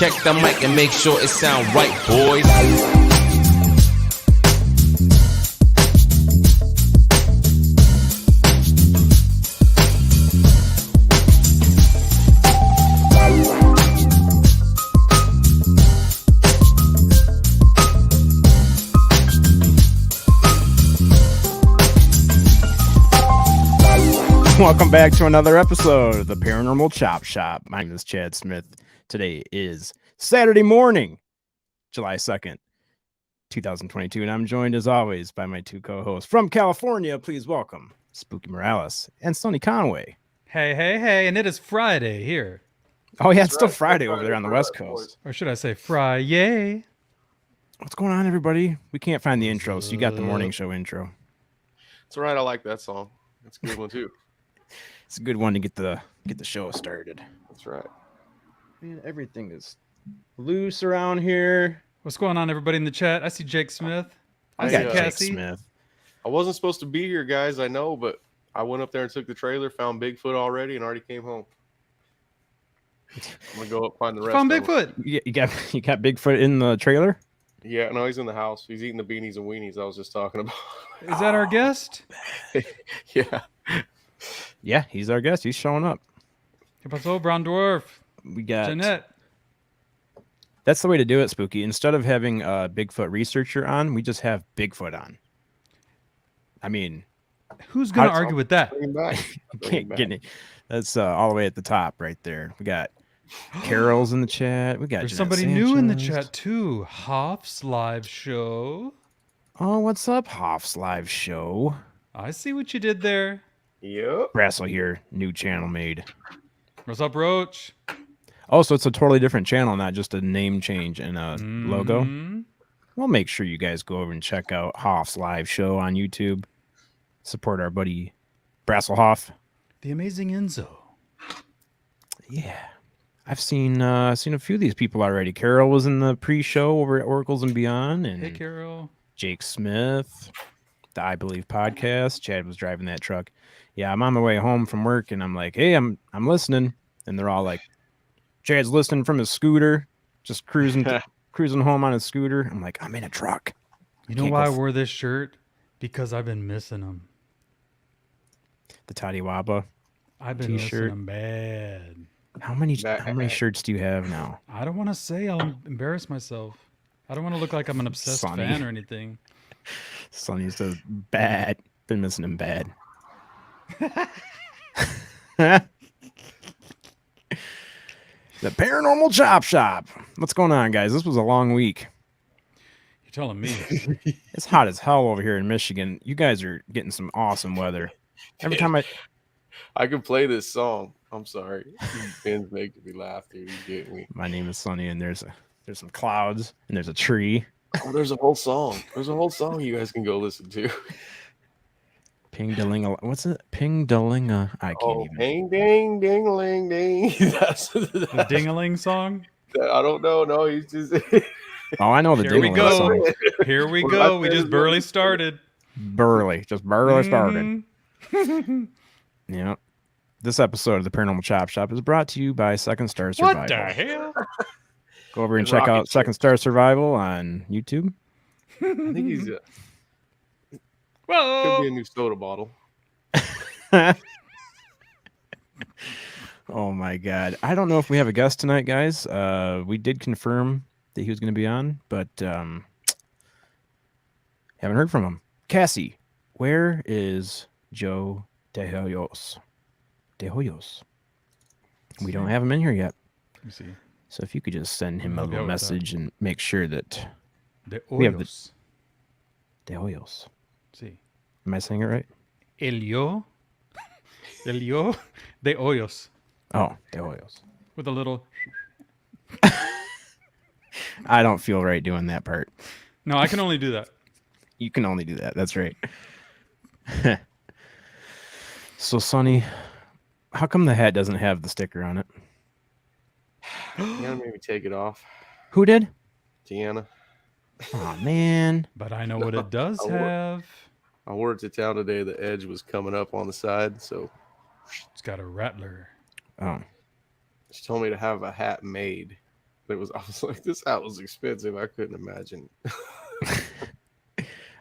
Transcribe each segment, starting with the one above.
Check the mic and make sure it sound right, boys. Welcome back to another episode of the Paranormal Chop Shop. My name is Chad Smith. Today is Saturday morning, July 2nd, 2022, and I'm joined as always by my two co-hosts from California. Please welcome Spooky Morales and Sonny Conway. Hey, and it is Friday here. Oh yeah, it's still Friday over there on the West Coast. Or should I say Friday? What's going on, everybody? We can't find the intro, so you got the morning show intro. It's all right. I like that song. It's a good one too. It's a good one to get the show started. That's right. Man, everything is loose around here. What's going on, everybody in the chat? I see Jake Smith. I see got Jake Cassie. Smith. I wasn't supposed to be here, guys. I know, but I went up there and took the trailer, found Bigfoot already, and already came home. I'm gonna go up find the rest. Found of them. Bigfoot. You got Bigfoot in the trailer? Yeah, no, he's in the house. He's eating the beanies and weenies I was just talking about. Is that our guest? Yeah. Yeah, he's our guest. He's showing up. What's Brown Dwarf? We got Jeanette. That's the way to do it, Spooky. Instead of having a Bigfoot researcher on, we just have Bigfoot on. I mean, Who's going to argue with that? Bring him back. can't get it. That's all the way at the top right there. We got Carol's in the chat. We got There's Jeanette somebody new in the Sanchez. chat too. Hoff's live show. Oh, what's up, Hoff's live show? I see what you did there. Yep. Brassel here, new channel made. What's up, Roach? Oh, so it's a totally different channel, not just a name change and a logo. Well, make sure you guys go over and check out Hoff's live show on YouTube. Support our buddy Brassel Hoff. The amazing Enzo. Yeah, I've seen a few of these people already. Carol was in the pre-show over at Oracles and Beyond, and Hey, Carol. Jake Smith, the I Believe podcast. Chad was driving that truck. Yeah, I'm on my way home from work, and I'm like, "Hey, I'm listening," and they're all like, "Chad's listening from his scooter, just cruising home on his scooter." I'm like, "I'm in a truck." You know why I wore this shirt? Because I've been missing them. The Toddy Wabba. I've been missing them bad. How many shirts do you have now? I don't want to say. I'll embarrass myself. I don't want to look like I'm an obsessed Sonny. fan or anything. Sonny says bad. Been missing him bad. The Paranormal Chop Shop. What's going on, guys? This was a long week. You're telling me. It's hot as hell over here in Michigan. You guys are getting some awesome weather. Every time I could play this song. I'm sorry. Ben's making me laugh, dude. He's getting me. My name is Sonny, and there's some clouds, and there's a tree. Oh, there's a whole song. There's a whole song you guys can go listen to. Ping-dalinga. What's it? Ping-dalinga. I can't even. Ding, ding, ding, ding. That's The Ding-a-ling song? I don't know. No, he's just. Oh, I know the Here we ding-a-ling go. song. Here we go. We just barely started. Barely started. Yeah. This episode of the Paranormal Chop Shop is brought to you by Second Star Survival. What the hell? Go over and check out Second Star Survival on YouTube. I think he's Whoa. could be a new soda bottle. Oh my God. I don't know if we have a guest tonight, guys. We did confirm that he was going to be on, but haven't heard from him. Cassie, where is Joe De Hoyos? We don't have him in here yet. Let me see. So if you could just send him a little with message and make sure that The we have the Hoyos. De Hoyos. See. Am I saying it right? Elio de Hoyos. Oh, De Hoyos. With a little. I don't feel right doing that part. No, I can only do that. You can only do that. That's right. So, Sonny, how come the hat doesn't have the sticker on it? Tiana made me take it off. Who did? Tiana. Oh, man. But I know what it does have. I wore it to town today. The edge was coming up on the side, so It's got a rattler. Oh. she told me to have a hat made. I was like, this hat was expensive. I couldn't imagine.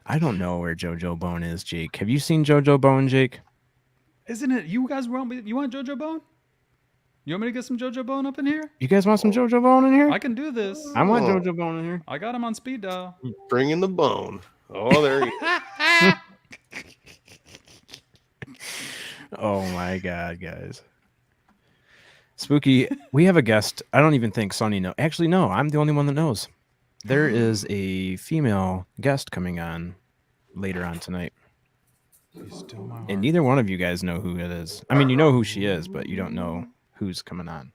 I don't know where JoJo Bone is, Jake. Have you seen JoJo Bone, Jake? Isn't it? You guys want JoJo Bone? You want me to get some JoJo Bone up in here? You guys want some JoJo Bone in here? I can do this. I want Oh. JoJo Bone in here. I got him on speed dial. Bring in the bone. Oh, there you go. Oh my god, guys. Spooky, we have a guest. I don't even think Sonny knows. Actually, no, I'm the only one that knows. There is a female guest coming on later on tonight. You stole my heart. And neither one of you guys know who it is. I mean, you know who she is, but you don't know who's coming on.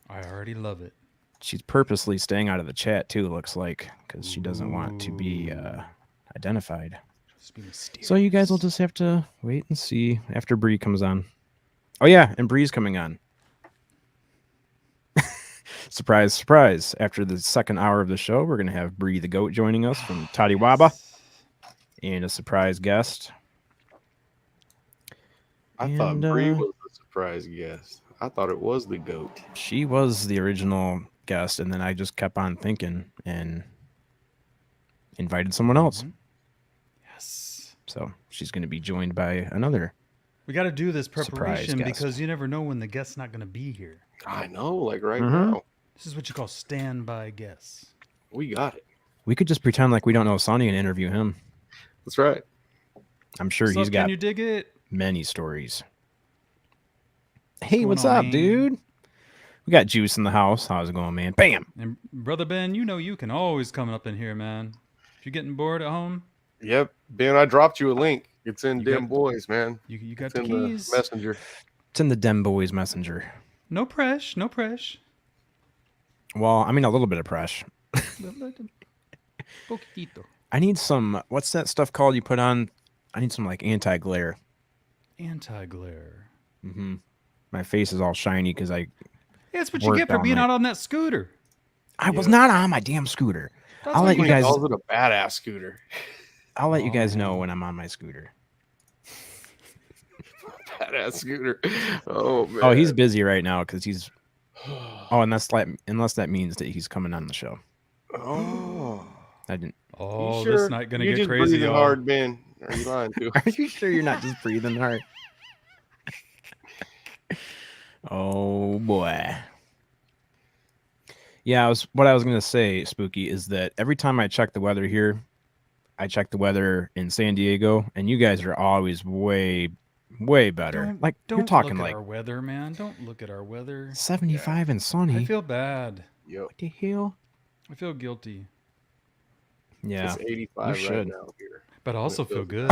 I already love it. She's purposely staying out of the chat, too, it looks like, because she doesn't want to be identified. Just be mysterious. So you guys will just have to wait and see after Bree comes on. Oh, yeah, and Bree's coming on. Surprise, surprise. After the second hour of the show, we're going to have Bree the Goat joining us from Tadiwaba. And a surprise guest. I thought Bree was a surprise guest. I thought it was the goat. She was the original guest, and then I just kept on thinking and invited someone else. Yes. So she's going to be joined by another. We got to do this Surprise preparation guest. because you never know when the guest's not going to be here. I know, like right Mhm. now. This is what you call standby guests. We got it. We could just pretend like we don't know Sonny and interview him. That's right. I'm sure What's he's up, got Can you dig it? many stories. Hey, going what's on, up, man? dude? We got Juice in the house. How's it going, man? Bam! And Brother Ben, you know you can always come up in here, man. If you're getting bored at home, Yep. Ben, I dropped you a link. It's in You Dim got- Boys, man. you got It's the in keys. the messenger. It's in the Dem Boys Messenger. No press, no press. Well, I mean, a little bit of press. Poquitito. I need some, what's that stuff called you put on? I need some, like, anti-glare. Anti-glare. Mm-hmm. My face is all shiny because Yeah, that's what you Work get for all being night. out on that scooter. I was not on my damn scooter. That's I'll what let you you guys. Calls it a badass scooter. I'll let you guys know Oh. when I'm on my scooter. Badass scooter. Oh man. Oh, he's busy right now because he's. Oh, unless that means that he's coming on the show. Oh. I didn't. Oh, You sure? this night gonna You get just crazy, breathing y'all. hard, Ben. Are you lying to? Are you sure you're not just breathing hard? Oh boy. Yeah, what I was gonna say, Spooky, is that every time I check the weather here, I check the weather in San Diego, and you guys are always way better. Like you're Don't talking look like at our weather, man. Don't look at our weather. 75 and sunny. I feel bad. Yep. What the hell? I feel guilty, Yeah, It's 85 you right should. now here. but I also feel feels-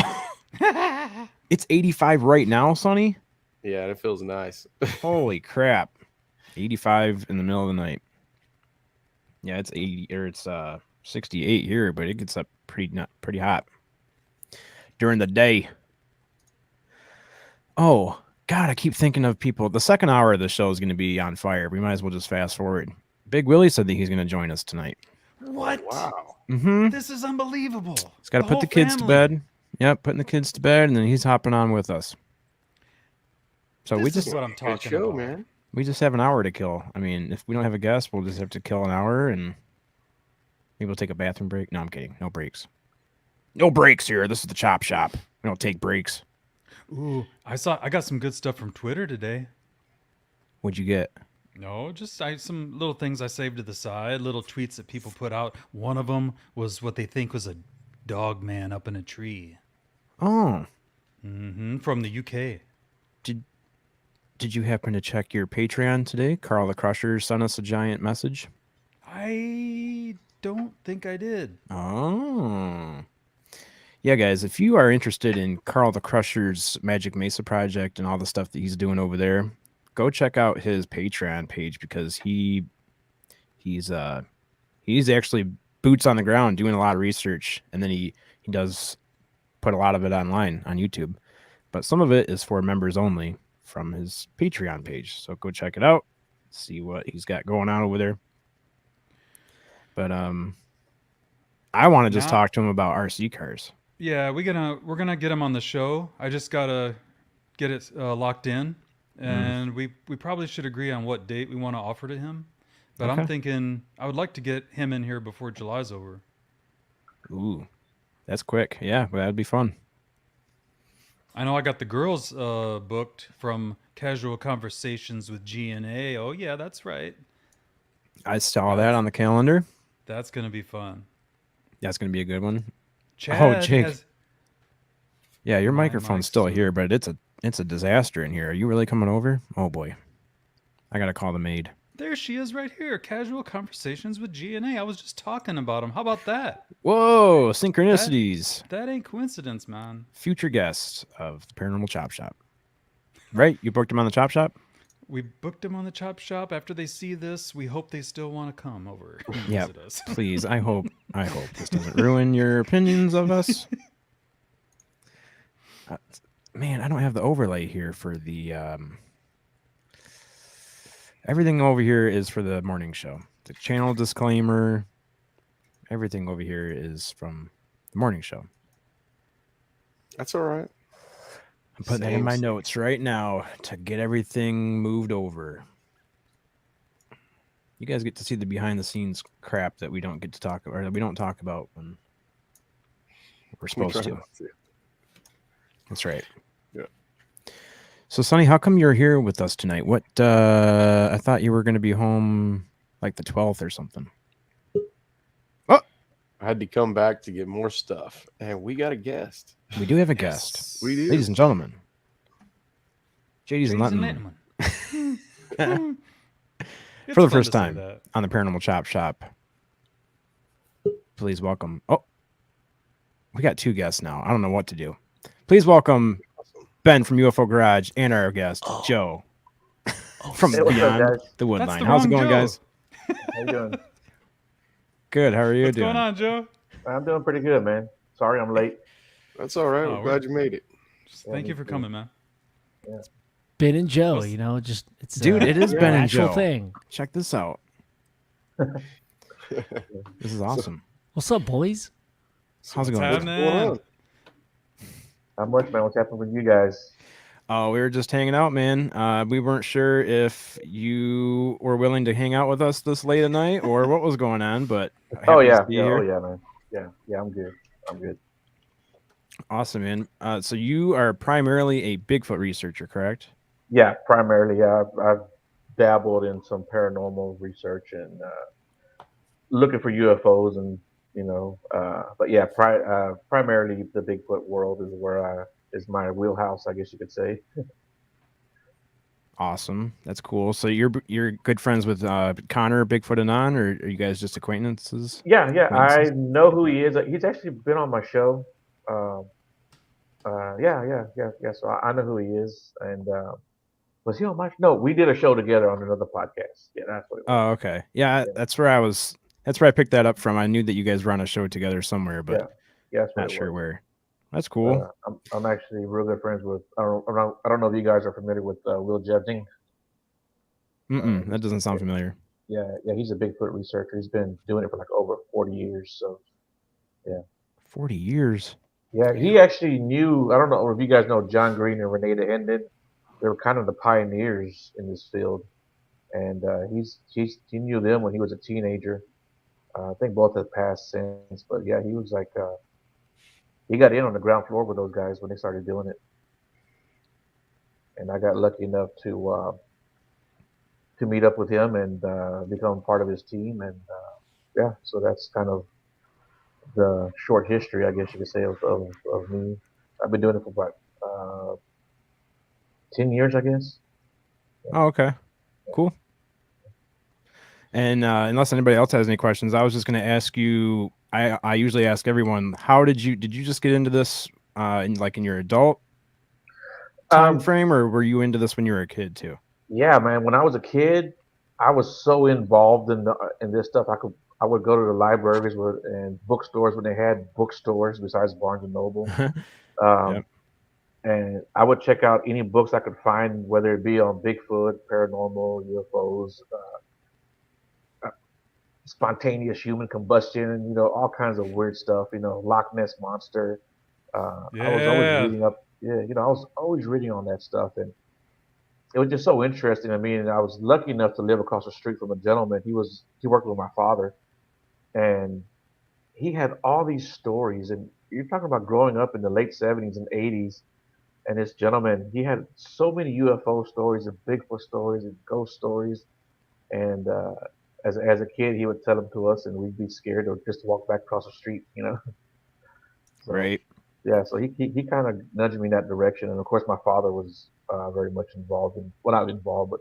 good. It's 85 right now, Sonny. Yeah, it feels nice. Holy crap. 85 in the middle of the night. Yeah, it's 68 here, but it gets up pretty hot during the day. Oh, God, I keep thinking of people. The second hour of the show is going to be on fire. We might as well just fast forward. Big Willie said that he's going to join us tonight. What? Wow. Mm-hmm. This is unbelievable. He's got to put whole the kids to family. bed. Yep, putting the kids to bed, and then he's hopping on with us. So This we is just what I'm Good talking show, about. man. we just have an hour to kill. I mean, if we don't have a guest, we'll just have to kill an hour, and maybe we'll take a bathroom break. No, I'm kidding. No breaks. No breaks here. This is the chop shop. We don't take breaks. Ooh, I got some good stuff from Twitter today. What'd you get? No, just some little things I saved to the side, little tweets that people put out. One of them was what they think was a dog man up in a tree. Oh, From the UK. did you happen to check your Patreon today? Carl the Crusher sent us a giant message. I don't think I did. Oh. Yeah, guys, if you are interested in Carl the Crusher's Magic Mesa project and all the stuff that he's doing over there, go check out his Patreon page because he's actually boots on the ground doing a lot of research, and then he does put a lot of it online on YouTube. But some of it is for members only from his Patreon page. So go check it out, see what he's got going on over there. But I want to just Now- talk to him about RC cars. Yeah, we're gonna get him on the show. I just gotta get it locked in, and we probably should agree on what date we want to offer to him. But Okay. I'm thinking I would like to get him in here before July's over. Ooh, that's quick. Yeah, well, that'd be fun. I know I got the girls booked from Casual Conversations with G&A. Oh yeah, that's right. I saw that That's- on the calendar. That's gonna be fun. That's gonna be a good one. Chad Jake. has. Yeah, your My microphone's mic's still still- here, but it's a disaster in here. Are you really coming over? Oh boy, I gotta call the maid. There she is, right here. Casual Conversations with G&A. I was just talking about him. How about that? Whoa, synchronicities. That ain't coincidence, man. Future guests of the Paranormal Chop Shop. Right? You booked him on the Chop Shop? We booked him on the Chop Shop. After they see this, we hope they still want to come over and Yeah. visit us. Please, I hope this doesn't ruin your opinions of us. Man, I don't have the overlay here for the everything over here is for the morning show. The channel disclaimer, everything over here is from the morning show. That's all right. I'm putting that in my notes right now to get everything moved over. You guys get to see the behind the scenes crap that we don't get to talk about, or that we don't talk about when we're supposed to. That's right. Yeah. So, Sonny, how come you're here with us tonight? What? I thought you were going to be home like the 12th or something. I had to come back to get more stuff, and we got a guest. We do have a guest, We do. ladies and gentlemen. JD's Ladies and Lutton gentlemen. It's for the fun first to say time that. on the Paranormal Chop Shop. Please welcome. Oh, we got two guests now. I don't know what to do. Please welcome Ben from UFO Garage and our guest Joe from Hey, what's up, Beyond guys? the Woodline. That's the How's it wrong going, Joe. guys? How you doing? Good. How are you What's doing? going on, Joe? I'm doing pretty good, man. Sorry I'm late. That's all right. Oh, We're glad you made it. Thank you for coming, man. Ben and Joe, What's- you know, just it's Dude, it is Yeah. Ben and natural Joe. thing. Check this out. This is awesome. What's up, boys? How's it What's going? happening? Going on? Not much, man. What's happening with you guys? Oh, we were just hanging out, man. We weren't sure if you were willing to hang out with us this late at night or what was going on, but Oh happy to yeah, see you here. oh yeah, man. Yeah, I'm good. I'm good. Awesome, man. So you are primarily a Bigfoot researcher, correct? Yeah, primarily, I've dabbled in some paranormal research and looking for UFOs and but yeah, primarily the Bigfoot world is where is my wheelhouse, I guess you could say. Awesome. That's cool. So you're good friends with Connor, Bigfoot Anon, or are you guys just acquaintances? Yeah, I Acquaintances? know who he is. He's actually been on my show. Yeah. So I know who he is. And was he on my? No, we did a show together on another podcast. Yeah, that's what it was. Oh, okay. Yeah, that's where I was. That's where I picked that up from. I knew that you guys were on a show together somewhere, but Yeah, that's what not it sure was. where. That's cool. I'm actually real good friends with. I don't know if you guys are familiar with Will Jevding. That doesn't sound familiar. Yeah, he's a Bigfoot researcher. He's been doing it for like over 40 years. So 40 years. yeah, he actually knew. I don't know if you guys know John Green and Renee Hendon. They were kind of the pioneers in this field, and he knew them when he was a teenager. I think both have passed since, but yeah, he was like he got in on the ground floor with those guys when they started doing it, and I got lucky enough to meet up with him and become part of his team, and yeah, so that's kind of the short history, I guess you could say, of me. I've been doing it for about 10 years, I guess. Oh, okay. Cool. And unless anybody else has any questions, I was just going to ask you. I usually ask everyone, how did you just get into this in your adult time frame, or were you into this when you were a kid too? Yeah, man. When I was a kid, I was so involved in this stuff. I would go to the libraries and bookstores when they had bookstores besides Barnes and Noble. Yep. And I would check out any books I could find, whether it be on Bigfoot, paranormal, UFOs, spontaneous human combustion, all kinds of weird stuff, Loch Ness Monster. I was always Yeah. reading up. Yeah, I was always reading on that stuff. And it was just so interesting. I mean, I was lucky enough to live across the street from a gentleman. He worked with my father, and he had all these stories. And you're talking about growing up in the late '70s and '80s, and this gentleman, he had so many UFO stories and Bigfoot stories and ghost stories. And as a kid, he would tell them to us, and we'd be scared or just walk back across the street, you know. So Right. yeah, so he kind of nudged me in that direction. And of course, my father was very much involved in, well, not involved, but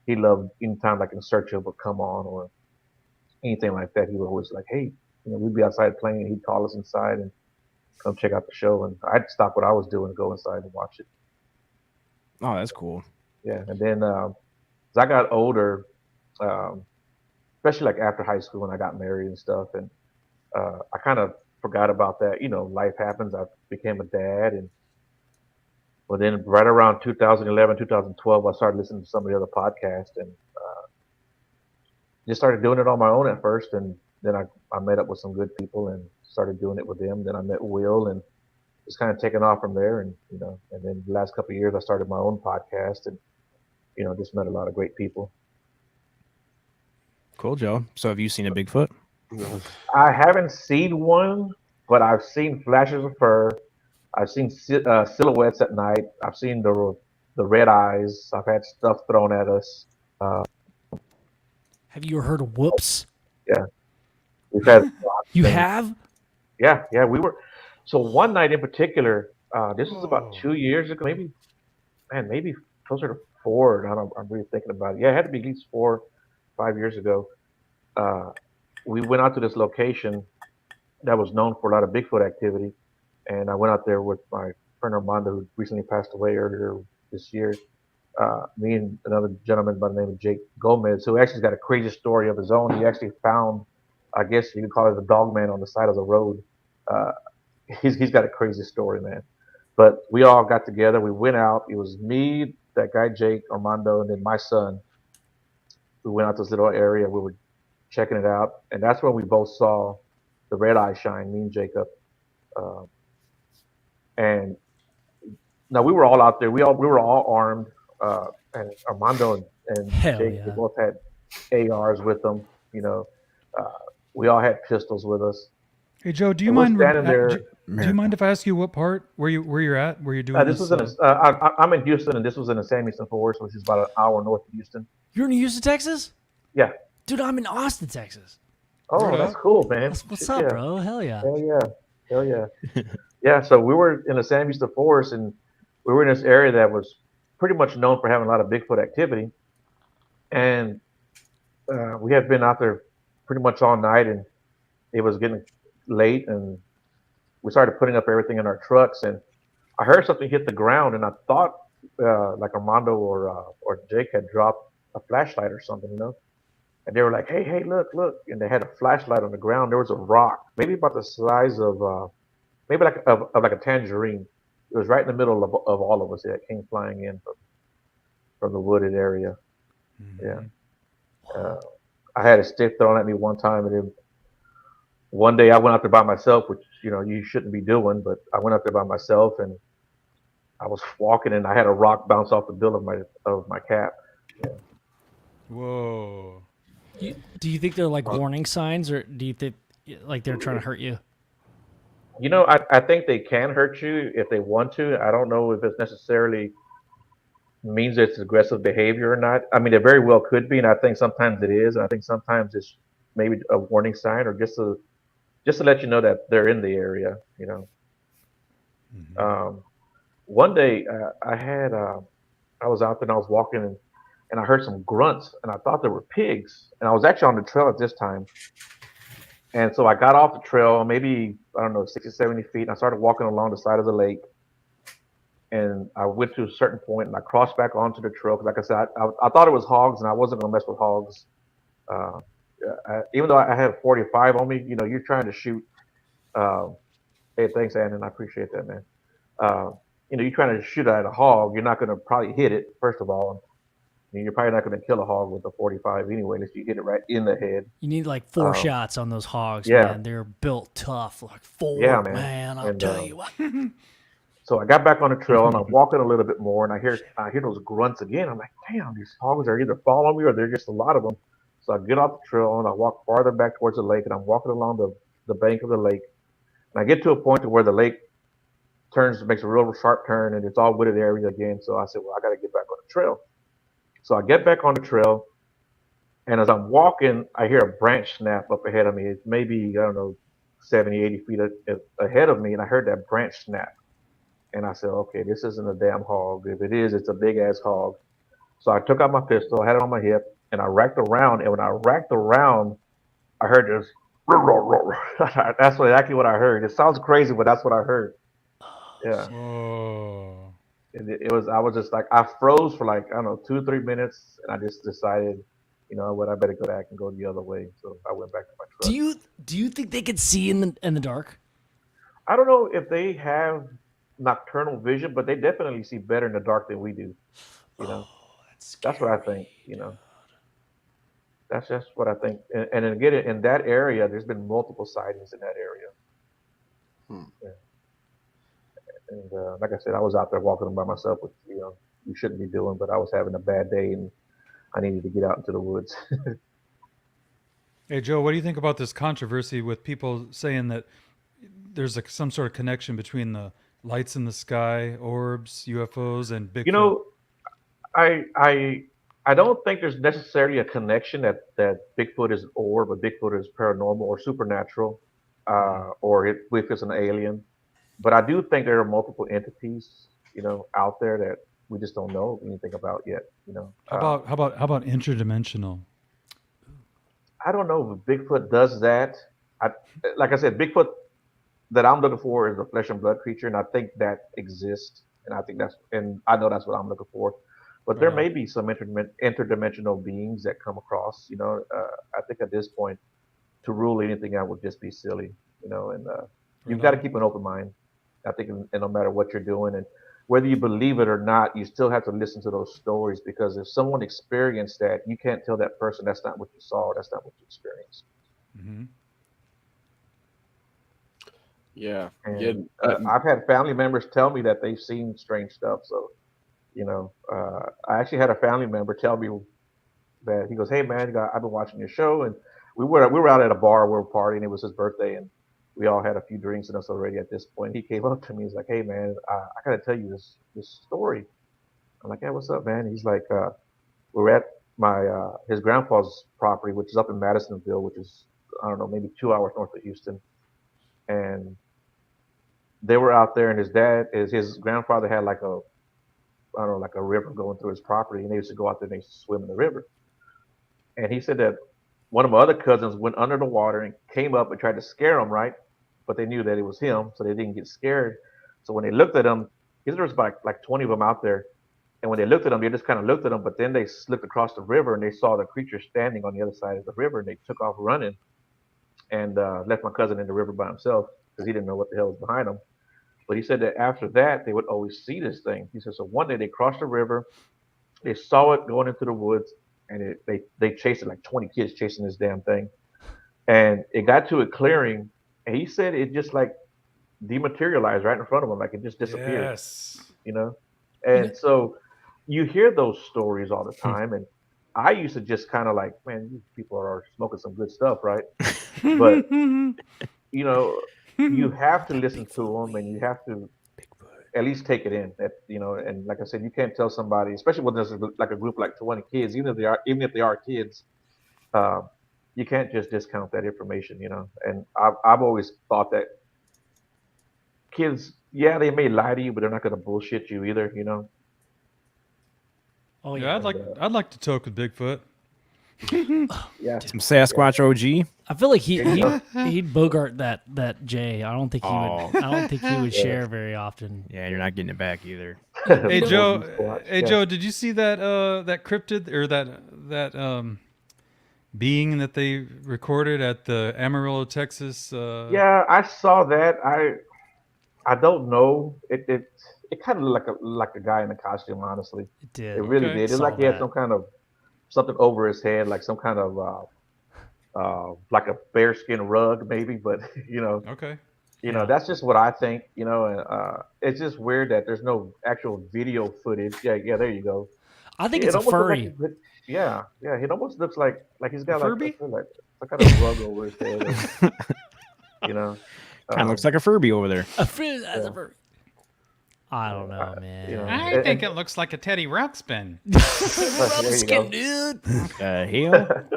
he loved anytime like In Search of would come on or anything like that. He would always like, hey, we'd be outside playing, and he'd call us inside and come check out the show, and I'd stop what I was doing and go inside and watch it. Oh, that's cool. Yeah, and then as I got older, um, especially like after high school when I got married and stuff, and I kind of forgot about that. Life happens. I became a dad, and well, then right around 2011, 2012, I started listening to some of the other podcasts and just started doing it on my own at first, and then I met up with some good people and started doing it with them. Then I met Will, and just kind of taken off from there, and and then the last couple of years I started my own podcast, and just met a lot of great people. Cool, Joe. So have you seen a Bigfoot? I haven't seen one, but I've seen flashes of fur. I've seen silhouettes at night. I've seen the red eyes. I've had stuff thrown at us. Uh, Have you heard of whoops? yeah, we've had rocks You and have? yeah. We were so one night in particular. This was about Whoa. 2 years ago, maybe closer to four. Now I'm really thinking about it. Yeah, it had to be at least 4, 5 years ago. Uh, we went out to this location that was known for a lot of Bigfoot activity, and I went out there with my friend Armando, who recently passed away earlier this year. Me and another gentleman by the name of Jake Gomez, who actually's got a crazy story of his own. He actually found, I guess you could call it, the dog man on the side of the road. Uh, he's got a crazy story, man. But we all got together. We went out. It was me, that guy Jake, Armando, and then my son. We went out to this little area. We were checking it out, and that's when we both saw the red eye shine. Me and Jacob, uh, and now we were all out there. We were all armed, and Armando and Hell Jake, they yeah. both had ARs with them. You know, uh, we all had pistols with us. Hey Joe, do you And we're mind? standing there. Do you mind if I ask you what part where you're at, where you're doing This this? was I'm in Houston, and this was in the San Houston Forest, which is about an hour north of Houston. You're in Houston, Texas? Yeah. Dude, I'm in Austin, Texas. Oh, Word that's up. cool, man. What's Shit, up, yeah. bro? Hell yeah. Hell yeah. Hell yeah. Yeah. So we were in the San Houston Forest, and we were in this area that was pretty much known for having a lot of Bigfoot activity. And we had been out there pretty much all night, and it was getting late, and we started putting up everything in our trucks. And I heard something hit the ground, and I thought like Armando or Jake had dropped a flashlight or something, And they were like, "Hey, hey, look, look!" And they had a flashlight on the ground. There was a rock, maybe about the size of maybe like of like a tangerine. It was right in the middle of all of us that came flying in from the wooded area. Yeah. Uh, I had a stick thrown at me one time, and then one day I went out there by myself, which you shouldn't be doing, but I went out there by myself, and I was walking, and I had a rock bounce off the bill of my cap. Yeah. Whoa. Do you think they're like warning signs, or do you think like they're trying to hurt you? I think they can hurt you if they want to. I don't know if it's necessarily means it's aggressive behavior or not. I mean, it very well could be, and I think sometimes it is. And I think sometimes it's maybe a warning sign or just to let you know that they're in the area. Um, One day I was out there and I was walking, and I heard some grunts, and I thought they were pigs, and I was actually on the trail at this time. And so I got off the trail, maybe, I don't know, 60, 70 feet, and I started walking along the side of the lake. And I went to a certain point, and I crossed back onto the trail. Because, like I said, I thought it was hogs, and I wasn't going to mess with hogs. Uh, Even though I had 45 on me, you're trying to shoot. Uh, Hey, thanks, Ann, and I appreciate that, man. Uh, you're trying to shoot at a hog. You're not going to probably hit it, first of all. You're probably not going to kill a hog with a 45 anyway, unless you hit it right in the head. You need like 4 Um, shots on those hogs, yeah. man. They're built tough. Like 4, Yeah, man. man. I'll And tell you what. So I got back on the trail and I'm walking a little bit more, and I hear those grunts again. I'm like, damn, these hogs are either following me or there's just a lot of them. So I get off the trail and I walk farther back towards the lake, and I'm walking along the bank of the lake, and I get to a point to where the lake makes a real sharp turn, and it's all wooded area again. So I said, well, I got to get back on the trail. So I get back on the trail, and as I'm walking, I hear a branch snap up ahead of me. It's maybe, I don't know, 70, 80 feet ahead of me, and I heard that branch snap. And I said, okay, this isn't a damn hog. If it is, it's a big ass hog. So I took out my pistol, I had it on my hip, and I racked around. And when I racked around, I heard this. That's exactly what I heard. It sounds crazy, but that's what I heard. Yeah. Whoa. And I was just like, I froze for like, I don't know, 2 or 3 minutes. And I just decided, you know what, I better go back and go the other way. So I went back to my truck. Do you think they could see in the dark? I don't know if they have nocturnal vision, but they definitely see better in the dark than we do. You know, that's what I think. You know, that's just what I think. And again, in that area, there's been multiple sightings in that area. Yeah. And like I said, I was out there walking by myself, which you shouldn't be doing, but I was having a bad day and I needed to get out into the woods. Hey, Joe, what do you think about this controversy with people saying that there's some sort of connection between the lights in the sky, orbs, UFOs, and Bigfoot? You know, I don't think there's necessarily a connection that Bigfoot is an orb, or Bigfoot is paranormal or supernatural, or if it's an alien. But I do think there are multiple entities, out there that we just don't know anything about yet. How about interdimensional? I don't know if Bigfoot does that. Like I said, Bigfoot that I'm looking for is a flesh and blood creature, and I think that exists, and I know that's what I'm looking for. But there may be some interdimensional beings that come across. I think at this point, to rule anything out would just be silly. And you've got to keep an open mind. I think, and no matter what you're doing, and whether you believe it or not, you still have to listen to those stories, because if someone experienced that, you can't tell that person that's not what you saw, or that's not what you experienced. Mm-hmm. Yeah. And I've had family members tell me that they've seen strange stuff. So, I actually had a family member tell me that he goes, "Hey man, I've been watching your show," and we were out at a bar, we were partying. It was his birthday, and we all had a few drinks in us already at this point. He came up to me, he's like, "Hey man, I gotta tell you this story." I'm like, "Yeah, what's up, man?" He's like, "We're at his grandpa's property, which is up in Madisonville, which is, I don't know, maybe 2 hours north of Houston, and they were out there, and his grandfather had like a river going through his property, and they used to go out there and they used to swim in the river." And he said that one of my other cousins went under the water and came up and tried to scare him, right? But they knew that it was him, so they didn't get scared. So when they looked at him, there was like 20 of them out there. And when they looked at him, they just kind of looked at him, but then they slipped across the river and they saw the creature standing on the other side of the river, and they took off running and left my cousin in the river by himself because he didn't know what the hell was behind him. But he said that after that, they would always see this thing. He said, so one day they crossed the river, they saw it going into the woods, and they chased it, like 20 kids chasing this damn thing. And it got to a clearing, and he said it just like dematerialized right in front of him, like it just disappeared. Yes. And so you hear those stories all the time, and I used to just kind of like, man, these people are smoking some good stuff, right? But you have to listen to them, and you have to at least take it in. And like I said, you can't tell somebody, especially when there's like a group like 20 kids, even if they are kids, you can't just discount that information. And I've always thought that kids, yeah, they may lie to you, but they're not going to bullshit you either. Oh Yeah, I'd like to talk with Bigfoot. Yeah, Some Sasquatch OG. I feel like he'd bogart that Jay. I don't think he would share very often. Yeah, you're not getting it back either. Hey Joe, did you see that that cryptid or that being that they recorded at the Amarillo, Texas? Yeah, I saw that. I don't know. It kind of looked like a guy in a costume. Honestly, It did. it really Okay. did. It's like he had some kind of something over his head, like some kind of like a bearskin rug, maybe. But Okay. That's just what I think. It's just weird that there's no actual video footage. Yeah, there you go. I think it's It a almost looks like furry. yeah. It almost looks like he's got like Furby? like some kind of rug over his head, and, you know. Kind of looks like a Furby over there. That's a Yeah. furry. I don't know, man. I think it looks like a Teddy Ruxpin. There you go. Dude. Hell,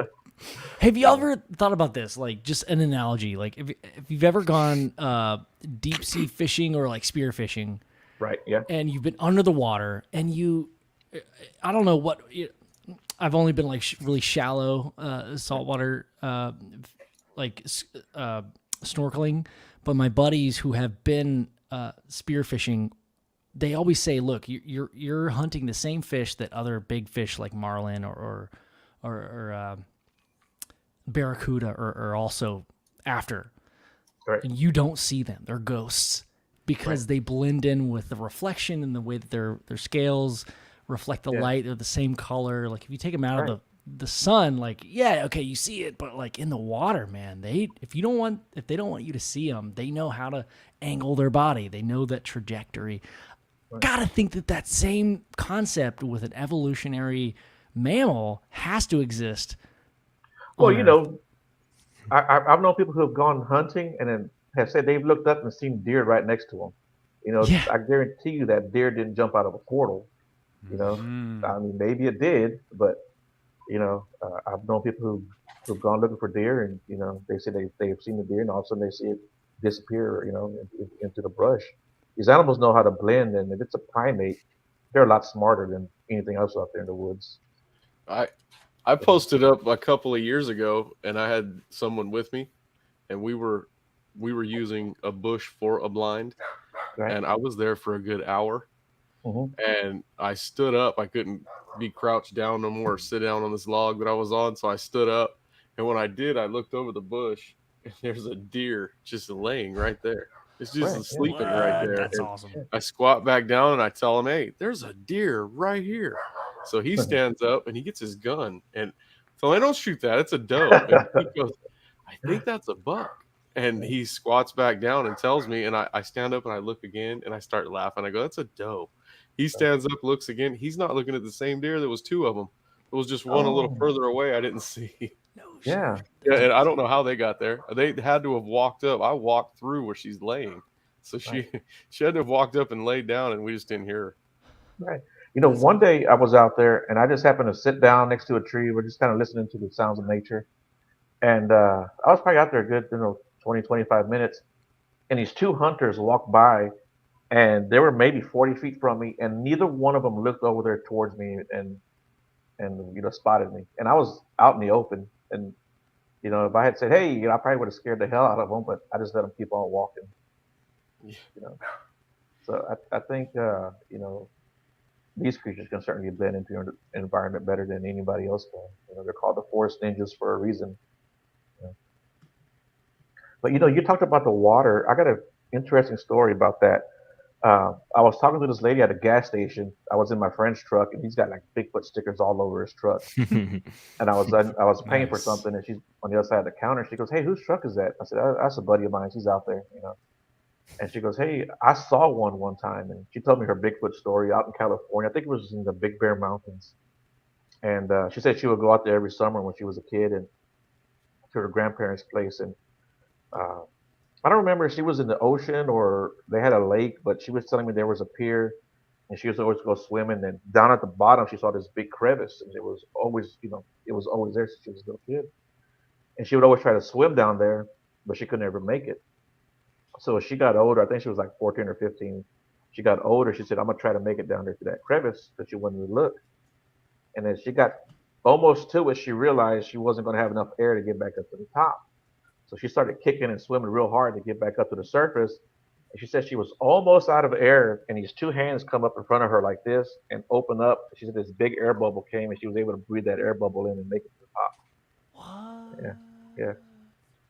Have you ever thought about this? Like, just an analogy. Like, if you've ever gone deep sea fishing or like spear fishing, Right. Yeah. and you've been under the water, and I don't know what. I've only been like really shallow saltwater, snorkeling. But my buddies who have been spear fishing, they always say, "Look, you're hunting the same fish that other big fish like marlin or barracuda are also after, Right. and you don't see them. They're ghosts because they blend in with the reflection and the way that their scales reflect the light. They're the same color. Like if you take them out of the sun, like you see it, but like in the water, man, if they don't want you to see them, they know how to angle their body. They know that trajectory. Gotta think that same concept with an evolutionary mammal has to exist. Well, on Earth. I've known people who have gone hunting and then have said they've looked up and seen deer right next to them. Yeah. I guarantee you that deer didn't jump out of a portal. I mean, maybe it did, but I've known people who've gone looking for deer, and they say they've seen the deer, and all of a sudden they see it disappear, into the brush. These animals know how to blend, and if it's a primate, they're a lot smarter than anything else out there in the woods. I posted up a couple of years ago, and I had someone with me, and we were using a bush for a blind, Right. and I was there for a good hour, and I stood up. I couldn't be crouched down no more, or sit down on this log that I was on, so I stood up, and when I did, I looked over the bush, and there's a deer just laying right there. It's just Right, yeah. sleeping right there. That's And awesome. I squat back down and I tell him, "Hey, there's a deer right here." So he stands up and he gets his gun, and so I don't shoot that. It's a doe. And he goes, "I think that's a buck." And he squats back down and tells me, and I stand up and I look again and I start laughing. I go, "That's a doe." He stands up, looks again. He's not looking at the same deer. There was two of them. There was just one a little further away I didn't see. No shit. Yeah. Yeah, and I don't know how they got there. They had to have walked up. I walked through where she's laying. So she had to have walked up and laid down, and we just didn't hear her. Right. One day I was out there and I just happened to sit down next to a tree. We're just kind of listening to the sounds of nature. And I was probably out there a good, 20, 25 minutes. And these two hunters walked by and they were maybe 40 feet from me. And neither one of them looked over there towards me and spotted me. And I was out in the open. And, if I had said, hey, I probably would have scared the hell out of them, but I just let them keep on walking. So I think, these creatures can certainly blend into your environment better than anybody else can. They're called the forest ninjas for a reason. But you talked about the water. I got an interesting story about that. I was talking to this lady at a gas station. I was in my friend's truck, and he's got like Bigfoot stickers all over his truck. And I was paying for Nice. something, and she's on the other side of the counter. She goes, "Hey, whose truck is that?" I said, "That's a buddy of mine. She's out there." And she goes, "Hey, I saw one time," and she told me her Bigfoot story out in California. I think it was in the Big Bear Mountains. And she said she would go out there every summer when she was a kid and to her grandparents' place. And I don't remember if she was in the ocean or they had a lake, but she was telling me there was a pier, and she was always go swimming. And down at the bottom, she saw this big crevice, and it was always, it was always there since she was a little kid. And she would always try to swim down there, but she could never make it. So as she got older, I think she was like 14 or 15. She got older. She said, "I'm gonna try to make it down there to that crevice," but she wouldn't look. And as she got almost to it, she realized she wasn't gonna have enough air to get back up to the top. So she started kicking and swimming real hard to get back up to the surface. And she said she was almost out of air, and these two hands come up in front of her like this and open up. She said this big air bubble came, and she was able to breathe that air bubble in and make it to the top. What? Yeah.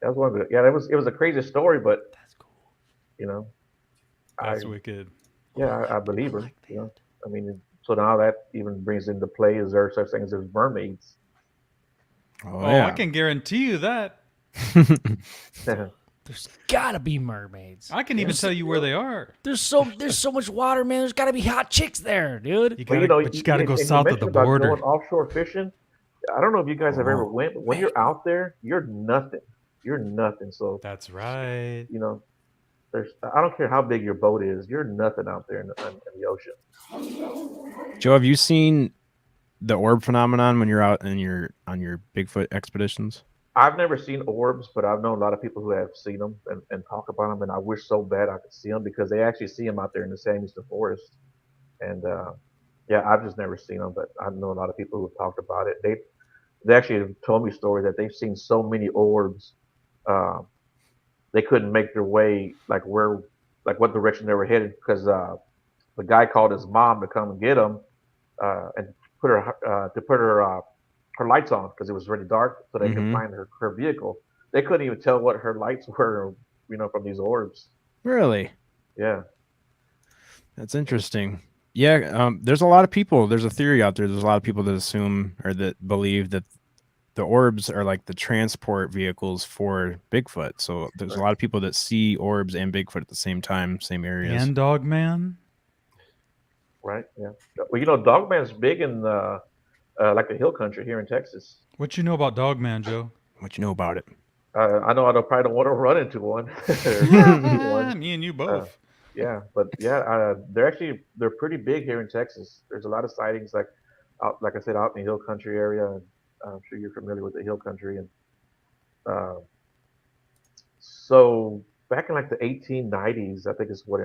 That was one of the it was a crazy story, but That's cool. That's I wicked. I believe her. like that. I mean, so now that even brings into play is there such things as mermaids? Oh, I can guarantee you that. There's gotta be mermaids. I can even tell you where they are. There's so much water, man. There's gotta be hot chicks there, dude. You But gotta, you you gotta go and you south of the mentioned about border. going offshore fishing. I don't know if you guys have ever went, but when you're out there, you're nothing. You're nothing. So That's right. you know, I don't care how big your boat is, you're nothing out there in the ocean. Joe, have you seen the orb phenomenon when you're out on your Bigfoot expeditions? I've never seen orbs, but I've known a lot of people who have seen them and talk about them. And I wish so bad I could see them because they actually see them out there in the San Eastern Forest. And yeah, I've just never seen them, but I know a lot of people who have talked about it. They actually have told me stories that they've seen so many orbs, they couldn't make their way like what direction they were headed because the guy called his mom to come and get them and put her lights on because it was really dark, so they could find her vehicle. They couldn't even tell what her lights were, from these orbs. Really? Yeah. That's interesting. Yeah, there's a lot of people. There's a theory out there. There's a lot of people that assume or that believe that the orbs are like the transport vehicles for Bigfoot. So there's a lot of people that see orbs and Bigfoot at the same time, same areas. And Dogman. Right. Yeah. Well, Dogman's big in like the hill country here in Texas. What you know about Dogman, Joe? What you know about it? I know I probably don't want to run into one. Me and you both. Yeah, but yeah, they're pretty big here in Texas. There's a lot of sightings, like I said, out in the hill country area. And I'm sure you're familiar with the hill country. And so back in like the 1890s, I think is what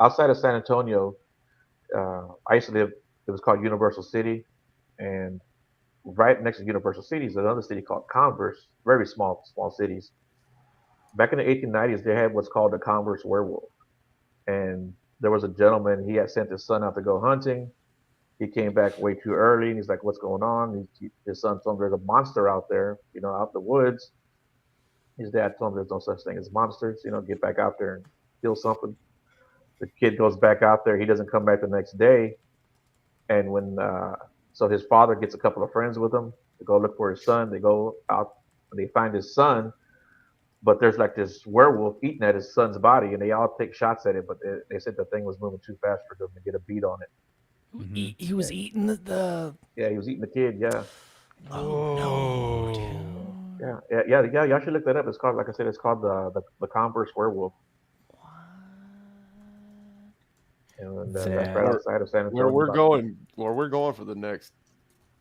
outside of San Antonio, I used to live. It was called Universal City, and right next to Universal City is another city called Converse. Very small cities. Back in the 1890s, they had what's called the Converse werewolf. And there was a gentleman, he had sent his son out to go hunting. He came back way too early, and he's like, what's going on? His son told him there's a monster out there, out in the woods. His dad told him there's no such thing as monsters, get back out there and kill something. The kid goes back out there. He doesn't come back the next day. And so his father gets a couple of friends with him to go look for his son. They go out and they find his son, but there's like this werewolf eating at his son's body, and they all take shots at it, but they said the thing was moving too fast for them to get a beat on it. He was eating the. Yeah, he was eating the kid. Yeah. Oh no. Yeah. Y'all should look that up. It's called, like I said, it's called the Converse werewolf. And that's right outside of San Antonio. Where we're going for the next,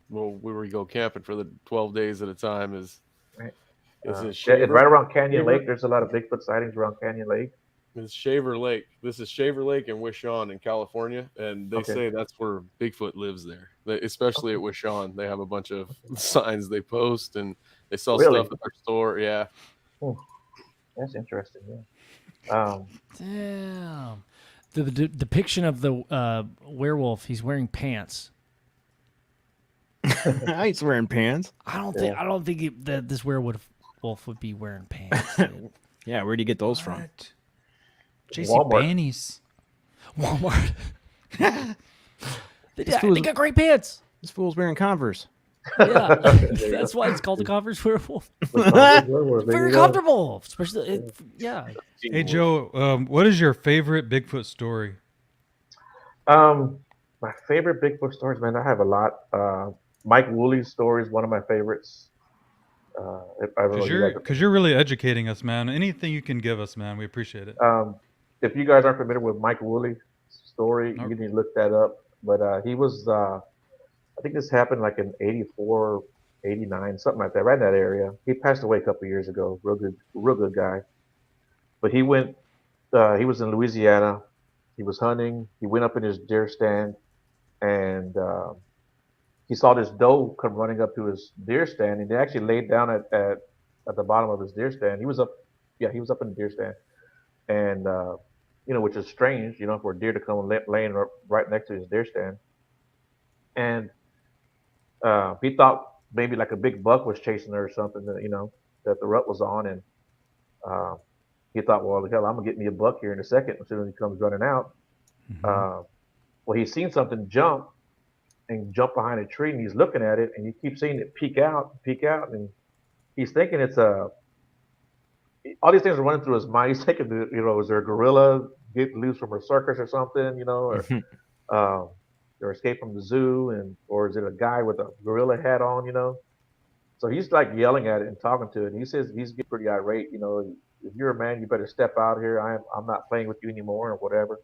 where we go camping for the 12 days at a time is it's right around Canyon Lake. There's a lot of Bigfoot sightings around Canyon Lake. It's Shaver Lake. This is Shaver Lake in Wishon in California, and they say that's where Bigfoot lives there. Especially at Wishon, they have a bunch of signs they post, and they sell stuff at their store. Yeah, that's interesting. Yeah. Damn. The depiction of the werewolf, he's wearing pants. He's wearing pants. I don't think that this werewolf would be wearing pants. Yeah, where do you get those from? JC Walmart. Penney's. Walmart. They got great pants. This fool's wearing Converse. Yeah, that's why it's called the Converse werewolf. Very comfortable, especially. Yeah. Hey Joe, what is your favorite Bigfoot story? My favorite Bigfoot stories, man. I have a lot. Mike Woolley's story is one of my favorites. Because you're really educating us, man. Anything you can give us, man, we appreciate it. If you guys aren't familiar with Mike Woolley's story, you need to look that up. But he was, I think this happened like in 84, 89, something like that, right in that area. He passed away a couple of years ago. Real good guy. But he was in Louisiana. He was hunting. He went up in his deer stand, and he saw this doe come running up to his deer stand, and he actually laid down at the bottom of his deer stand. He was up in the deer stand, and which is strange, for a deer to come laying right next to his deer stand. And he thought maybe like a big buck was chasing her or something, that the rut was on, and he thought, well, hell, I'm gonna get me a buck here in a second as soon as he comes running out. Well, he's seen something jump behind a tree, and he's looking at it, and he keeps seeing it peek out, and he's thinking it's all these things are running through his mind. He's thinking, is there a gorilla get loose from a circus or something, um, or escape from the zoo, or is it a guy with a gorilla hat on, So he's like yelling at it and talking to it. And he says he's getting pretty irate. If you're a man, you better step out here. I'm not playing with you anymore, or whatever.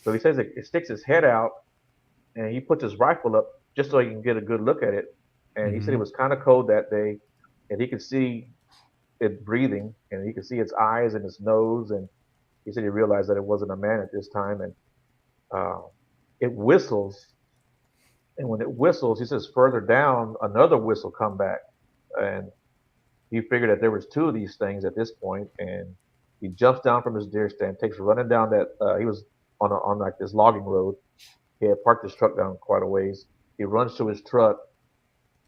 So he says it sticks his head out, and he puts his rifle up just so he can get a good look at it. And he said it was kind of cold that day, and he could see it breathing, and he could see its eyes and its nose. And he said he realized that it wasn't a man at this time. And uh, it whistles, and when it whistles, he says further down, another whistle come back, and he figured that there was two of these things at this point, and he jumps down from his deer stand, takes running down that. He was on like this logging road. He had parked his truck down quite a ways. He runs to his truck,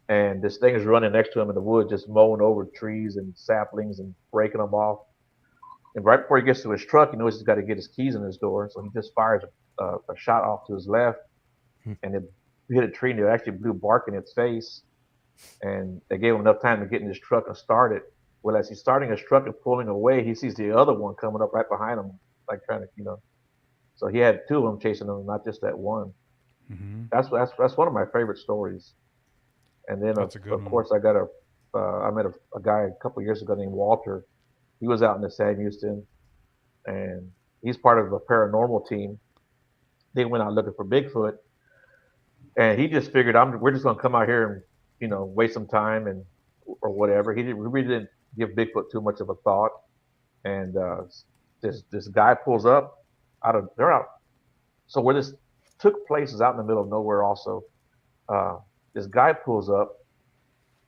and this thing is running next to him in the woods, just mowing over trees and saplings and breaking them off. And right before he gets to his truck, he knows he's got to get his keys in his door, so he just fires a shot off to his left, and it hit a tree, and it actually blew bark in its face. And they gave him enough time to get in his truck and start it. Well, as he's starting his truck and pulling away, he sees the other one coming up right behind him, like trying to. So he had two of them chasing him, not just that one. Mm-hmm. That's one of my favorite stories. And then of course I met a guy a couple of years ago named Walter. He was out in the San Houston, and he's part of a paranormal team. They went out looking for Bigfoot, and he just figured we're just gonna come out here and waste some time or whatever. We really didn't give Bigfoot too much of a thought. And this guy pulls up they're out. So where this took place is out in the middle of nowhere. Also, this guy pulls up,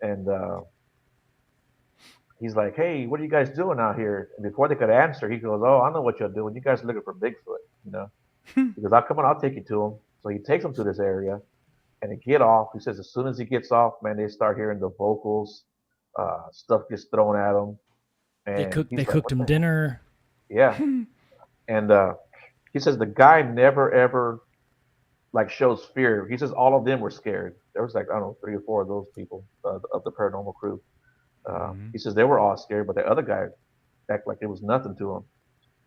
and he's like, "Hey, what are you guys doing out here?" And before they could answer, he goes, "Oh, I know what you're doing. You guys are looking for Bigfoot, He goes, come on, I'll take you to him." So he takes him to this area. And they get off. He says as soon as he gets off, man, they start hearing the vocals. Stuff gets thrown at him. And they cooked him dinner. Yeah. And he says the guy never ever shows fear. He says all of them were scared. There was 3 or 4 of those people of the paranormal crew. He says they were all scared, but the other guy acted like it was nothing to him.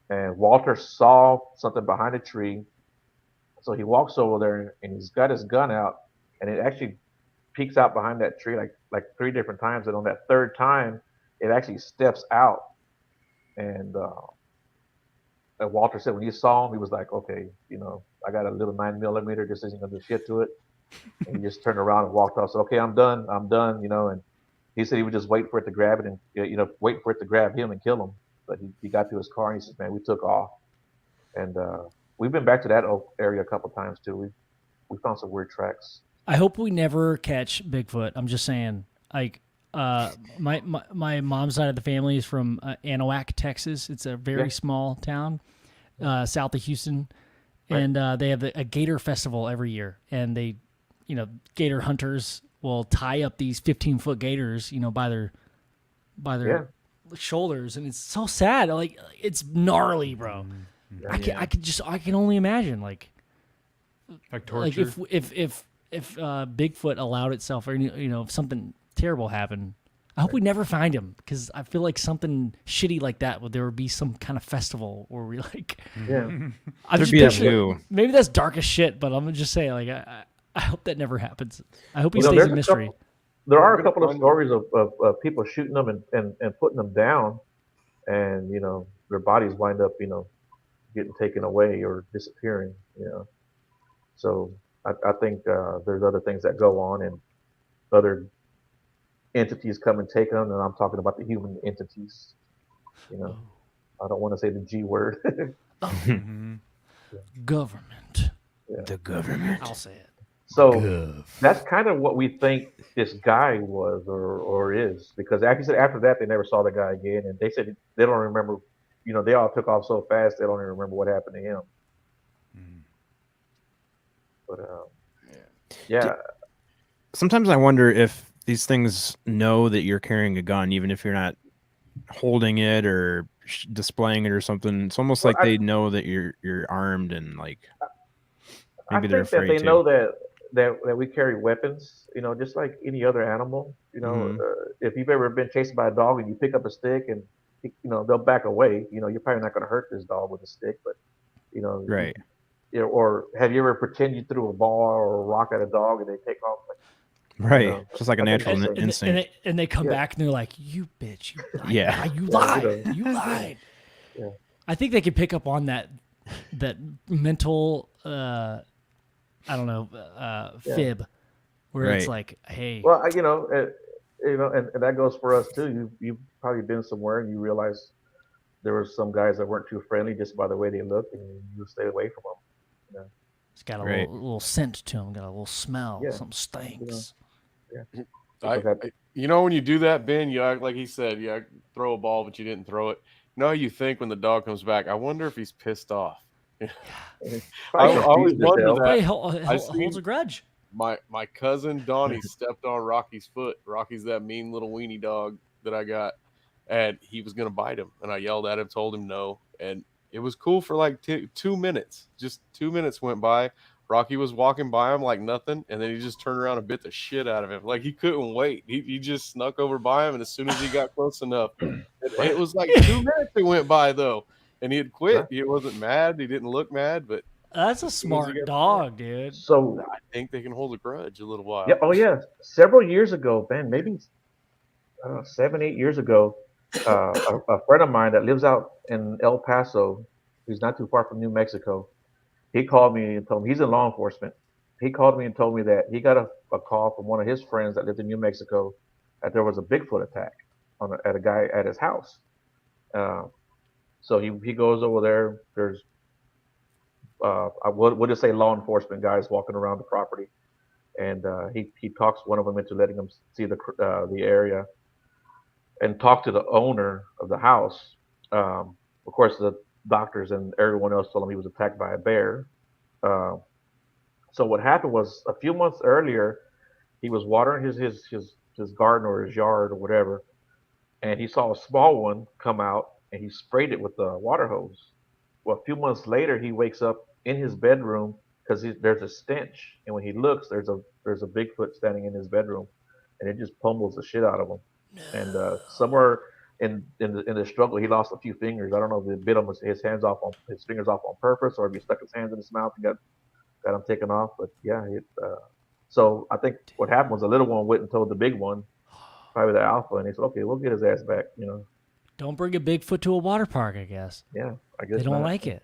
And Walter saw something behind a tree. So he walks over there, and he's got his gun out, and it actually peeks out behind that tree like 3 different times. And on that third time, it actually steps out. And Walter said when he saw him, he was like, "Okay, I got a little 9mm. This isn't gonna do shit to it." And he just turned around and walked off. So okay, I'm done. And he said he would just wait for it to grab it and wait for it to grab him and kill him. But he got to his car, and he says, "Man, we took off." And we've been back to that area a couple times too. We found some weird tracks. I hope we never catch Bigfoot. I'm just saying. Like, my mom's side of the family is from Anahuac, Texas. It's a very small town south of Houston, and they have a gator festival every year. And they, gator hunters will tie up these 15-foot gators, by their shoulders, and it's so sad. Like, it's gnarly, bro. I can only imagine like torture. Like if Bigfoot allowed itself, or if something terrible happened. I hope we never find him, because I feel like something shitty like that there would be some kind of festival where we Yeah. I'm just picturing, maybe that's dark as shit, but I'm just saying, like, I hope that never happens. I hope he stays a mystery. There are a couple of stories of people shooting them and putting them down, and their bodies wind up getting taken away or disappearing. So I think there's other things that go on, and other entities come and take them, and I'm talking about the human entities. I don't want to say the G word. Government. Yeah. The government. I'll say it. So that's kind of what we think this guy was or is, because like you said, after that they never saw the guy again, and they said they don't remember. They all took off so fast they don't even remember what happened to him. But yeah. Sometimes I wonder if these things know that you're carrying a gun, even if you're not holding it or displaying it or something. It's almost like they know that you're armed, and like maybe they're afraid that they know that we carry weapons. Just like any other animal. If you've ever been chased by a dog and you pick up a stick and they'll back away. You're probably not going to hurt this dog with a stick, but Right. or have you ever pretend you threw a ball or a rock at a dog and they take off? Right. Just like a I think natural that's And, instinct. and they come Yeah. back and they're like, "You bitch! You lied! Yeah. You Yeah, lied! You lied!" Yeah. I think they can pick up on that mental, fib, where it's Right. like, "Hey, Well, and that goes for us too. You've probably been somewhere and you realize there were some guys that weren't too friendly just by the way they look, and you stay away from them. it's got a Right. little scent to him, got a little smell, Yeah. something stinks." When you do that, Ben, you act like he said, throw a ball, but you didn't throw it. You think when the dog comes back, I wonder if he's pissed off. I always confused as wonder hell. But he that. holds a grudge. My cousin Donnie stepped on Rocky's foot. Rocky's that mean little weenie dog that I got, and he was gonna bite him. And I yelled at him, told him no, and it was cool for like 2 minutes. Just 2 minutes went by. Rocky was walking by him like nothing, and then he just turned around and bit the shit out of him. Like he couldn't wait. He just snuck over by him, and as soon as he got close enough, it was like 2 minutes that went by though, and he had quit. He wasn't mad. He didn't look mad, but That's a smart dog, dude. So I think they can hold a grudge a little while. yeah, oh yeah, several years ago, Ben, maybe I don't know, 7, 8 years ago, a friend of mine that lives out in El Paso, who's not too far from New Mexico, he called me and told me he's in law enforcement. He called me and told me that he got a call from one of his friends that lived in New Mexico that there was a Bigfoot attack at a guy at his house. So he goes over there. There's we'll just say law enforcement guys walking around the property, and he talks one of them into letting him see the area and talk to the owner of the house. Of course, the doctors and everyone else told him he was attacked by a bear. So what happened was a few months earlier, he was watering his garden or his yard or whatever, and he saw a small one come out and he sprayed it with the water hose. Well, a few months later, he wakes up in his bedroom because there's a stench, and when he looks, there's a Bigfoot standing in his bedroom, and it just pummels the shit out of him. And somewhere in the struggle, he lost a few fingers. I don't know if it bit him his fingers off on purpose, or if he stuck his hands in his mouth and got him taken off. But yeah, so I think what happened was the little one went and told the big one, probably the alpha, and he said, "Okay, we'll get his ass back." Don't bring a Bigfoot to a water park, I guess. Yeah, I guess They don't not. like it.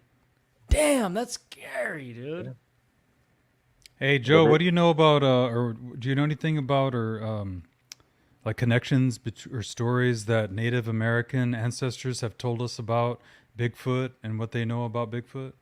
Damn, that's scary, dude. Yeah. Hey Joe, what do you know about, or do you know anything about, or like connections or stories that Native American ancestors have told us about Bigfoot and what they know about Bigfoot?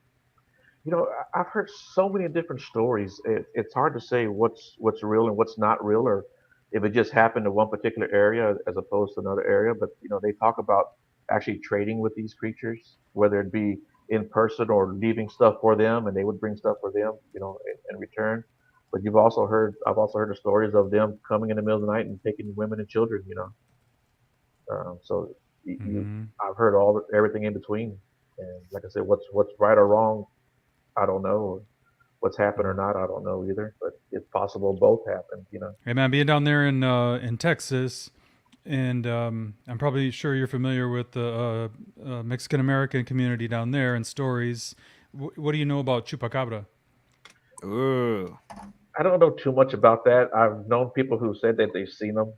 I've heard so many different stories. It's hard to say what's real and what's not real, or if it just happened in one particular area as opposed to another area. But they talk about actually trading with these creatures, whether it be in person or leaving stuff for them, and they would bring stuff for them, in return. But I've also heard the stories of them coming in the middle of the night and taking women and children. So I've heard everything in between. And like I said, what's right or wrong, I don't know. What's happened or not, I don't know either. But it's possible both happened. Hey man, being down there in Texas, and I'm probably sure you're familiar with the Mexican American community down there and stories. What do you know about chupacabra? Ooh. I don't know too much about that. I've known people who said that they've seen them,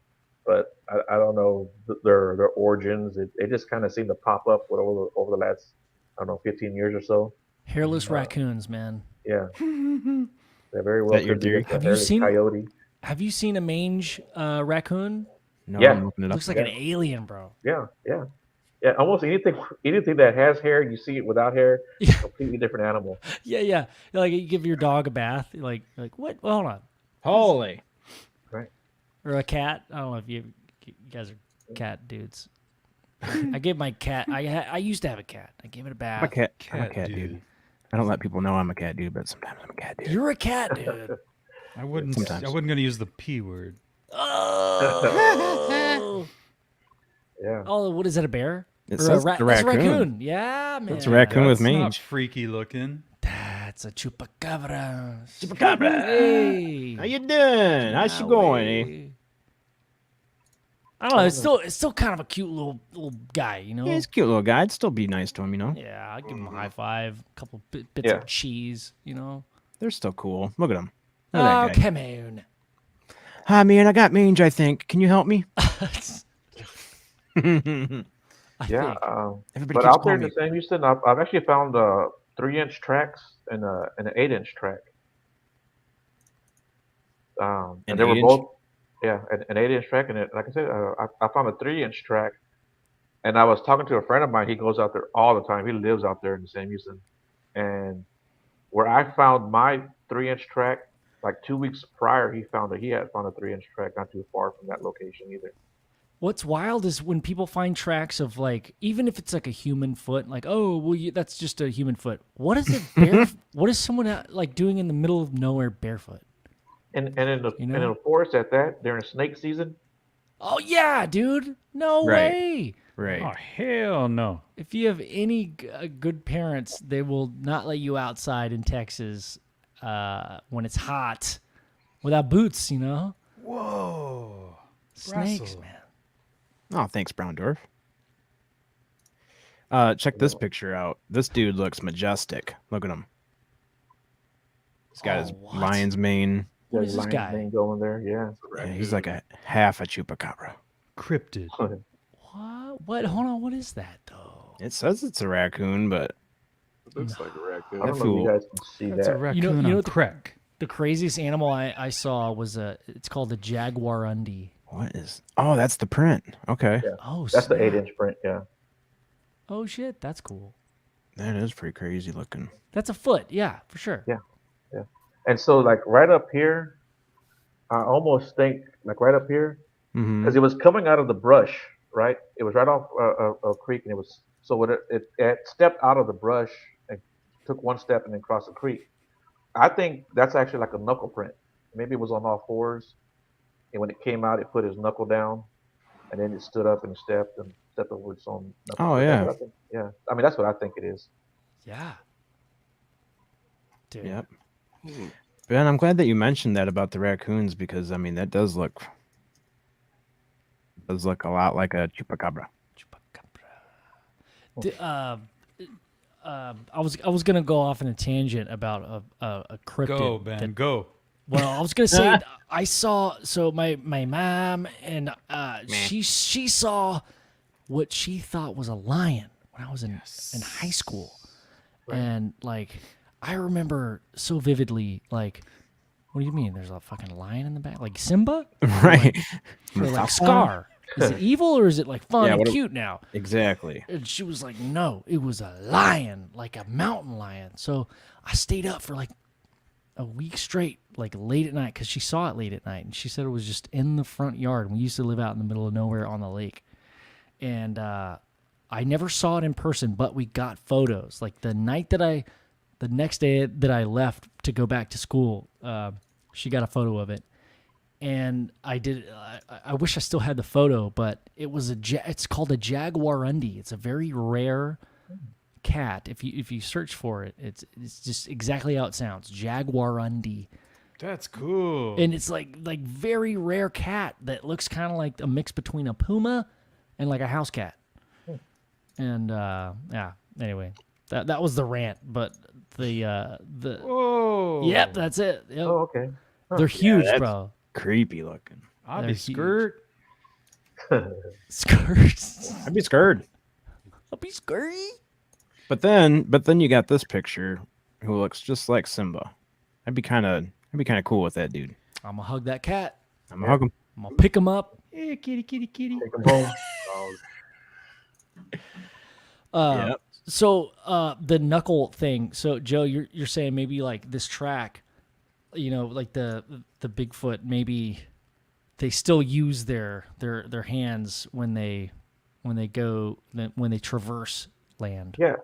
but I don't know their origins. They just kind of seem to pop up over the last, I don't know, 15 years or so. Hairless raccoons, man. Yeah, they're very well. That your theory? Have you seen coyote? Have you seen a mange raccoon? No, Yeah. I'm looking it up. Looks like an alien, bro. Yeah. Almost anything that has hair, you see it without hair, Yeah. completely different animal. Yeah. Like you give your dog a bath, like what? Well, hold on. Holy. Right. Or a cat. I don't know if you guys are cat dudes. I gave my cat. I used to have a cat. I gave it a bath. I'm a cat dude. I don't let people know I'm a cat dude, but sometimes I'm a cat dude. You're a cat dude. I wouldn't Sometimes. going to use the P word. Oh. Yeah. Oh, what is that? A bear? It Or says a the that's a raccoon. raccoon. Yeah, man. It's a raccoon with That's not mange. freaky looking. That's a chupacabra. Chupacabra. Hey. How you doing? How's she going, eh? I don't know. It's still kind of a cute little guy, you know. Yeah, he's a cute little guy. I'd still be nice to him, you know. Yeah, I'd give him a high five, a couple bits of cheese, you know. They're still cool. Look at him. Look at Oh, that guy. come on. Hi, man. I got mange, I think. Can you help me? Yeah, Everybody but keeps out there calling in the same Houston, I've actually found 3-inch tracks and an 8-inch track. An And they were 8-inch? both, yeah, an 8-inch track, and like I said, I found a 3-inch track, and I was talking to a friend of mine. He goes out there all the time. He lives out there in the same Houston, and where I found my 3-inch track, like 2 weeks prior, he had found a 3-inch track not too far from that location either. What's wild is when people find tracks of like, even if it's like a human foot, like, oh, well, that's just a human foot. What is it? What is someone like doing in the middle of nowhere barefoot? And in the You know? and in the forest at that during snake season. Oh yeah, dude. No Right. way. Right. Oh hell no! If you have any good parents, they will not let you outside in Texas when it's hot without boots. You know. Whoa! Snakes, Russell. man. Oh, thanks, Browndorf. Check this picture out. This dude looks majestic. Look at him. He's got his what? lion's mane. What is this Lion's guy? mane going there, yeah. Yeah, he's like a half a chupacabra. Cryptid. What? What? Hold on. What is that though? It says it's a raccoon, but It looks like a raccoon. I don't know if you guys can see That's a that. raccoon you know on what crack. The craziest animal I saw was it's called a jaguarundi. what is? Oh, that's the print. Okay, Yeah. Oh, That's the snap. 8-inch print, yeah. Oh shit, that's cool. that is pretty crazy looking. That's a foot. Yeah, for sure. Yeah. And so, like right up here, I almost think like right up here, Mm-hmm. because it was coming out of the brush, right? It was right off a creek, and it was so when it stepped out of the brush and took one step and then crossed the creek. I think that's actually like a knuckle print. Maybe it was on all fours, and when it came out, it put his knuckle down, and then it stood up and stepped over its own knuckle. Oh, That's yeah. what I think. Yeah. I mean, that's what I think it is. Yeah. Dude. Yep. Ben, I'm glad that you mentioned that about the raccoons because I mean that does look a lot like a chupacabra. I was gonna go off on a tangent about a cryptid. Go, Ben. that- Go. well, I was gonna say I saw my mom and she saw what she thought was a lion when I was in high school, and like I remember so vividly like. What do you mean? There's a fucking lion in the back, like Simba, Right. or like Scar? Is it evil or is it like fun Yeah, and what a- cute now? Exactly. And she was like, no, it was a lion, like a mountain lion. So I stayed up for like a week straight, like late at night, because she saw it late at night. And she said it was just in the front yard. We used to live out in the middle of nowhere on the lake. And I never saw it in person, but we got photos. Like the next day that I left to go back to school, she got a photo of it. And I did. I wish I still had the photo, but it was it's called a jaguarundi. It's a very rare cat. If you search for it, it's just exactly how it sounds, jaguarundi. That's cool. And it's like very rare cat that looks kind of like a mix between a puma and like a house cat. And yeah. Anyway, that was the rant, but the Whoa. yep, that's it. Yep. Oh, okay. They're huge, that's- bro. Creepy looking. I'll They're be huge. skirt. Skirts. I'd be scared. I'll be scurry. But then you got this picture who looks just like Simba. I'd be kind of cool with that dude. I'm gonna hug that cat. I'm gonna hug him. I'm gonna pick him up. Hey, kitty, kitty, kitty. Take 'em home. Yep. So the knuckle thing. So Joe, you're saying maybe like this track, you know, like the Bigfoot, maybe they still use their hands when they traverse land. Yeah.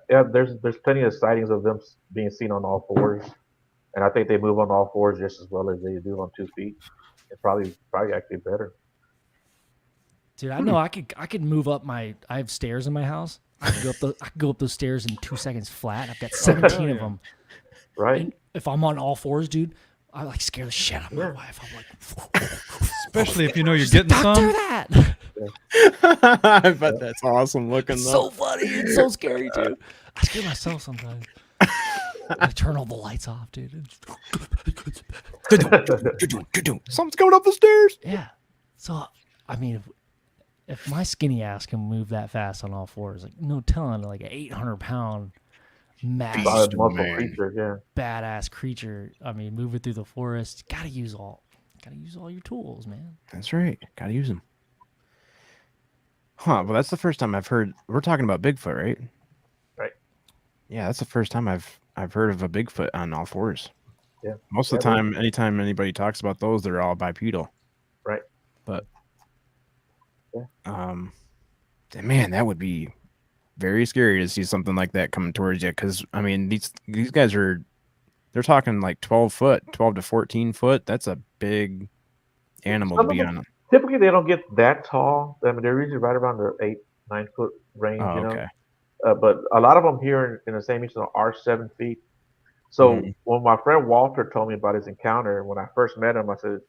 There's plenty of sightings of them being seen on all fours, and I think they move on all fours just as well as they do on 2 feet. It's probably actually better. Dude, I know I could move up I have stairs in my house. I could go up those stairs in 2 seconds flat. I've got 17 of them. Right? And if I'm on all fours, dude, I like scare the shit out of my wife. I'm like, Especially if you know you're she's like, getting "Don't do some. that." I bet that's awesome looking It's though. so funny. It's so scary too. I scare myself sometimes. I turn all the lights off, dude. Something's coming up the stairs. Yeah. So I mean, if my skinny ass can move that fast on all fours, like no telling, like an 800-pound massive Solid muscle man. creature, yeah. badass creature. I mean, moving through the forest, gotta use all your tools, man. That's right. Gotta use them. Huh. Well, that's the first time I've heard. We're talking about Bigfoot, right? Right. Yeah, that's the first time I've heard of a Bigfoot on all fours. Yeah. Most of the Yeah, time, anytime anybody talks about those, they're all bipedal. Right. But Yeah. Man, that would be very scary to see something like that coming towards you. Because I mean, these guys they're talking like 12 to 14 foot. That's a big animal to Some of be them, on. typically, they don't get that tall. I mean, they're usually right around the 8, 9 foot range, Oh, you know. okay. But a lot of them here in the same region are 7 feet. So Mhm. when my friend Walter told me about his encounter, when I first met him, I said,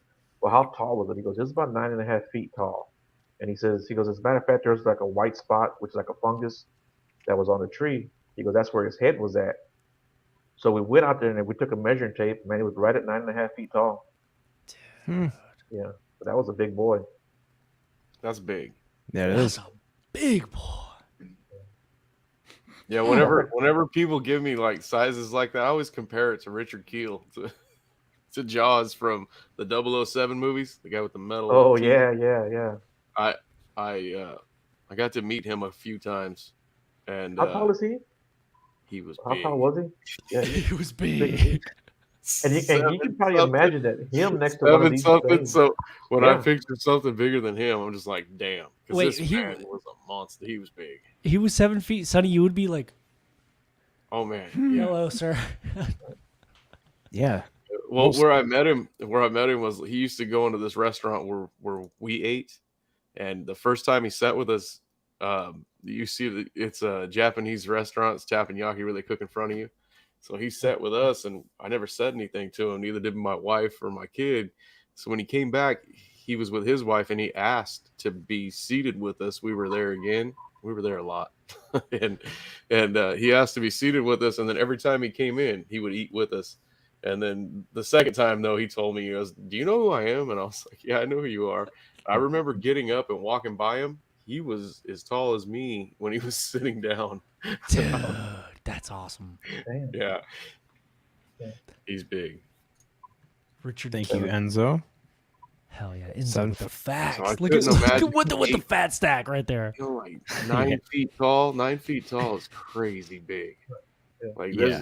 "Well, how tall was it?" He goes, "It's about 9.5 feet tall." And he goes, "As a matter of fact, there's like a white spot, which is like a fungus that was on the tree." He goes, "That's where his head was at." So we went out there and we took a measuring tape. Man, he was right at 9.5 feet tall. Hmm. Yeah, but that was a big boy. That's big. Yeah, it That's is. a big boy. Yeah, whenever people give me like sizes like that, I always compare it to Richard Keel, to Jaws from the 007 movies, the guy with the metal Oh teeth. yeah. I I got to meet him a few times, and How tall is he? he was How big. tall was he? Yeah, He was big. big. And you can probably Something. imagine that him next to one of Seven these something. things. So when I Yeah. picture something bigger than him, I'm just like, damn, because Wait, this he man was a monster. He was big. he was 7 feet. Sonny, you would be like, Oh man, yeah. "Hello, sir." Yeah. Well, Most- where I met him was he used to go into this restaurant where we ate, and the first time he sat with us, you see that it's a Japanese restaurant. It's teppanyaki where they cook in front of you. So he sat with us, and I never said anything to him. Neither did my wife or my kid. So when he came back, he was with his wife, and he asked to be seated with us. We were there again. We were there a lot, and he asked to be seated with us. And then every time he came in, he would eat with us. And then the second time, though, he told me, he goes, "Do you know who I am?" And I was like, "Yeah, I know who you are." I remember getting up and walking by him. He was as tall as me when he was sitting down. Dude, that's awesome. Damn. Yeah, Yeah. he's big. Richard, Thank you, Enzo. hell yeah, Enzo 7 with the foot. facts. So I look at couldn't imagine with the eight- fat stack right there. You know, like 9 feet tall. 9 feet tall is crazy big. Yeah. Like Yeah.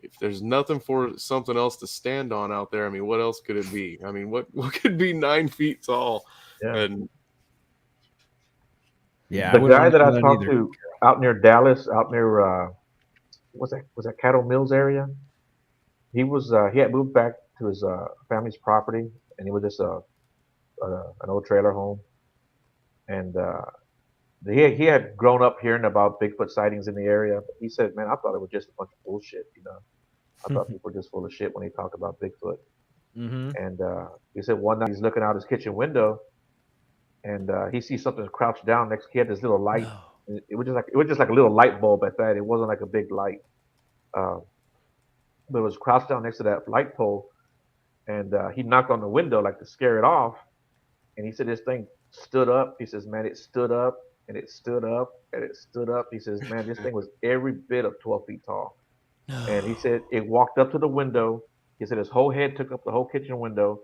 if there's nothing for something else to stand on out there, I mean, what else could it be? I mean, what could be 9 feet tall? Yeah. And Yeah. The I wouldn't guy want that to I do that talked either. to out near Dallas, out near was that Cattle Mills area? He had moved back to his family's property, and he was just an old trailer home, and he had grown up hearing about Bigfoot sightings in the area. But he said, "Man, I thought it was just a bunch of bullshit. You know, I thought people were just full of shit when they talked about Bigfoot." Mm-hmm. And he said one night he's looking out his kitchen window, and he sees something crouched down next. He had this little light. No. It was just like a little light bulb at that. It wasn't like a big light, uh, but it was crouched down next to that light pole. And he knocked on the window like to scare it off. And he said this thing stood up. He says, "Man, it stood up and it stood up and it stood up." He says, "Man, this thing was every bit of 12 feet tall." And he said it walked up to the window. He said his whole head took up the whole kitchen window.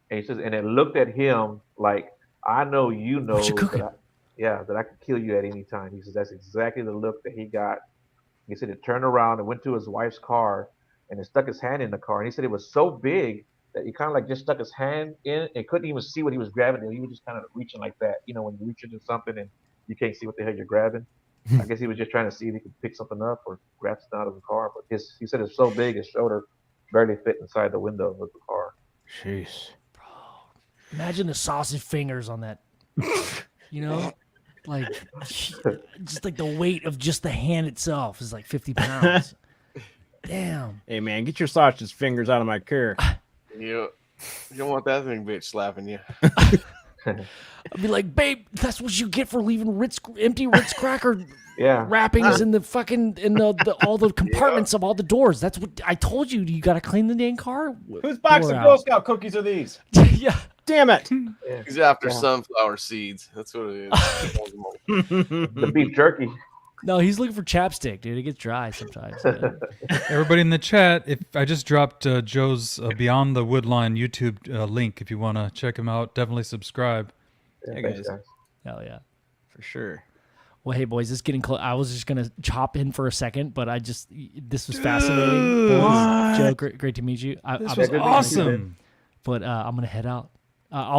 And he says, and it looked at him like, "I know you know What you cooking? that I could kill you at any time." He says that's exactly the look that he got. He said it turned around and went to his wife's car and it stuck his hand in the car. And he said it was so big that he kind of like just stuck his hand in and couldn't even see what he was grabbing. He was just kind of reaching like that. You know, when you reach into something and you can't see what the hell you're grabbing. I guess he was just trying to see if he could pick something up or grab something out of the car. But he said it's so big his shoulder barely fit inside the window of the car. Jeez. Bro, imagine the sausage fingers on that. You know, like just like the weight of just the hand itself is like 50 pounds. Damn. Hey man, get your sausage fingers out of my car. You don't want that thing bitch slapping you. I'd be like, babe, that's what you get for leaving empty Ritz cracker Yeah. wrappings in the fucking all the compartments of all the doors. That's what I told you. You got to clean the dang car. Whose box door of out. Girl Scout cookies are these? Yeah. Damn it. He's after Yeah. sunflower seeds. That's what it is. The beef jerky. No, he's looking for chapstick, dude. It gets dry sometimes. Yeah. Everybody in the chat, if I just dropped Joe's Beyond the Woodline YouTube link, if you want to check him out, definitely subscribe. Yeah, Hey, thanks, guys. guys. Hell yeah. For sure. Well, hey boys, it's getting close. I was just gonna chop in for a second, but this was fascinating. Boys, Joe, great to meet you. This I'm- was good to meet you, awesome. But I'm gonna head out.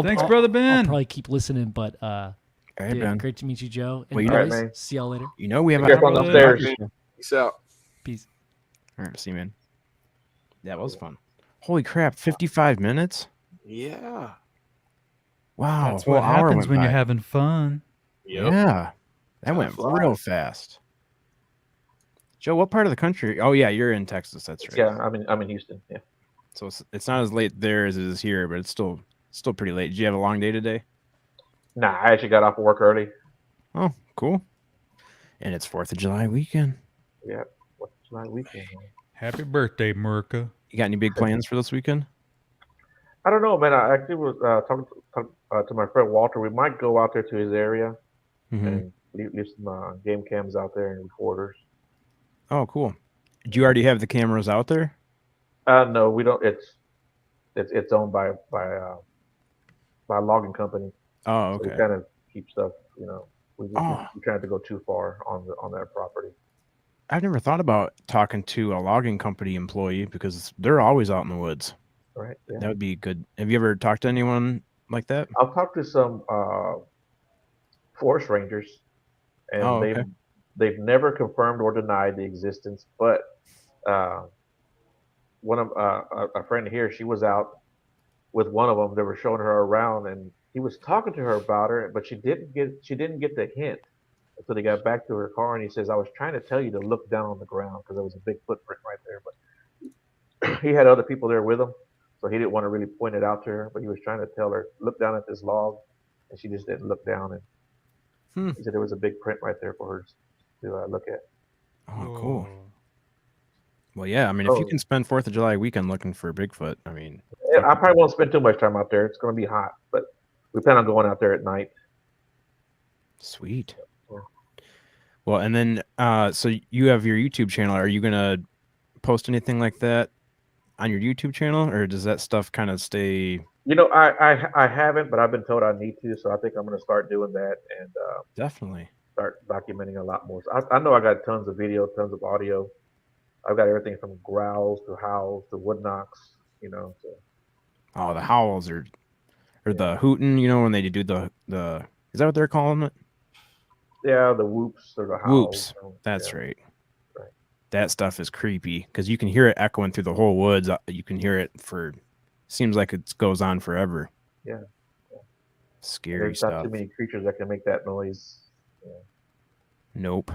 Thanks, Brother Ben. I'll probably keep listening, but Hey, dude, Ben. great to meet you, Joe. And Well, you know- boys, Alright, man. see y'all later. You know we have Be careful brother. upstairs. Peace out. Peace. All right, see you, man. That was fun. Holy crap, 55 minutes? Yeah. Wow, That's a whole what hour happens went when by. you're having fun. Yep. Yeah, that Time went flies. real fast. Joe, what part of the country? Oh yeah, you're in Texas. That's right. Yeah, I'm in Houston. Yeah. So it's not as late there as it is here, but it's still pretty late. Did you have a long day today? Nah, I actually got off of work early. Oh, cool. And it's 4th of July weekend. Yeah. What's my weekend? Man? Happy birthday, Merca. You got any big plans for this weekend? I don't know, man. I actually was talking to my friend Walter. We might go out there to his area Mhm. and leave some game cams out there and recorders. Oh, cool. Do you already have the cameras out there? No, we don't. It's owned by a logging company. Oh, So we okay. kind of keep stuff. You know, we Oh. try not to go too far on that property. I've never thought about talking to a logging company employee because they're always out in the woods. Right. Yeah. That would be good. Have you ever talked to anyone like that? I'll talk to some forest rangers, and Oh, okay. they've never confirmed or denied the existence. But one of a friend here, she was out with one of them. They were showing her around, and he was talking to her about her, but she didn't get the hint until they got back to her car. And he says, "I was trying to tell you to look down on the ground because there was a big footprint right there." But he had other people there with him, so he didn't want to really point it out to her. But he was trying to tell her, "Look down at this log," and she just didn't look down. And he said there was a big print right there for her to look at. Oh, cool. Well, yeah. I mean, if you Oh. can spend 4th of July weekend looking for Bigfoot, I mean, Yeah, I probably won't spend too much time out there. It's going to be hot, but we plan on going out there at night. sweet. Yeah. Well, and then, so you have your YouTube channel. Are you gonna post anything like that on your YouTube channel, or does that stuff kind of stay? You know, I haven't, but I've been told I need to, so I think I'm going to start doing that and Definitely. start documenting a lot more. So I know I got tons of video, tons of audio. I've got everything from growls to howls to wood knocks. You know, so Oh, the howls or the hooting. You know, when they do the is that what they're calling it? yeah, the whoops or the howls. Whoops. you know, That's yeah. right. Right. That stuff is creepy because you can hear it echoing through the whole woods. You can hear it for seems like it goes on forever. Yeah. Scary There's not stuff. too many creatures that can make that noise. Nope.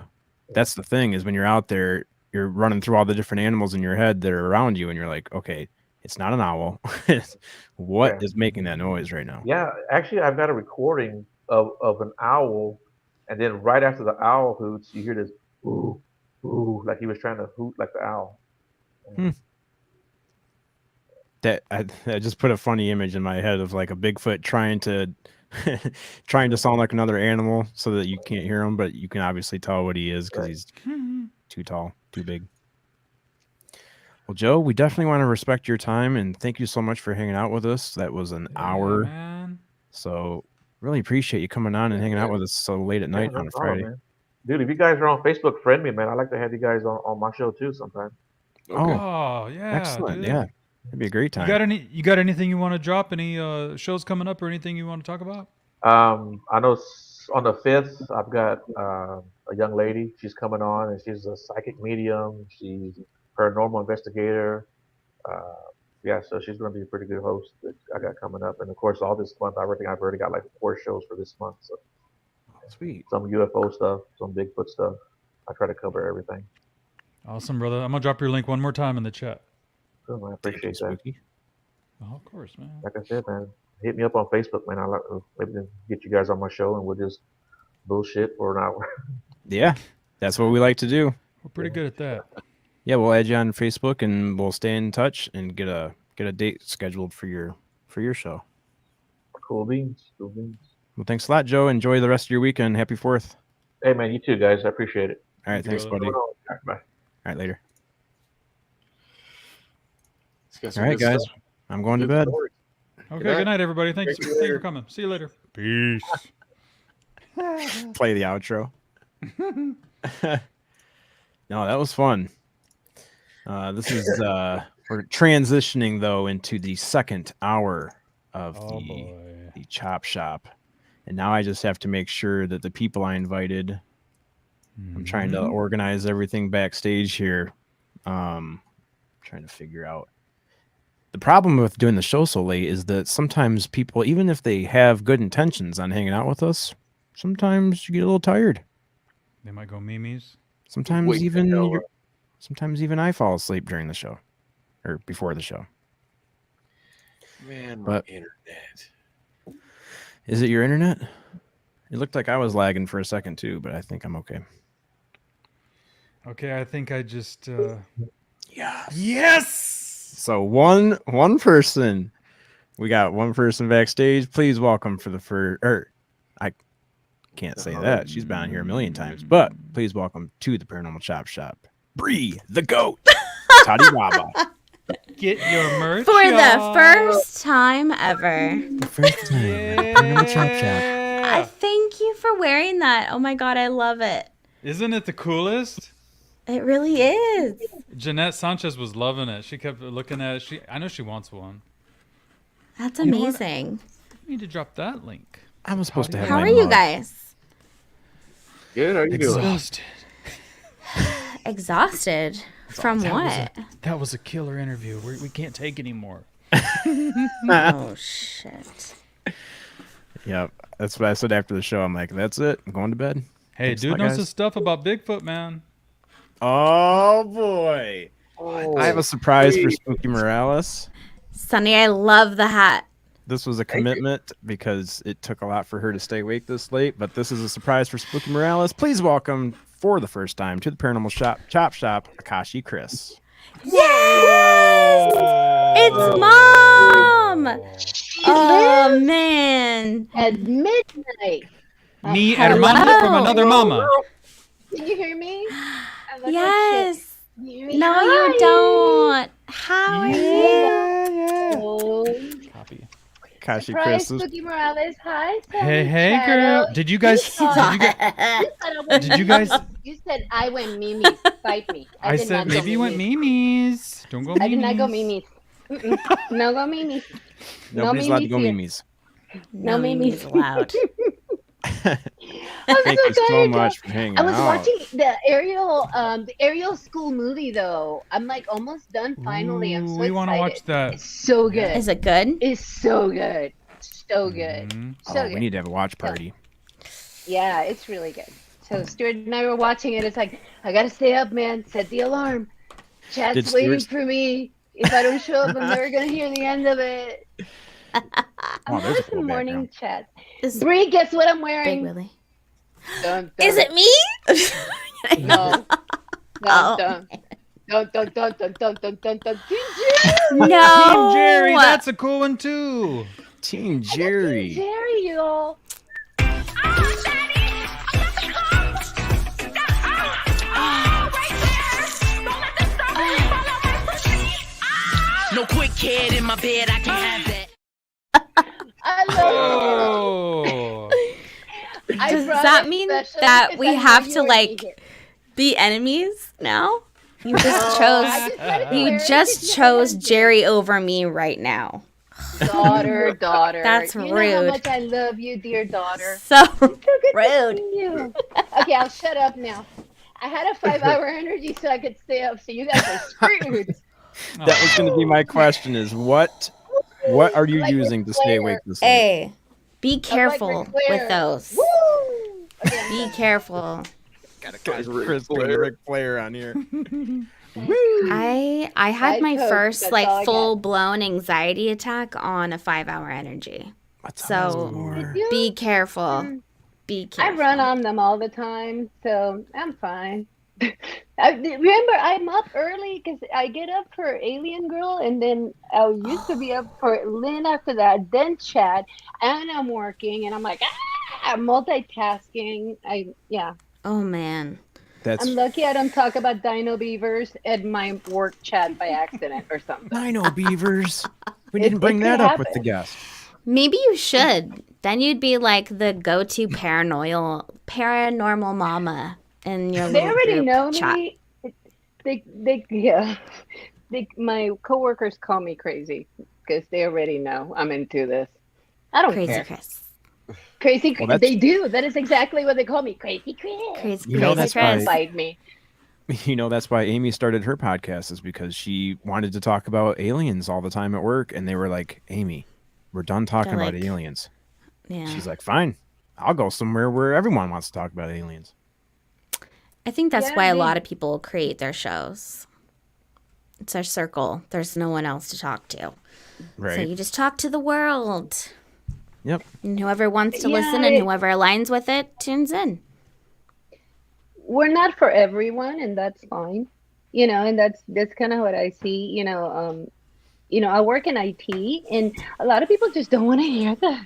That's the thing is when you're out there, you're running through all the different animals in your head that are around you, and you're like, okay, it's not an owl. What is making that noise right now? Yeah, actually, I've got a recording of an owl, and then right after the owl hoots, you hear this ooh, ooh, like he was trying to hoot like the owl. That I just put a funny image in my head of like a Bigfoot trying to trying to sound like another animal so that you can't hear him, but you can obviously tell what he is because Right. he's too tall, too big. Well, Joe, we definitely want to respect your time and thank you so much for hanging out with us. That was an hour. Man. So really appreciate you coming on and hanging out with us so late at night no on a problem, Friday. man. Dude, if you guys are on Facebook, friend me, man. I'd like to have you guys on my show too sometime. Oh, Oh, yeah. excellent. dude. Yeah. It'd be a great time. You got anything you want to drop? Any shows coming up or anything you want to talk about? I know on the 5th, I've got a young lady. She's coming on, and she's a psychic medium. She's a paranormal investigator. Yeah, so she's going to be a pretty good host that I got coming up. And of course, all this month, I've already got like 4 shows for this month. So Sweet. some UFO stuff, some Bigfoot stuff. I try to cover everything. Awesome, brother. I'm gonna drop your link one more time in the chat. Cool, man. I appreciate that. Oh, of course, man. Like I said, man, hit me up on Facebook, man. I'll maybe get you guys on my show and we'll just bullshit for an hour. Yeah, that's what we like to do. We're pretty good at that. Yeah, we'll add you on Facebook and we'll stay in touch and get a date scheduled for your show. Cool beans. Cool beans. Well, thanks a lot, Joe. Enjoy the rest of your weekend. Happy 4th. Hey, man, you too, guys. I appreciate it. All right, thanks, buddy. All right, bye. All right, later. These All are right, good guys. stuff. I'm going to Good bed. stories. Okay, night. good night, everybody. Thanks for coming. See you later. Peace. Play the outro. No, that was fun. This is we're transitioning though into the second hour of the Chop Shop, and now I just have to make sure that the people I invited. I'm trying to organize everything backstage here. Trying to figure out. The problem with doing the show so late is that sometimes people, even if they have good intentions on hanging out with us, sometimes you get a little tired. They might go memes. Sometimes Wait, sometimes even I fall asleep during the show or before the show. Man, my But- internet. Is it your internet? It looked like I was lagging for a second too, but I think I'm okay. Okay, I think I just. Yes. So one person, we got one person backstage. Please welcome for the first. I can't say that. She's been on here a million times, but please welcome to the Paranormal Chop Shop, Bree the Goat, Toddy Waba. Get your merch For the first time ever. The first time at the Paranormal Chop Shop. I thank you for wearing that. Oh my God, I love it. Isn't it the coolest? It really is. Jeanette Sanchez was loving it. She kept looking at it. I know she wants one. That's You know what? amazing. I need to drop that link. I was supposed to have. How my are you mug. guys? Good. How you doing? Exhausted. Exhausted? From what? That was a killer interview. We can't take anymore. Oh, shit. Yep, that's what I said after the show. I'm like, that's it. I'm going to bed. Hey, Thanks a dude lot, knows guys. his stuff about Bigfoot, man. Oh boy! I have a surprise for Spooky Morales. Sunny, I love the hat. This was a commitment because it took a lot for her to stay awake this late, but this is a surprise for Spooky Morales. Please welcome, for the first time, to the Paranormal Chop Shop, Akashi Chris. Yes! It's Mom! Oh, man. At midnight. Mi hello. hermana from another mama. Can you hear me? I look like Yes. shit. You hear me? No, Hi. you don't. How are you? Oh, Copy. Akashi surprise, Chris is Cookie Morales. Hi, Hey, Shadow. girl. Did you guys? Did you guys? You said I went Mimi. Fight me. I did said not go maybe you went Mimis. memes. Don't go. I did not go memes. Mimis. No go Mimis. nobody's allowed to go here. mimes. No Mimi's memes. allowed. I'm Thank so you so tired, much guys. for hanging I was out. watching the Ariel school movie though. I'm like almost done finally. I'm so Ooh, we want to excited. watch that. It's so good. Is it good? It's so good. So good. Mhm. So Oh, good. we need to have a watch party. Yeah, it's really good. So Stuart and I were watching it. It's like, I gotta stay up, man. Set the alarm. Did Chat's waiting Stuart- for me. If I don't show up, I'm never gonna hear the end of it. I'm Oh, there's a having cool some morning background. chat. Is Bree, guess what I'm Big wearing? Willie? Dun, dun. Is it me? No. Oh. Dun, dun, dun, dun, dun, dun, dun, dun, dun. No. Team Jerry, that's a cool one too. Team Jerry. Jerry, y'all. No quick kid in my bed, I can have that. I love Oh. it. I Does brought that it mean special that because we I know have you to, would like, need it. Be enemies now? You just I chose. just wanted to You wear it just because chose I'm Jerry over me right now. daughter. That's You know how rude. much I love you, dear daughter. So So good to rude. see you. Okay, I'll shut up now. I had a 5-hour energy so I could stay up, so you guys are screwed. That was going to be my question: is what are you Like using Ric to stay Flair. awake this late? Hey, be I'm like careful Ric Flair. with those. Woo! Okay, I'm Be done. careful. Gotta Like catch Ric Chris being Flair. Ric Flair on here. I had Diet my Coke, first that's all I got. full blown anxiety attack on a 5-hour energy. So Did be you? careful. Be I run careful. on them all the time, so I'm fine. Remember, I'm up early because I get up for Alien Girl, and then I used to be up for Lynn after that, then Chad, and I'm working, and I'm like, I'm multitasking. Yeah, Oh man. I'm lucky I don't talk about dino beavers at my work chat by accident or something. Dino beavers. We It- didn't bring it could that up with the happen. guest. Maybe you should. Then you'd be like the go-to paranormal mama in your They little already group know chat. me. Yeah. My coworkers call me crazy because they already know I'm into this. I don't Crazy care. Chris. Crazy, Well, that's- they do. That is exactly what they call me. Crazy Chris. Crazy, You know, crazy that's Chris. why- Bite me. That's why Amy started her podcast, is because she wanted to talk about aliens all the time at work, and they were like, Amy, we're done talking They're about like- aliens. Yeah. She's like, fine, I'll go somewhere where everyone wants to talk about aliens. I think that's Yeah, why a they- lot of people create their shows. It's our circle. There's no one else to talk to. Right. So you just talk to the world. Yep. And whoever wants to Yeah, listen and whoever aligns with it tunes in. We're not for everyone, and that's fine. And that's kind of what I see. I work in IT, and a lot of people just don't want to hear this.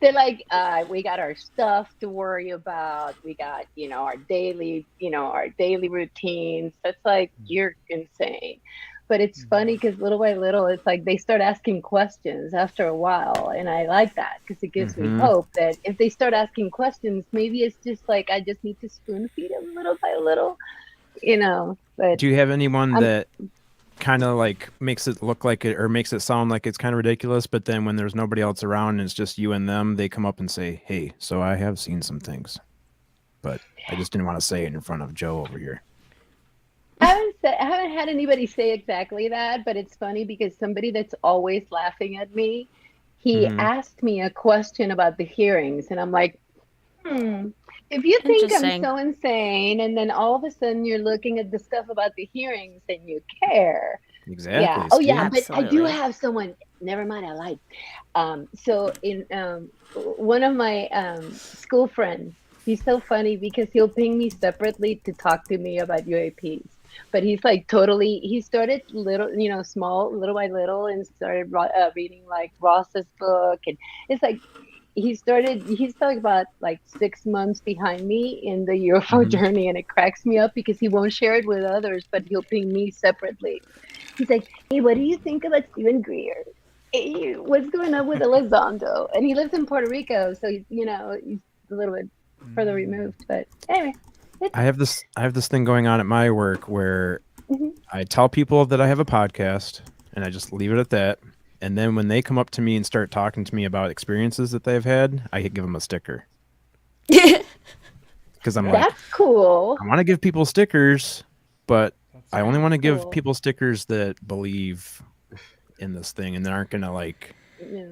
They're like, we got our stuff to worry about. We got, our daily routines. That's like, you're insane. But it's funny because little by little, it's like they start asking questions after a while. And I like that because it gives me hope that if they start asking questions, maybe it's just like, I just need to spoon feed them little by little, But Do you have anyone that kind of like makes it look like it, or makes it sound like it's kind of ridiculous, but then when there's nobody else around and it's just you and them, they come up and say, hey, so I have seen some things, but I just didn't want to say it in front of Joe over here. I haven't had anybody say exactly that, but it's funny because somebody that's always laughing at me, he asked me a question about the hearings, and I'm like, if you think I'm Interesting. so insane, and then all of a sudden you're looking at the stuff about the hearings and you care. Exactly. Yeah. Oh, yeah. see? But I do Absolutely. have someone. Never mind. I lied. So in one of my school friends, he's so funny because he'll ping me separately to talk to me about UAPs. But he's like totally. He started small, little by little, and started reading like Ross's book, and it's like he's like about like 6 months behind me in the UFO journey, and it cracks me up because he won't share it with others, but he'll ping me separately. He's like, hey, what do you think about Stephen Greer? Hey, what's going on with Elizondo? And he lives in Puerto Rico, so he's a little bit further removed. But anyway, I have this thing going on at my work where I tell people that I have a podcast and I just leave it at that. And then when they come up to me and start talking to me about experiences that they've had, I give them a sticker. Because I'm like, that's cool. I want to give people stickers, but I only want to give cool. people stickers that believe in this thing and that aren't gonna like Yeah.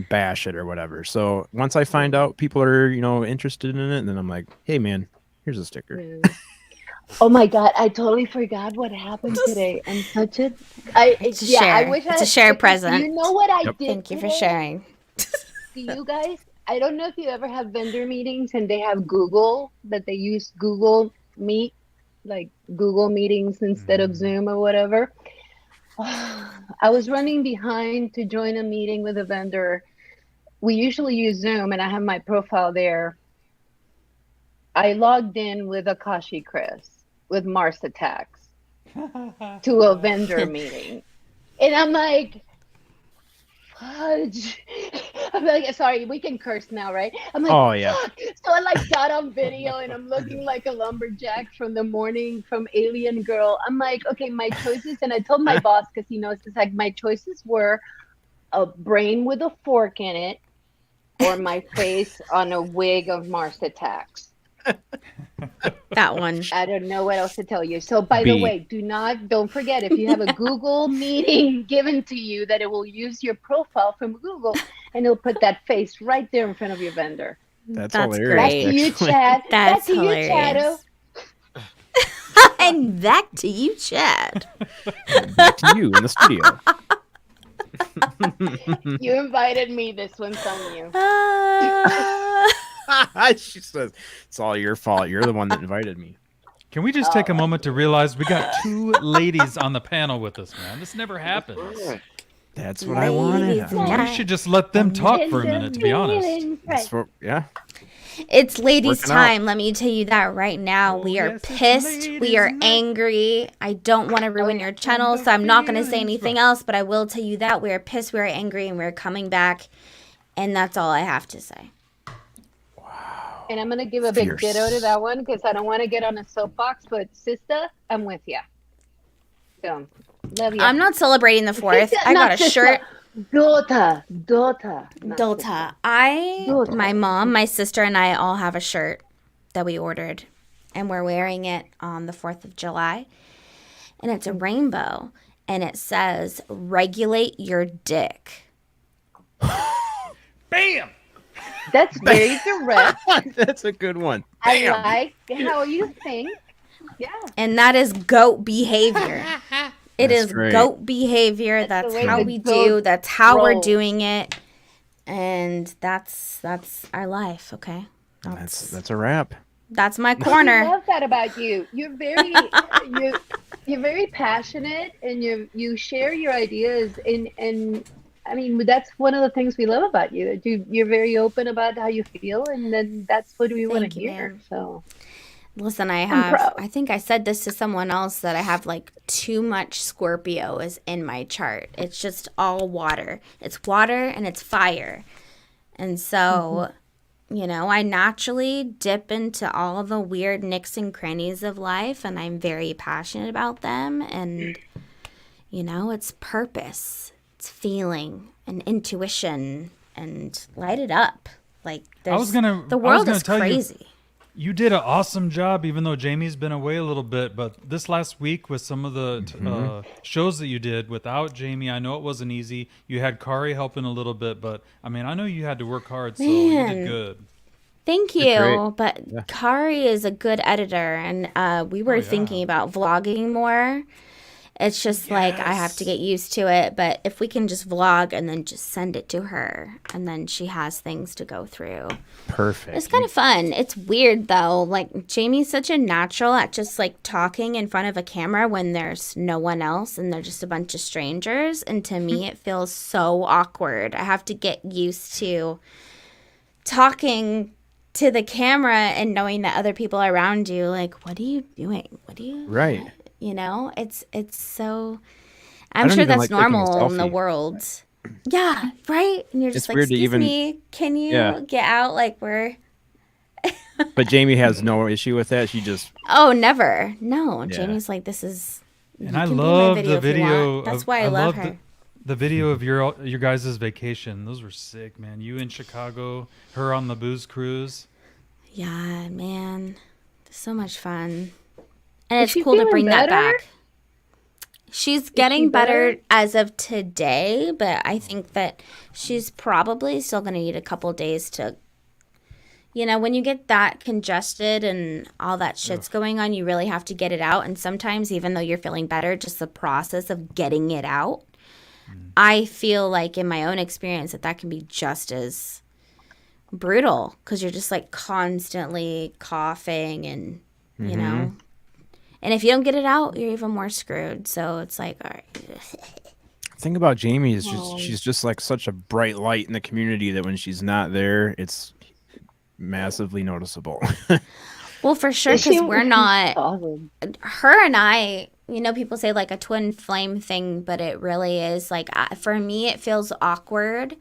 bash it or whatever. So once I find out people are interested in it, then I'm like, hey man, here's a sticker. Yeah. Oh my God! I totally forgot what happened today. I'm such a. I wish It's a shared present. You know what I Yep. did? Thank you for today? sharing. Do you guys? I don't know if you ever have vendor meetings and they have Google, that they use Google Meet, like Google meetings instead of Zoom or whatever. I was running behind to join a meeting with a vendor. We usually use Zoom, and I have my profile there. I logged in with Akashi Chris with Mars Attacks to a vendor meeting. And I'm like, fudge. I'm like, sorry, we can curse now, right? I'm like, Oh, yeah. fuck. So I like got on video and I'm looking like a lumberjack from the morning from Alien Girl. I'm like, okay, my choices. And I told my boss, because he knows, it's like my choices were a brain with a fork in it or my face on a wig of Mars Attacks. That one. I don't know what else to tell you. So by B. the way, don't forget, if you have a Google meeting given to you, that it will use your profile from Google and it'll put that face right there in front of your vendor. That's That's hilarious. Back great. to you, actually. Chad. That's Back to you, Chado. hilarious. And back to you, Chad. Back to you in the studio. You invited me. This one's on you. She says, it's all your fault. You're the one that invited me. Can we just take a moment to realize we got 2 ladies on the panel with us, man? This never happens. That's what I wanted. We should just let them talk for a minute, to be honest. That's what, yeah. It's ladies' Working out. time. Let me tell you that right now. We are yes, it's pissed. We are ladies' night. angry. I don't want to ruin your channel, so I'm not going to say anything else, but I will tell you that. We are pissed, we are angry, and we're coming back. And that's all I have to say. And I'm gonna give a big Fierce. ditto to that one because I don't want to get on a soapbox. But sister, I'm with you. So, love you. I'm not celebrating the 4th. Sister, I got not a sister. shirt. Daughter. not Delta. Daughter. My mom, my sister, and I all have a shirt that we ordered, and we're wearing it on the 4th of July. And it's a rainbow, and it says, "Regulate your dick." Bam! That's very direct. That's a good one. I Bam. like how you think. Yeah. And that is goat behavior. It That's is great. goat behavior. That's That's the way how the we goat do. That's how we're rolls. doing it. And that's our life, okay? That's a wrap. That's my I corner. love that about you. You're very you're very passionate, and you share your ideas, and I mean that's one of the things we love about you. You're very open about how you feel, and then that's what we want Thank to you, hear. ma'am. So Listen, I proud. think I said this to someone else that I have like too much Scorpio is in my chart. It's just all water. It's water and it's fire. And so, I naturally dip into all the weird nicks and crannies of life, and I'm very passionate about them. And, it's purpose, it's feeling and intuition, and light it up. Like, the world is crazy. You did an awesome job, even though Jamie's been away a little bit. But this last week with some of the shows that you did without Jamie, I know it wasn't easy. You had Kari helping a little bit, but I mean, I know you had to work hard, so you Man. did good. Thank Did great. you. But Kari is a good editor, and we were thinking about vlogging more. It's just like I have to get used to it. But if we can just vlog and then just send it to her, and then she has things to go through. Perfect. It's kind of fun. It's weird though. Like Jamie's such a natural at just like talking in front of a camera when there's no one else and they're just a bunch of strangers. And to me, it feels so awkward. I have to get used to talking to the camera and knowing that other people are around you. Like, what are you doing? What do you? Right. It's so. I I'm don't sure even that's like taking a normal in the selfie. world. Yeah, right. And you're It's just like, weird to excuse even- me, can you get out? Like we're. But Jamie has no issue with that. She just Oh, never. No, Yeah. Jamie's like, this is. And you I can be my love the if you video. want. That's of- why I love her. The video of your guys' vacation. Those were sick, man. You in Chicago, her on the booze cruise. Yeah, man, so much fun, and it's she cool to feeling bring that better? back. She's getting she better better? as of today, but I think that she's probably still going to need a couple days to. When you get that congested and all that shit's going on, you really have to get it out. And sometimes, even though you're feeling better, just the process of getting it out, I feel like in my own experience that can be just as brutal because you're just like constantly coughing and, and if you don't get it out, you're even more screwed. So it's like, all right. the thing about Jamie is she's just like such a bright light in the community that when she's not there, it's massively noticeable. Well, for sure, because we're not, Awesome. her and I, people say like a twin flame thing, but it really is like, for me, it feels awkward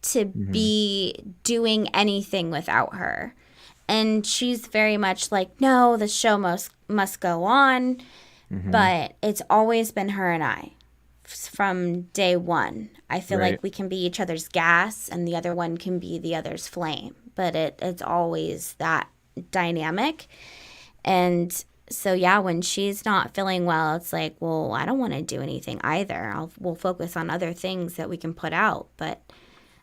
to be doing anything without her. And she's very much like, no, the show must go on. But it's always been her and I from day one. I feel like we can be each other's gas and the other one can be the other's flame. But it's always that dynamic. And so, yeah, when she's not feeling well, it's like, well, I don't want to do anything either. We'll focus on other things that we can put out. But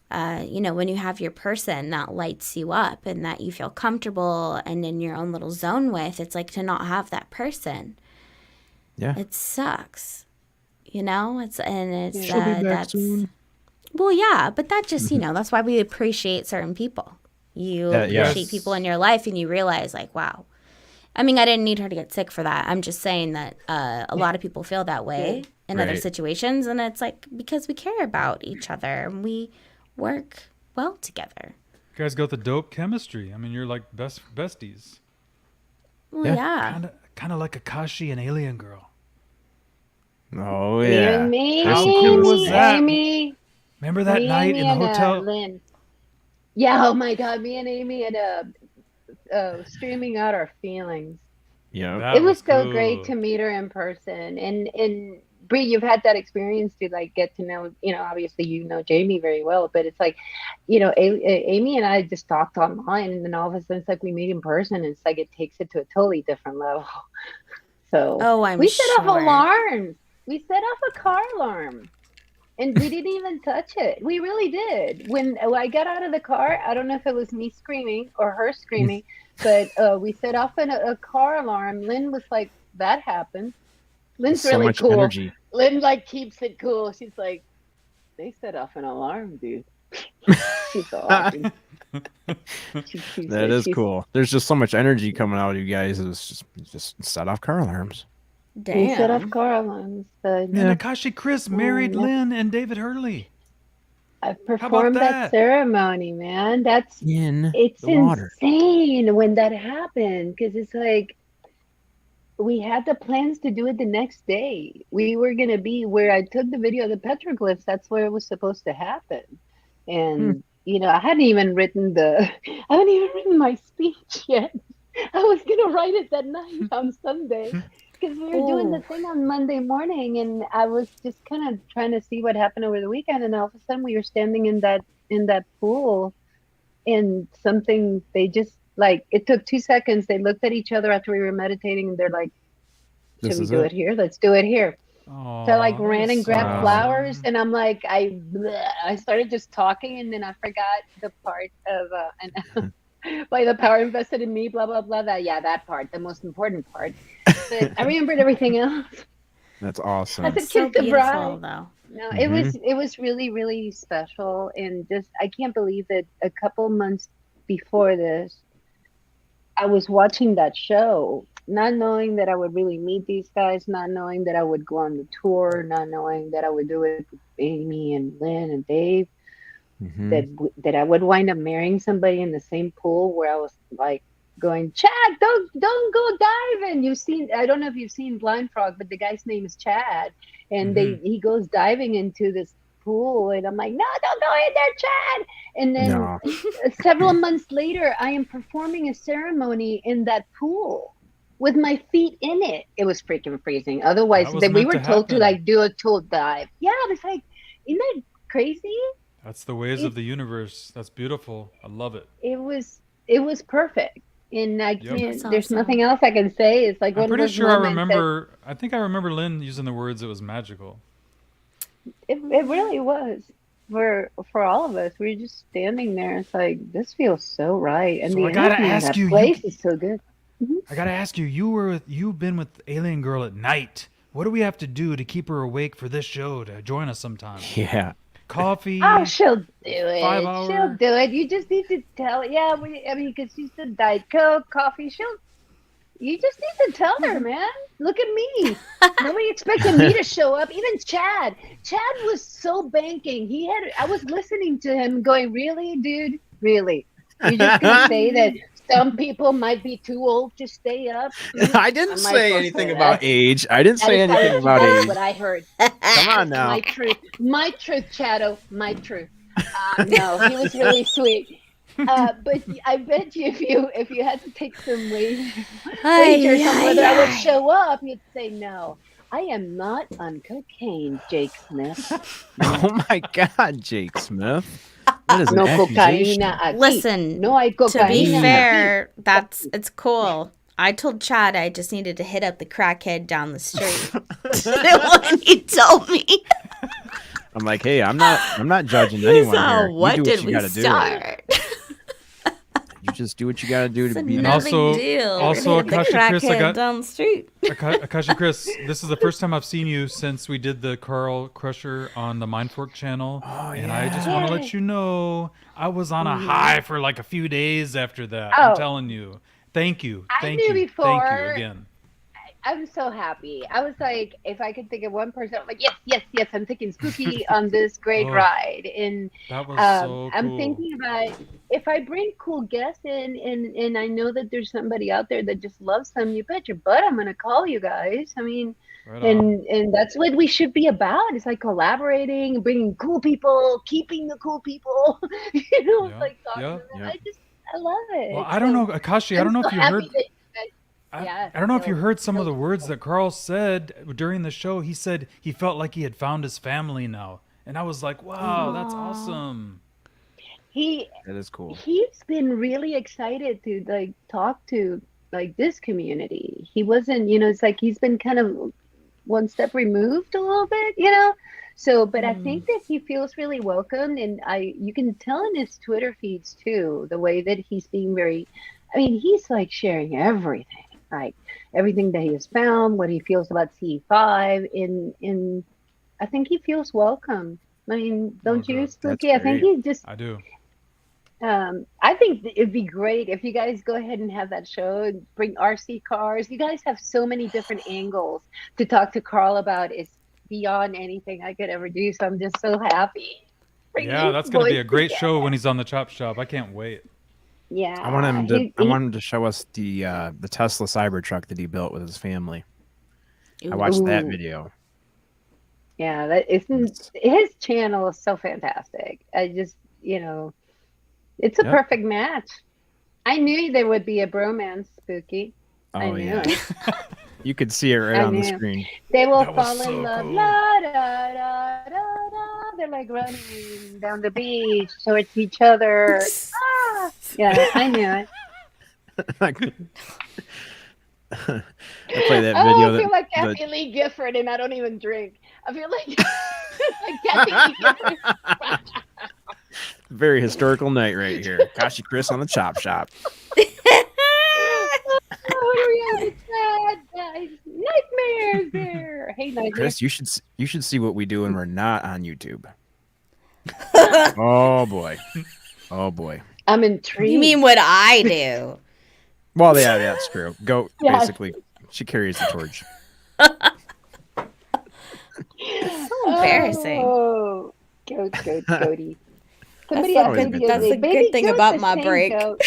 when you have your person that lights you up and that you feel comfortable and in your own little zone with, it's like to not have that person. Yeah. It sucks. She'll be back soon. Well, yeah, but that just, that's why we appreciate certain people. You appreciate people in your life and you realize like, wow. I mean, I didn't need her to get sick for that. I'm just saying that a lot of people feel that way in other situations. And it's like, because we care about each other and we work well together. You guys got the dope chemistry. I mean, you're like besties. Well, yeah. Kind of like Akashi and Alien Girl. Oh, You yeah. and me, There's some chemistry. Amy. Remember that Me, night Amy, in the and, hotel? Lynn. Yeah, oh my God, me and Amy had streaming out our feelings. Yeah. It was so great to meet her in person. And Bree, you've had that experience to like get to know, obviously Jamie very well, but it's like, Amy and I just talked online, and then all of a sudden it's like we meet in person, and it's like it takes it to a totally different level. So we set off alarms. We set off a car alarm. And we didn't even touch it. We really did. When I got out of the car, I don't know if it was me screaming or her screaming, but we set off a car alarm. Lynn was like, that happened. Lynn's so really much cool. energy. Lynn like keeps it cool. She's like, they set off an alarm, dude. She's so awesome. That is cool. There's just so much energy coming out of you guys. It's just set off car alarms. Damn. We set off car alarms. And Akashi Chris married Lynn and David Hurley. I performed that ceremony, man. It's insane when that happened, because it's like we had the plans to do it the next day. We were gonna be where I took the video of the petroglyphs. That's where it was supposed to happen, and I hadn't even written my speech yet. I was gonna write it that night on Sunday. Because we were doing the thing on Monday morning, and I was just kind of trying to see what happened over the weekend, and all of a sudden we were standing in that pool, and something, they just like, it took 2 seconds. They looked at each other after we were meditating, and they're like, "Should we do it here? Let's do it here." Aww, so I like ran and grabbed flowers, and I'm like, I started just talking, and then I forgot the part of by the power invested in me, blah blah blah. That part, the most important part. But I remembered everything else. That's awesome. As a So kid to beautiful, bride. though. No, it was really, really special, and just I can't believe that a couple months before this, I was watching that show, not knowing that I would really meet these guys, not knowing that I would go on the tour, not knowing that I would do it with Amy and Lynn and Dave. That I would wind up marrying somebody in the same pool where I was like going, Chad, don't go diving. I don't know if you've seen Blind Frog, but the guy's name is Chad, and he goes diving into this pool, and I'm like, no, don't go in there, Chad. And then several months later, I am performing a ceremony in that pool with my feet in it. It was freaking freezing. Otherwise, we were told to like do a tool dive. Yeah, it's like, isn't that crazy? That's the ways of the universe. That's beautiful. I love it. It was perfect, and I can't. Awesome. There's nothing else I can say. It's like I'm pretty sure I remember. I think I remember Lynn using the words. It was magical. It really was for all of us. We were just standing there. It's like, this feels so right, and So the I gotta energy in ask that you, place is so good. I gotta ask you. You've been with Alien Girl at night. What do we have to do to keep her awake for this show to join us sometime? Yeah. Coffee. Oh, she'll do it. 5 hour. She'll do it. You just need to tell. Yeah, because she's the Diet Coke, coffee. You just need to tell her, man. Look at me. Nobody expected me to show up. Even Chad. Chad was so banking. I was listening to him going, really, dude? Really? You're just going to say that some people might be too old to stay up? I didn't say anything about age. I didn't say anything about age. What I heard. Come on now. My truth, Chado. My truth. No, he was really sweet. But I bet you if you had to take some wagers on whether I would show up, you'd say no. I am not on cocaine, Jake Smith. Oh my God, Jake Smith. That is no an accusation. cocaína. Listen, no hay cocaína. To be fair, it's cool. I told Chad I just needed to hit up the crackhead down the street. When he told me. I'm like, hey, I'm not judging anyone So here. what You do did what you we gotta do. start? You just do what you gotta do to be And nice. also- Big deal. also, Hit the Akasha Chris, I crackhead got- down the street. Akashi Chris, this is the first time I've seen you since we did the Carl Crusher on the Mindfork channel. Oh, And I just want to let you know I was on a high for like a few days after that. Oh. I'm telling you. Thank you. I Thank knew you. Thank before. you again. I'm so happy. I was like, if I could think of one person, I'm like, yes, I'm taking Spooky on this great Oh, ride. And That was so I'm cool. thinking about if I bring cool guests in, and I know that there's somebody out there that just loves them, you bet your butt I'm gonna call you guys. I mean, Right on. and that's what we should be about. It's like collaborating, bringing cool people, keeping the cool people. Yeah, like talking yeah. to them. Yep. I love it. Well, I don't know, Akashi. I don't know if you heard. Yeah, I don't know if you so- heard some of the words that Carl said during the show. He said he felt like he had found his family now, and I was like, "Wow, that's awesome." That is cool. He's been really excited to like talk to like this community. He wasn't, it's like he's been kind of one step removed a little bit, So, but I think that he feels really welcome, and you can tell in his Twitter feeds too, the way that he's being he's like sharing everything, like everything that he has found, what he feels about C5, and I think he feels welcome. I mean, don't you, good. Spooky? I think he just. I do. I think it'd be great if you guys go ahead and have that show and bring RC cars. You guys have so many different angles to talk to Carl about. It's beyond anything I could ever do. So I'm just so happy. Bring Yeah, these that's gonna be a boys great together. show when he's on the Chop Shop. I can't wait. Yeah, I want him to show us the Tesla Cybertruck that he built with his family. I watched that Ooh. video. Yeah, that isn't his channel is so fantastic. I just, it's a Yep. perfect match. I knew there would be a bromance, Spooky. I Oh knew yeah, it. you could see it right I on the knew. screen. They will That was fall so in love. cool. La, da, da, da, da. They're like running down the beach towards each other. Ah! Yeah, I knew it. I play that Oh, video. I feel like the- Kathy Lee Gifford, and I don't even drink. I feel like, like Kathy Lee Gifford. very historical night right here. Kashi Chris on the Chop Shop. Oh, we have sad nightmares there. Hey, nightmares. Chris, you should see what we do when we're not on YouTube. Oh boy, oh boy. I'm intrigued. You mean what I do? Well, yeah, that's true. Go Yes. basically. She carries the torch. So embarrassing. Oh, goat, goaty. Somebody That's asked a me good- the other that's day, a "Baby good thing goat's about the my same break." goat."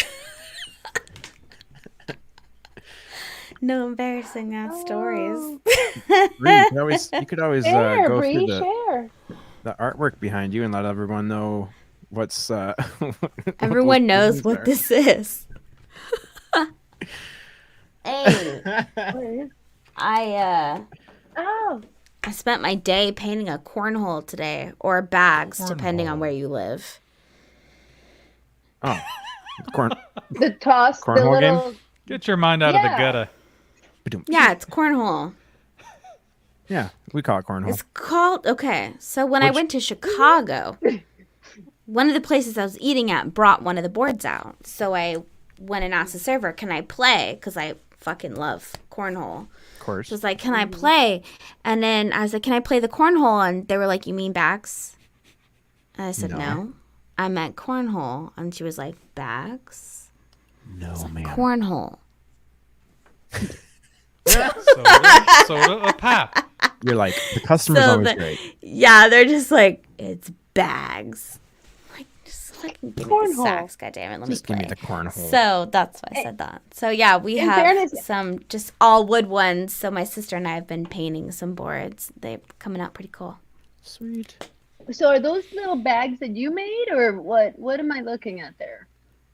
No embarrassing stories. Bree, you could always Share, go Bree, through the share. artwork behind you and let everyone know what's. what Everyone those knows things what are. this is. Hey, I Oh, spent my day painting a cornhole today, or bags, depending on where you live. Oh, corn. the toss, the Cornhole game? little. Get your mind out of the Yeah. gutter. Yeah, it's cornhole. Yeah, we call it cornhole. It's called, okay, so when I Which- went to Chicago, one of the places I was eating at brought one of the boards out. So I went and asked the server, can I play? Because I fucking love cornhole. Of course. She was like, can I play? And then I was like, can I play the cornhole? And they were like, you mean bags? And I said, no. I meant cornhole. And she was like, bags? No, man. Cornhole. Soda a pop. You're like, the customer's So always the- great. Yeah, they're just like, it's bags. Like, just fucking give me the Cornhole. sacks, goddammit. Let Just me give play. me the cornhole. So that's why I said that. So yeah, we In have fairness- some just all wood ones. So my sister and I have been painting some boards. They're coming out pretty cool. Sweet. So are those little bags that you made, or what? What am I looking at there?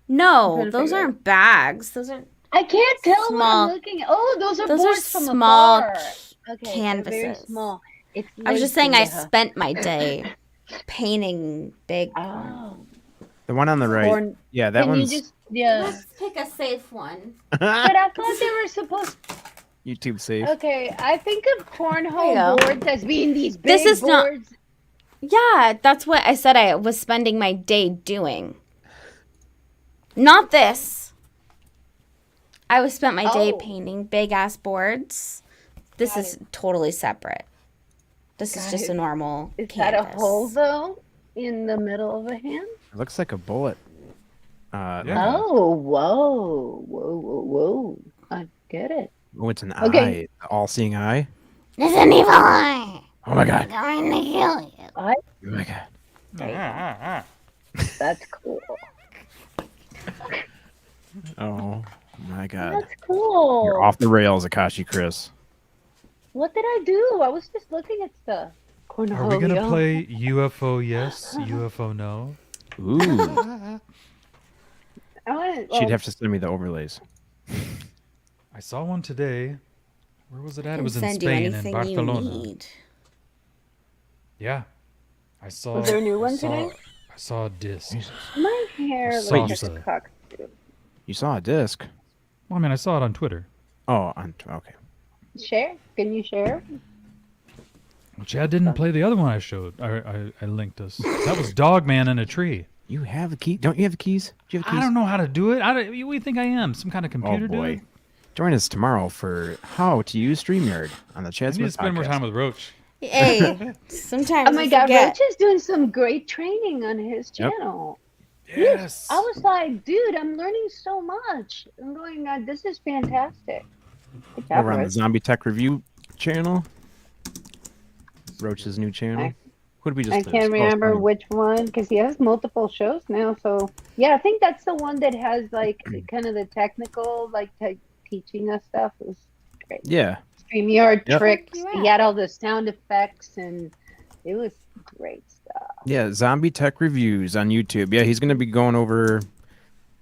No, trying to those figure aren't bags. Those are I can't tell what Small- I'm looking at. Oh, those are those are boards from small afar. Okay, they're very canvases. small. It's I was just nice saying I in the- spent my day painting big. Oh, The one on the right. corn. Yeah, that Can you one's just Let's pick a safe one. But I thought they were supposed. YouTube safe. Okay, I think of There you cornhole go. boards as being these big This is not- boards. Yeah, that's what I said I was spending my day doing. Not this. I was spent my day painting big ass boards. This is totally separate. This is just a normal Is canvas. that a hole though in the middle of a hand? It looks like a bullet. Yeah. Oh, whoa! I get it. Oh, it's an Okay. eye. All-seeing eye. It's an evil eye. Oh my god. Going to kill you. Oh my god. That's cool. Oh my god. That's cool. You're off the rails, Akashi Chris. What did I do? I was just looking at stuff. Are we gonna play UFO yes, UFO no? Ooh. Well, She'd have to send me the overlays. I saw one today. Where was it at? It was in Send you Spain, in anything Barcelona. you need. Yeah, I saw. Was there a new one I saw- today? I saw a disc. my hair looks Wait, like you a saw- cockatoo. You saw a disc. Well, I mean, I saw it on Twitter. Oh, okay. Share? Can you share? Chad didn't play the other one I showed. I linked us. That was Dogman in a tree. You have a key? Don't you have the keys? Do you have the keys? I don't know how to do it. What do you think I am? Some kind of computer Oh boy. dude? Join us tomorrow for how to use StreamYard on the I Chad need to Smith spend more podcast. time with Roach. Hey, sometimes Oh my I God, forget. Roach is doing some great training on his channel. Yes. I was like, dude, I'm learning so much. I'm going, this is fantastic. Good job, Over on the Roach. Zombie Tech Review channel. Roach's new channel. Who did we just I can't remember which one because he has multiple shows now. So yeah, I think that's the one that has like kind of the technical, like teaching us stuff. It was great. Yeah. StreamYard Yep. tricks. Yeah. He had all the sound effects, and it was great stuff. Yeah, Zombie Tech Reviews on YouTube. Yeah, he's going to be going over.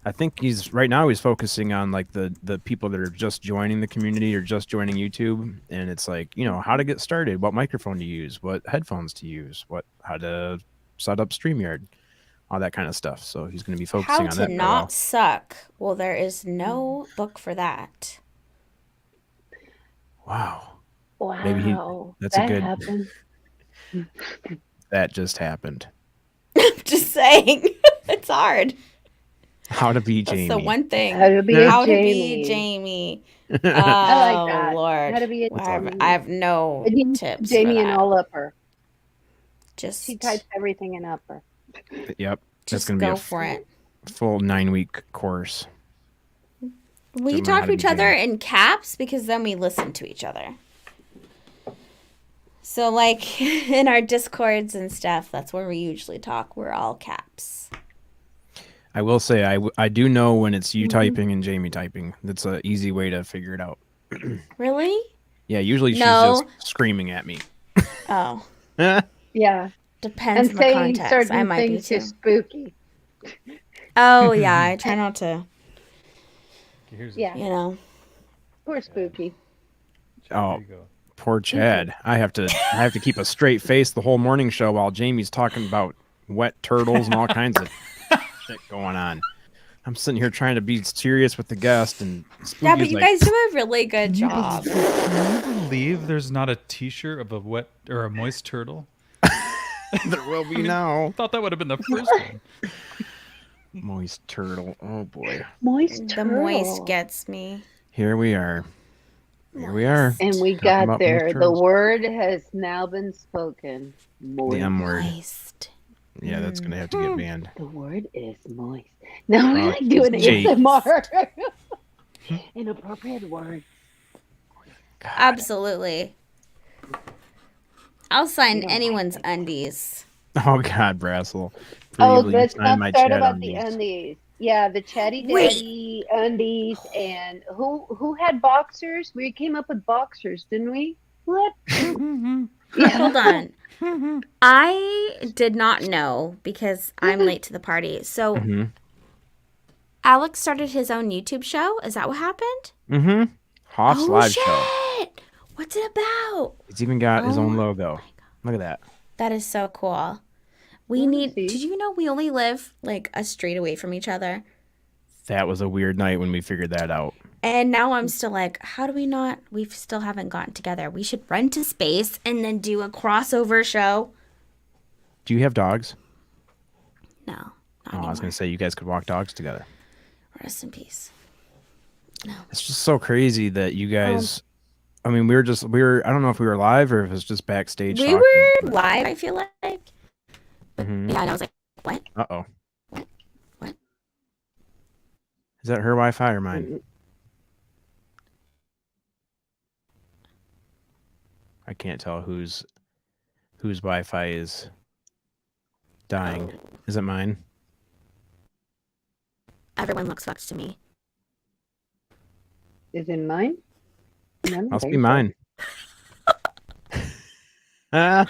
I think he's right now. He's focusing on like the people that are just joining the community or just joining YouTube, and it's like how to get started, what microphone to use, what headphones to use, how to set up StreamYard, all that kind of stuff. So he's going to be focusing How on to that. for a not while. suck. Well, there is no book for that. Wow, Wow, Maybe that's a that good- happened. that just happened. Just saying. It's hard. How to be Jamie. That's the one thing. How to be a How to Jamie. be Jamie. I like Oh, that. Lord. How to be a I have no tips Jamie for in that. all upper. Just, She types everything in upper. Yep, that's just going to be go a for it. full 9-week course. We Don't know talk how to to each be other Jamie. in caps because then we listen to each other. So, like, in our Discords and stuff, that's where we usually talk. We're all caps. I will say I do know when it's you typing and Jamie typing. That's an easy way to figure it out. Really? Yeah, usually she's No. just screaming at me. Oh, Yeah. depends And on the saying context. certain I might be things too. is spooky. Oh, yeah. I try not to, Here's Yeah. you know. Poor spooky. Oh, There you go. poor Chad. I have to keep a straight face the whole morning show while Jamie's talking about wet turtles and all kinds of shit going on. I'm sitting here trying to be serious with the guest, and Spooky's Yeah, but you like, guys do a really good job. Can you believe there's not a T-shirt of a wet or a moist turtle? there will be now. I thought that would have been the first one. Moist turtle. Oh boy. Moist The turtle. moist gets me. Here we are. Here we are. And we Talking got about there. moist The turtles. word has now been spoken. Moist. The M word. Moist. Yeah, that's gonna have to get banned. The word is moist. Now we're Oh, like doing Jake. ASMR. Inappropriate word. God. Absolutely. I'll sign anyone's undies. Oh God, Brassel. Oh, Please let's sign not my start chat about undies. the undies. Yeah, the chatty Wait. daddy undies, and who had boxers? We came up with boxers, didn't we? What? Hold on. I did not know because I'm late to the party. So Mm-hmm. Alex started his own YouTube show. Is that what happened? Mm-hmm. Hoff's Oh, live shit. show. What's it about? It's even got his Oh own my logo. Look at that. That is so cool. We Let me need. see. Did you know we only live like a street away from each other? That was a weird night when we figured that out. And now I'm still like, how do we not? We still haven't gotten together. We should run to space and then do a crossover show. Do you have dogs? No. Not Oh, I was going anymore. to say you guys could walk dogs together. Rest in peace. No. It's just so crazy that you guys. I mean, we were. I don't know if we were live or if it was just backstage. We talking, were but- live, I feel like. Mhm. Yeah, and I was like, what? Uh-oh. What? Is that her Wi-Fi or mine? I can't tell whose Wi-Fi is dying. Is it mine? Everyone looks fucked to me. Is it mine? No, I don't Must think be so. mine. Ah,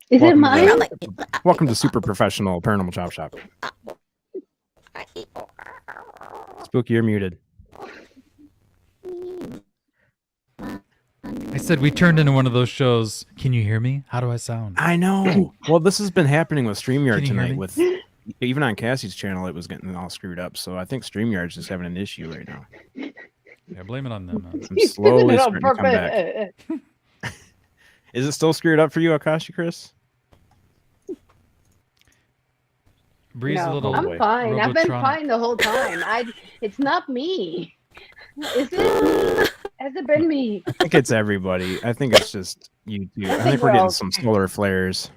Is it Welcome mine? to- welcome to Super Professional Paranormal Chop Shop. Spooky, you're muted. I said we turned into one of those shows. Can you hear me? How do I sound? I know. Well, this has been happening with Can StreamYard you hear tonight. me? With even on Cassie's channel, it was getting all screwed up. So I think StreamYard's just having an issue right now. Yeah, blame it on them. Man. I'm slowly starting to come back. Is it still screwed up for you, Akashi, Chris? Breeze a No, little. I'm boy. fine. I've been Robotronic. fine the whole time. It's not me. Is it? Has it been me? I think it's everybody. I think it's just you two. I think we're we're getting all- some solar flares.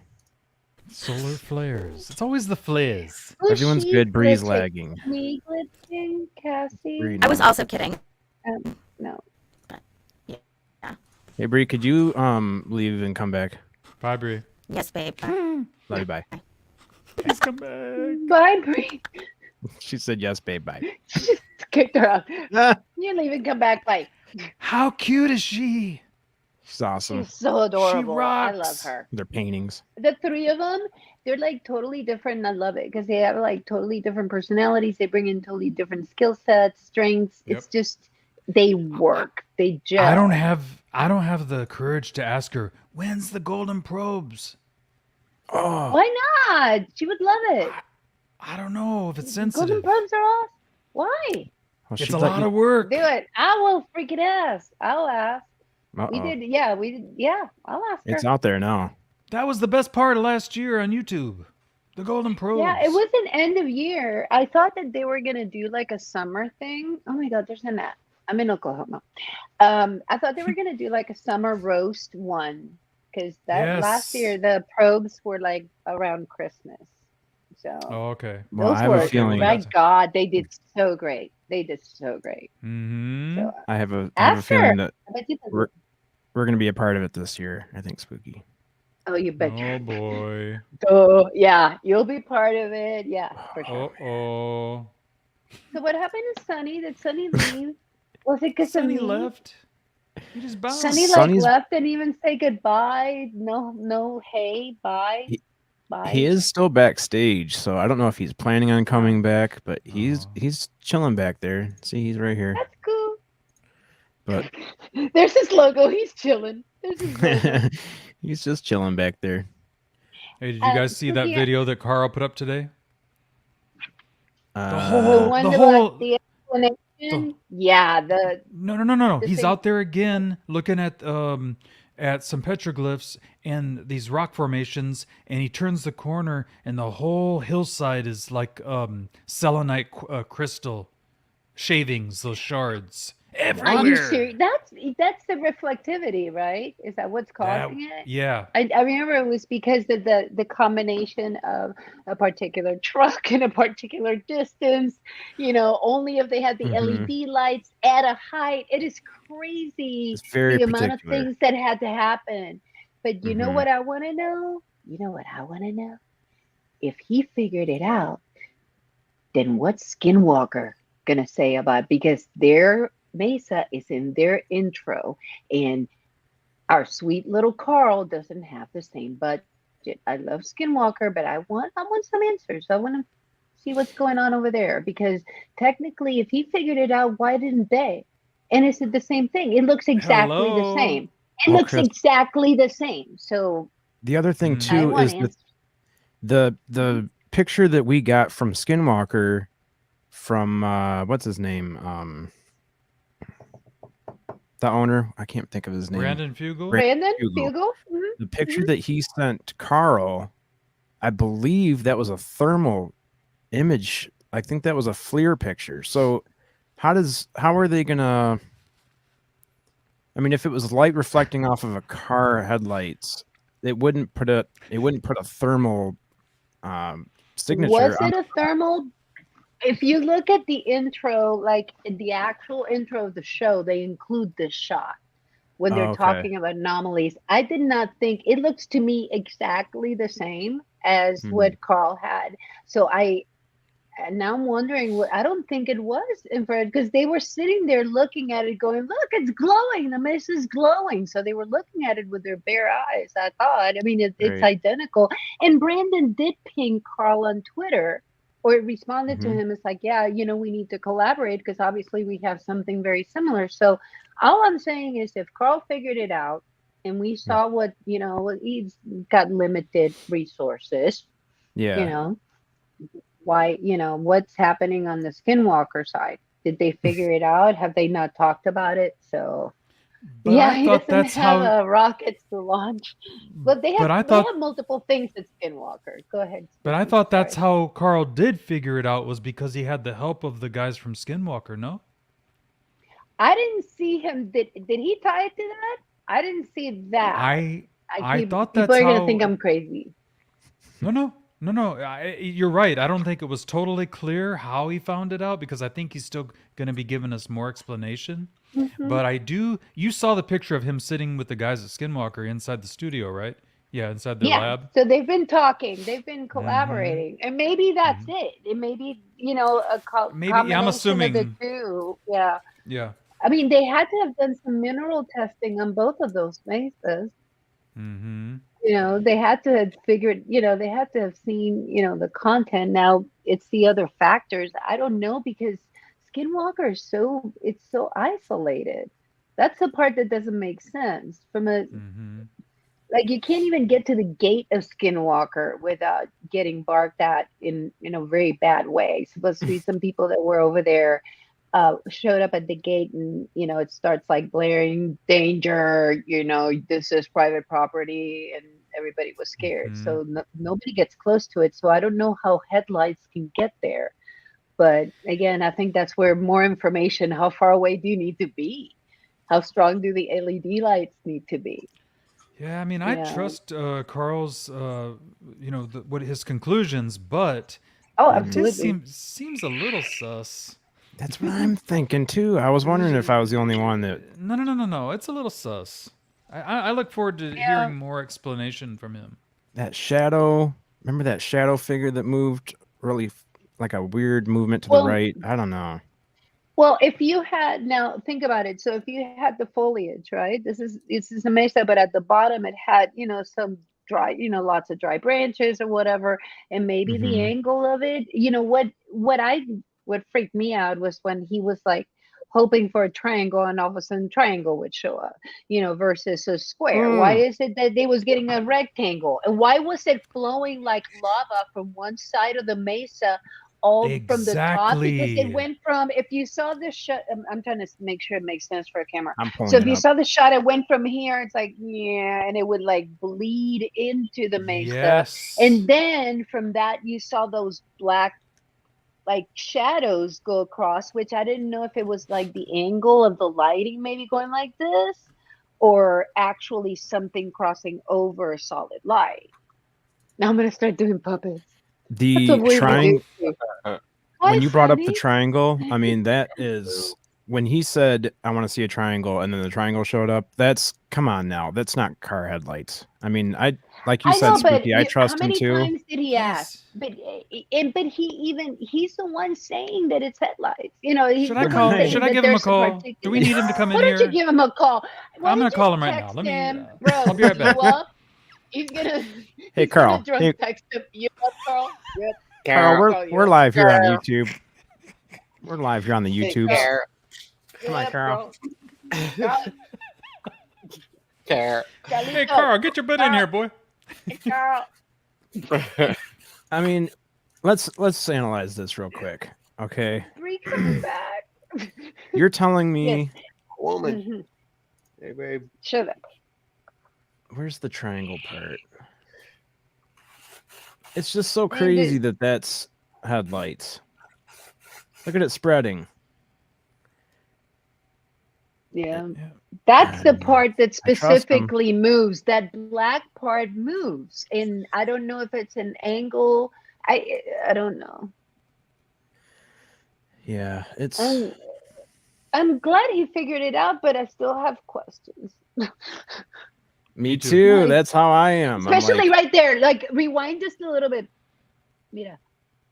Solar flares. It's always the flares. Was Everyone's she good. Breeze glitching? lagging. Me glitching, Cassie? Bree, I was no. also kidding. No. Hey, Bree, could you leave and come back? Bye, Bree. Yes, babe. Love you, bye. Please come back. Bye, Bree. She said yes, babe, bye. Just kicked her out. Ah, You leave and come back. Bye. How cute is she? she's awesome. She's so adorable. I rocks. love her. Their paintings. The three of them, they're like totally different. And I love it because they have like totally different personalities. They bring in totally different skill sets, strengths. Yep. It's just they work. They gel. I don't have the courage to ask her, when's the golden probes? Oh, Why not? She would love it. I don't know if it's Golden sensitive. probes are awesome. Why? well, It's she'd a let lot you- of work. Do it. I will freaking ask. I'll ask. Uh-oh. We did. Yeah, we did. Yeah, I'll ask her. It's out there now. That was the best part of last year on YouTube. The golden probes. Yeah, it was an end of year. I thought that they were gonna do like a summer thing. Oh my God, there's an app. I'm in Oklahoma. I thought they were gonna do like a summer roast one because that last Yes. year the probes were like around Christmas. So Oh, okay. Well, those I have were, a feeling. my God, they did so great. They did so great. Mm-hmm. So I have a Ask feeling her. that I bet you. we're going to be a part of it this year. I think Spooky. Oh, you bet. Oh boy. Oh, yeah, you'll be part of it. Yeah, for sure. Oh. So what happened to Sunny? Did Sunny leave? Was it because of Sunny me? left. He just bounced. Sunny like Sunny's- left and even say goodbye. No, hey, bye, bye. He is still backstage, so I don't know if he's planning on coming back, but he's chilling back there. See, he's right here. That's cool. But There's his logo. He's chilling. There's his logo. he's just chilling back there. Hey, did you guys see that Cookie- video that Carl put up today? the Uh, one the about whole- the explanation. Yeah, the No. The He's thing- out there again looking at some petroglyphs and these rock formations, and he turns the corner, and the whole hillside is like selenite crystal shavings, those shards are you everywhere. serious? That's the reflectivity, right? Is that what's causing it? Yeah. I remember it was because of the combination of a particular truck and a particular distance, only if they had the Mhm. LED lights at a height. It is crazy It's very the amount of particular. things that had to happen. But you know Mhm. what I want to know? You know what I want to know? If he figured it out, then what's Skinwalker gonna say about it? Because their Mesa is in their intro, and our sweet little Carl doesn't have the same budget. I love Skinwalker, but I want some answers. I want to see what's going on over there, because technically, if he figured it out, why didn't they? And it's the same thing. It looks exactly Hello? the same. It Well, looks Chris- exactly the same. So The other thing Mm. I too want is that answers. the picture that we got from Skinwalker from what's his name? the owner, I can't think of his name. Brandon Fugel. Brandon Fugel. Fugel. The picture that he sent to Carl, I believe that was a thermal image. I think that was a FLIR picture. So how are they gonna? I mean, if it was light reflecting off of a car headlights, it wouldn't put a thermal signature. Was it a thermal? If you look at the intro, like the actual intro of the show, they include this shot when they're talking about anomalies. I did not think it looks to me exactly the same as what Carl had. So now I'm wondering, I don't think it was infrared because they were sitting there looking at it going, look, it's glowing. The mist is glowing. So they were looking at it with their bare eyes. I thought, I mean, it's identical. And Brandon did ping Carl on Twitter or responded to him. It's like, yeah, we need to collaborate because obviously we have something very similar. So all I'm saying is if Carl figured it out and we saw what, he's got limited resources, why, what's happening on the Skinwalker side? Did they figure it out? Have they not talked about it? So, but he doesn't have rockets to launch. But they have multiple things at Skinwalker. Go ahead. But I thought that's how Carl did figure it out was because he had the help of the guys from Skinwalker, no? I didn't see him. Did he tie it to that? I didn't see that. I thought that's people are going to think I'm crazy. No. You're right. I don't think it was totally clear how he found it out because I think he's still going to be giving us more explanation. But you saw the picture of him sitting with the guys at Skinwalker inside the studio, right? Yeah, inside their lab. So they've been talking. They've been collaborating. And maybe that's it. It may be, a combination I'm assuming of the two. Yeah. Yeah. I mean, they had to have done some mineral testing on both of those mesas. They had to have figured, they had to have seen, the content. Now it's the other factors. I don't know because Skinwalker is so isolated. That's the part that doesn't make sense from like you can't even get to the gate of Skinwalker without getting barked at in a very bad way. Supposed to be some people that were over there showed up at the gate and it starts like blaring danger, this is private property, and everybody was scared. So nobody gets close to it. So I don't know how headlights can get there, but again, I think that's where more information. How far away do you need to be? How strong do the LED lights need to be? Yeah, I mean, I trust Carl's what his conclusions, but absolutely seems a little sus. That's what I'm thinking too. I was wondering if I was the only one that. No. It's a little sus. I look forward to hearing more explanation from him. That shadow. Remember that shadow figure that moved really like a weird movement to the right? I don't know. Well, if you had now think about it. So if you had the foliage, right? This is a mesa, but at the bottom it had some dry, lots of dry branches or whatever, and maybe the angle of it. What freaked me out was when he was like hoping for a triangle and all of a sudden triangle would show up, versus a square. Why is it that they was getting a rectangle? And why was it flowing like lava from one side of the mesa all from the top? Because it went from, if you saw this shot, I'm trying to make sure it makes sense for a camera. So if you saw the shot, it went from here, it's like, and it would like bleed into the mesa. Yes. And then from that, you saw those black like shadows go across, which I didn't know if it was like the angle of the lighting maybe going like this or actually something crossing over a solid light. Now I'm going to start doing puppets. The triangle. When you brought up the triangle, I mean, that is when he said, I want to see a triangle, and then the triangle showed up. Come on now. That's not car headlights. I mean, like you said, Spooky, I trust him too. How many times did he ask? But he's the one saying that it's headlights. Should I give him a call? Do we need him to come in here? Why don't you give him a call? I'm going to call him right now. I'll be right back. He's gonna. Hey, Carl. Drunk text him. You up, Carl? Yep. Carl, we're live here on YouTube. We're live here on the YouTube. Come on, Carl. Hey, Carl, get your butt in here, boy. Hey, Carl. I mean, let's analyze this real quick, okay? Three coming back. You're telling me, woman. Hey, babe. Shut up. Where's the triangle part? It's just so mean, crazy that that's headlights. Look at it spreading. Yeah. That's the part that I trust 'em. specifically moves. That black part moves. And I don't know if it's an angle. I don't know. Yeah, it's. I'm glad he figured it out, but I still have questions. Me too. Like, That's how I am. I'm especially like, right there. Like, rewind just a little bit.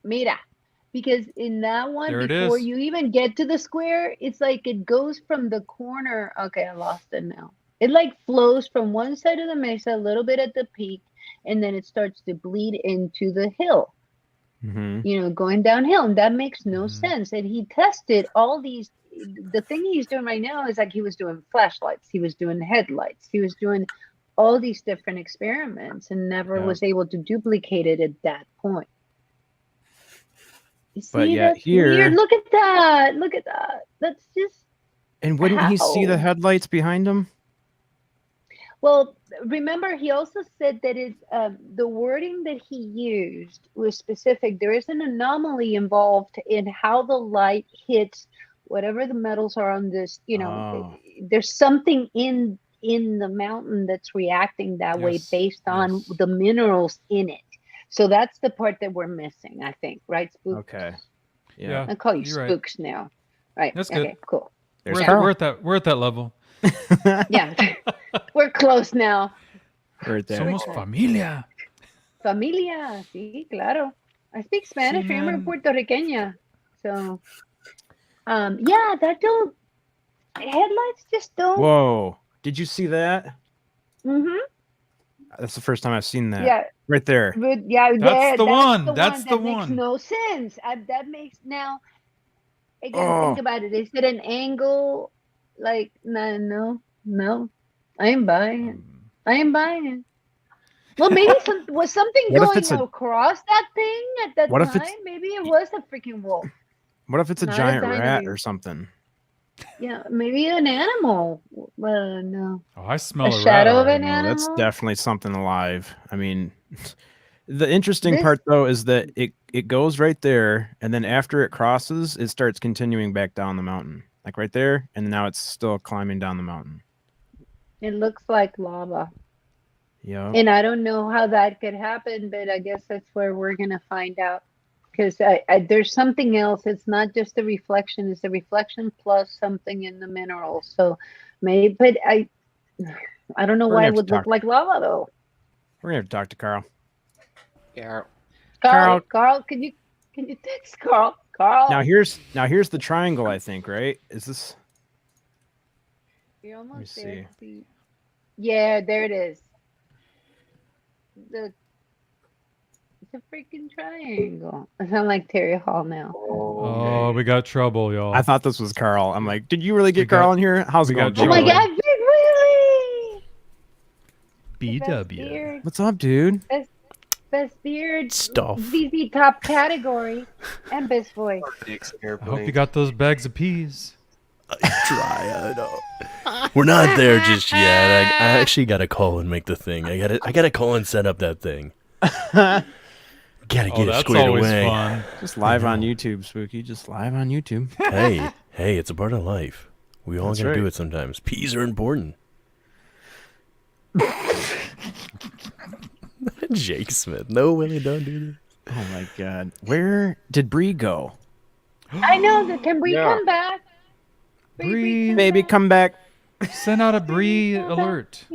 Mira. Because in that one, There it before is. you even get to the square, it's like it goes from the corner. Okay, I lost it now. It like flows from one side of the mesa a little bit at the peak, and then it starts to bleed into the hill. Going downhill, and that makes no sense. And he tested all these. The thing he's doing right now is like he was doing flashlights, he was doing headlights, he was doing all these different experiments, and never was able to duplicate it at that point. You see, but yet that's here, weird. Look at that. Look at that. That's just. and wouldn't he see the how? headlights behind him? Well, remember, he also said that it's the wording that he used was specific. There is an anomaly involved in how the light hits whatever the metals are on this. There's something in the mountain that's reacting that way based on the minerals in it. So that's the part that we're missing, I think, right, Spooks? Okay. Yeah. I call you you're Spooks now. Right. That's okay, good. cool. We're at that level. Yeah. We're close now. Right there. Somos familia. Familia, sí, claro. I speak Spanish. Sí, I'm a man. Puertorriqueña. So, yeah, that don't. Headlights just don't. Whoa. Did you see that? Mm-hmm. That's the first time I've seen that. Yeah. Right there. But yeah, That's the one. That the makes one. no sense. That makes now. Again, think about it. Is it an angle? Like, no. I ain't buying it. I ain't buying it. Well, maybe was something What if going it's a- across that thing at that What if time? it's- Maybe it was a freaking wolf. What if it's a Not a giant rat dinosaur. or something? Yeah, maybe an animal. Well, no. Oh, I smell A a rat shadow of already. an No, animal. that's definitely something alive. I mean, the interesting This- part though is that it goes right there, and then after it crosses, it starts continuing back down the mountain, like right there, and now it's still climbing down the mountain. It looks like lava. Yeah. And I don't know how that could happen, but I guess that's where we're gonna find out. Because there's something else. It's not just the reflection; it's the reflection plus something in the minerals. So maybe, but I don't know We're gonna why have it to would look talk. like lava though. We're gonna have to talk to Carl. Yeah. Carl, can you text Carl? Carl, Now here's the triangle. I think, right? Is this? you're almost me there. See. Yeah, there it is. It's a freaking triangle. I sound like Terry Hall now. Oh, we got trouble, y'all. I thought this was Carl. I'm like, did you really get We got- Carl in here? How's it we going? got Oh my trouble. God, Big Willie! Best BW. beard, What's up, dude? best beard, Stuff. VZ top category, and best voice. I hope you got those bags of peas. Try it out. We're not there just yet. I actually gotta call and make the thing. I gotta call and set up that thing. Gotta get it That's squared always away. fun. Just live on YouTube, Spooky. Just live on YouTube. Hey, it's a part of life. We all That's gotta do right. it sometimes. Peas are important. Jake Smith. No, Willie, don't do this. Oh my God. Where did Bree go? I know that. Can we Yeah. come back? Bree. Baby, come back. Send out a Bree alert.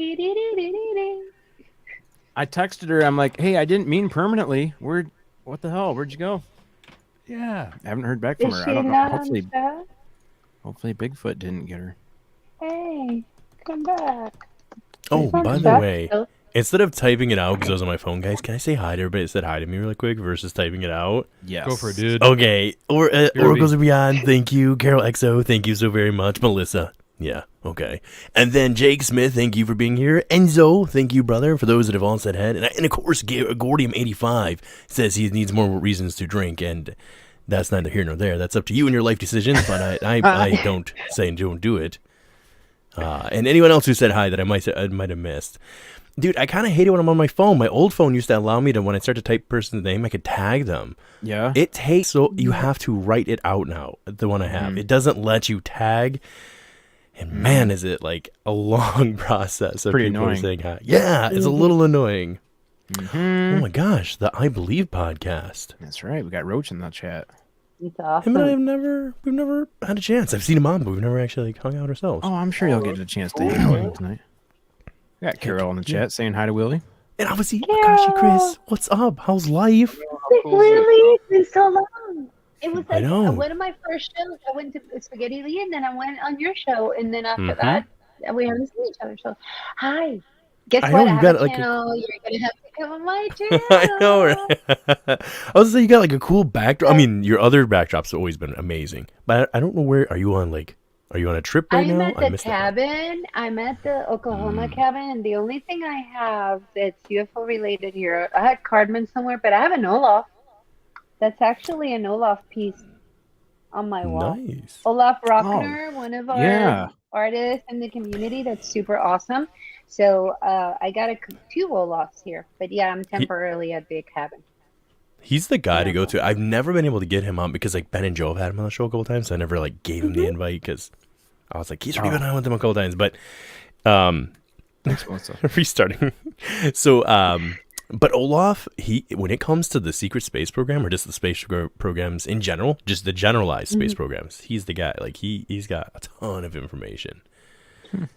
I texted her. I'm like, hey, I didn't mean permanently. What the hell? Where'd you go? Yeah. I haven't heard back from Is her. she I don't know. not on Hopefully, chat? hopefully Bigfoot didn't get her. Hey, come back. Oh, She's on by the chat way, still. instead of typing it out because I was on my phone, guys, can I say hi to everybody that said hi to me really quick versus typing it out? Yes. Go for it, dude. Okay. Here Oracles we- are Beyond, thank you. Carol XO, thank you so very much. Melissa, yeah, okay. And then Jake Smith, thank you for being here. Enzo, thank you, brother, for those that have all said head. And of course, Gordium85 says he needs more reasons to drink, and that's neither here nor there. That's up to you and your life decisions, but I don't say don't do it. And anyone else who said hi that I might have missed. Dude, I kind of hate it when I'm on my phone. My old phone used to allow me to, when I start to type person's name, I could tag them. Yeah. It takes, so you have to write it out now, the one I have. It doesn't let you tag. And man, is it like a long process of Pretty people annoying. saying hi. Yeah, it's a little annoying. Oh my gosh, the I Believe podcast. That's right. We got Roach in that chat. It's Him and I awesome. we've never had a chance. I've seen him on, but we've never actually like, hung out ourselves. Oh, I'm sure you'll get a chance to hang out with him tonight. We got Carol in the chat saying hi to Willie. And obviously, Akashi Chris, what's up? How's life? Really? It's been so long. It was I like know. one of my first shows. I went to Spaghetti Lee, and then I went on your show, and then after that, we haven't seen each other. So, hi. Guess I what? know, I you have got, a like, channel. You're gonna have to come on my channel. I know, right? I was saying you got like a cool backdrop. I mean, your other backdrops have always been amazing, but I don't know where. Are you on a trip right I'm now? at the cabin. I'm at the Oklahoma cabin, and the only thing I have that's UFO related here, I had Cardman somewhere, but I have an Olaf. That's actually an Olaf piece on my wall. Nice. Olaf Rockner, one of our artists in the community, that's super awesome. So I got two Olafs here, but yeah, I'm temporarily at the cabin. He's the guy to go to. I've never been able to get him on because like Ben and Joe have had him on the show a couple times. So I never like gave him the invite because I was like, he's already been on with them a couple times. But restarting. So but Olaf, when it comes to the secret space program or just the space programs in general, just the generalized space programs, he's the guy. Like he's got a ton of information.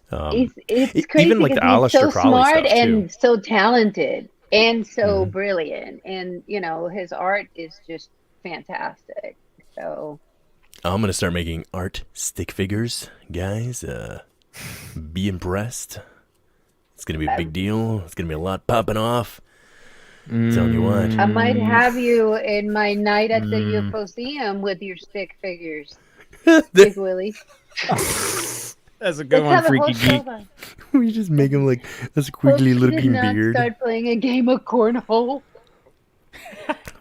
It's crazy even like because the he's so Aleister Crowley smart stuff, and too. so talented and so brilliant, and his art is just fantastic. So I'm gonna start making art stick figures, guys. Be impressed. It's gonna be a big deal. It's gonna be a lot popping off. Telling you what. I might have you in my night at the UFOseum with your stick figures, Big Willie. That's a good one, Freaky Geek. We just make him like a squiggly looking beard. Start playing a game of cornhole.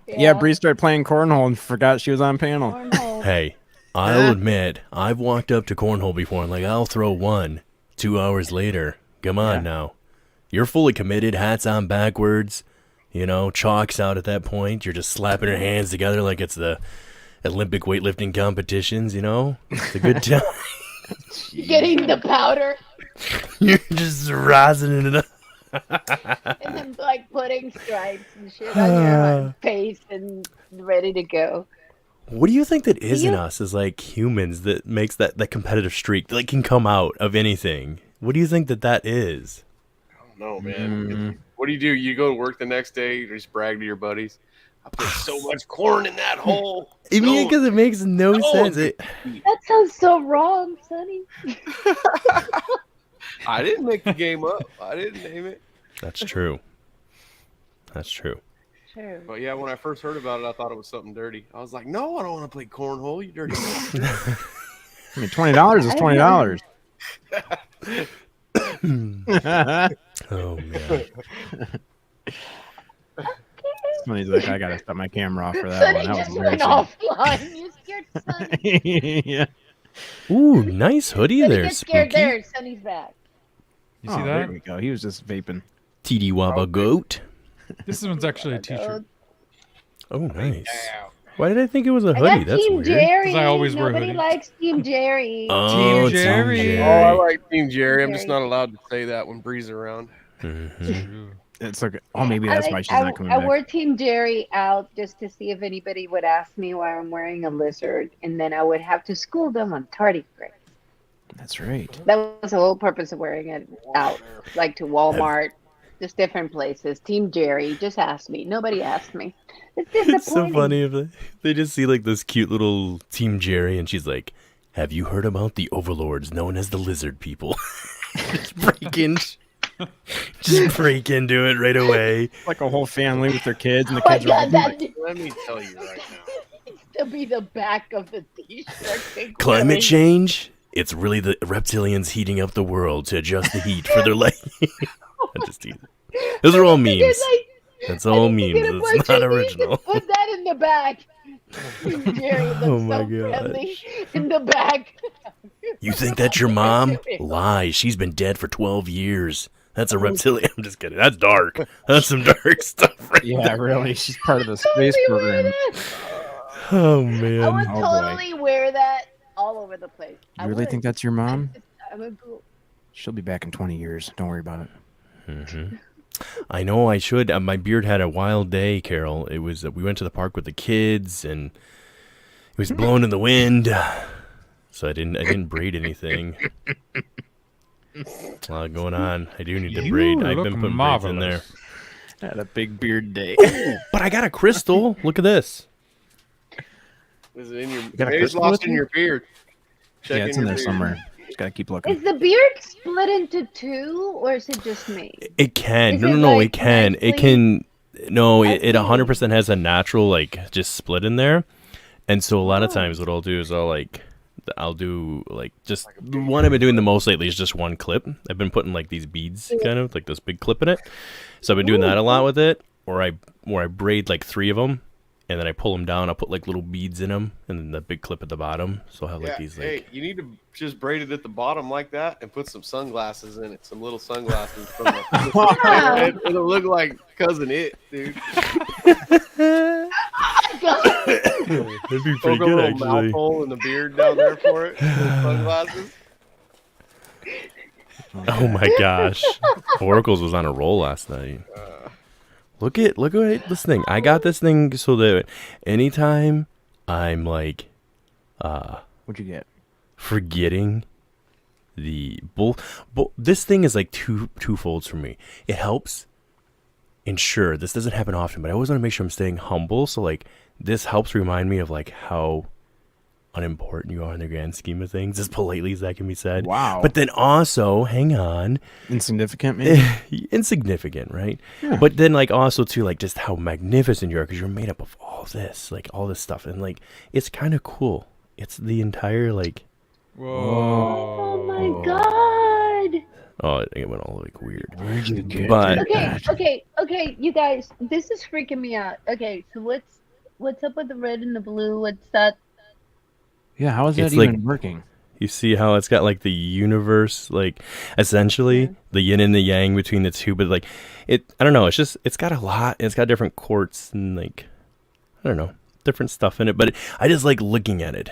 Yeah, Bree started playing cornhole and forgot she was on panel. Hey, I'll admit, I've walked up to cornhole before and like, I'll throw one. 2 hours later. Come on now. You're fully committed, hats on backwards, chalks out at that point. You're just slapping your hands together like it's the Olympic weightlifting competitions, It's a good time. Getting the powder. You're just rising it up. And then like putting stripes and shit on your face and ready to go. What do you think that is in us as like humans that makes that competitive streak that can come out of anything? What do you think that is? I don't know, man. What do? You go to work the next day, you just brag to your buddies. I put so much corn in that hole. I mean, because it makes no sense. That sounds so wrong, Sonny. I didn't make the game up. I didn't name it. That's true. That's true. True. But yeah, when I first heard about it, I thought it was something dirty. I was like, no, I don't want to play cornhole, you dirty man. I mean, $20 is $20. Oh, man. Sonny's like, I gotta stop my camera off for that Sonny one. That just was went offline. You scared Sonny. Yeah. Ooh, nice hoodie Sonny there, gets scared Spooky. there. Sonny's back. You see There that? we go. He was just vaping. TD Wabba Goat. This one's actually a t-shirt. Oh, nice. Why did I think it was a I hoodie? got That's Team weird. Jerry. 'Cause I always wear Nobody hoodies. likes Team Jerry. Oh, Team Jerry. Oh, I like Team Jerry. I'm just not allowed to say that when Bree's around. It's okay. Oh, maybe that's why she's not coming I back. wore Team Jerry out just to see if anybody would ask me why I'm wearing a lizard, and then I would have to school them on tardigrades. That's right. That was the whole purpose of wearing it out, like to Walmart, just different places. Team Jerry, just asked me. Nobody asked me. It's disappointing. It's so funny if they just see like this cute little Team Jerry and she's like, have you heard about the overlords known as the lizard people? Just break into it right away. Like a whole family with their kids, and the Oh my kids are all God, that Let me tell you right now. needs to be the back of the t-shirt. Big Climate Willie. change? It's really the reptilians heating up the world to adjust the heat for their life. Those are all memes. That's all memes. It's not original. Put that in the back. Team Jerry looks Oh my so gosh. friendly in the back. You think that's your mom? Lies. She's been dead for 12 years. That's a reptilian. I'm just kidding. That's dark. That's some dark stuff right Yeah, there. really. She's part of the space program. Oh, I man. would Oh, boy. totally wear that all over the place. You really think that's your mom? I would go. She'll be back in 20 years. Don't worry about it. Mm-hmm. I know I should. My beard had a wild day, Carol. It was we went to the park with the kids, and it was blowing in the wind, so I didn't braid anything. A lot going on. I do need to braid. I've been putting braids in there. Had a big beard day. But I got a crystal. Look at this. Is it in your? got a Maybe it's crystal lost with in you? your beard. Check Yeah, it's in your there beard. somewhere. Just gotta keep looking. Is the beard split into two, or is it just me? It can. Is No, it, no, no. like, It can. nicely- It can. No, it I 100% has a natural, like, just split in there. And so a lot of times what I'll do is I'll do, like, just the one I've been doing the most lately is just one clip. I've been putting, like, these beads, kind of, like this big clip in it. So I've been doing that a lot with it. Or I braid, like, 3 of them. And then I pull them down. I'll put, like, little beads in them. And then the big clip at the bottom. So I'll have, like, Yeah, these, like... hey, you need to just braid it at the bottom like that and put some sunglasses in it. Some little sunglasses from the. It'll look like Cousin It, dude. That'd be Poke pretty a good, little actually. mouth hole in the beard down there for it. Sunglasses. Oh my gosh. Oracles was on a roll last night. Look at this thing. I got this thing so that anytime I'm like What'd you get? forgetting the this thing is like twofolds for me. It helps ensure this doesn't happen often, but I always want to make sure I'm staying humble. So like this helps remind me of like how unimportant you are in the grand scheme of things, as politely as that can be said. Wow. But then also, hang on. Insignificant, maybe? Insignificant, right? Yeah. But then like also too, like just how magnificent you are, because you're made up of all this, like all this stuff. And like, it's kind of cool. It's the entire like, Whoa. Oh my god. oh, it went all like weird. Where'd you get But Okay, you guys, this is freaking me out. Okay, so what's up with the red and the blue? What's that? Yeah, how is that It's even like- working? you see how it's got like the universe, like essentially the yin and the yang between the two, but like I don't know, it's got a lot, it's got different quartz and like, I don't know, different stuff in it, but I just like looking at it.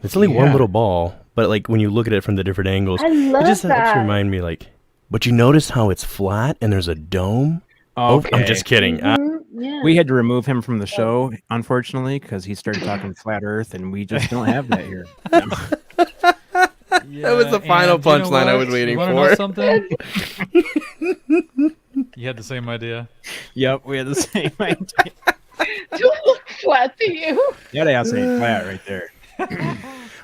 It's only one Yeah. little ball, but like when you look at it from the different angles, I love it just helps that. remind me like, but you notice how it's flat and there's a dome? Oh, I'm just kidding. Mhm, yeah. We had to remove him from the show, unfortunately, because he started talking flat Earth, and we just don't have that here. Yeah, was the final and you know punchline I was what? waiting You wanna know for. something? You had the same idea. Yep, we had the same idea. To look flat to you. That ass ain't flat right there.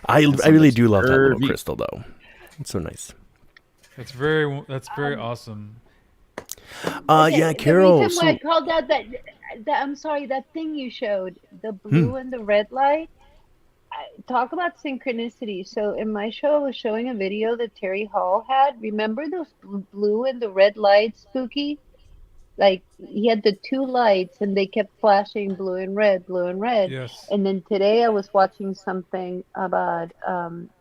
I really do love that little curvy. crystal though. It's so nice. That's very awesome. Yeah, Carol. The reason why I So, called out that I'm sorry, that thing you showed, the blue and the red light. Talk about synchronicity. So in my show, I was showing a video that Terry Hall had. Remember those blue and the red lights, Spooky? Like he had the 2 lights and they kept flashing blue and red, blue and red. Yes. And then today I was watching something about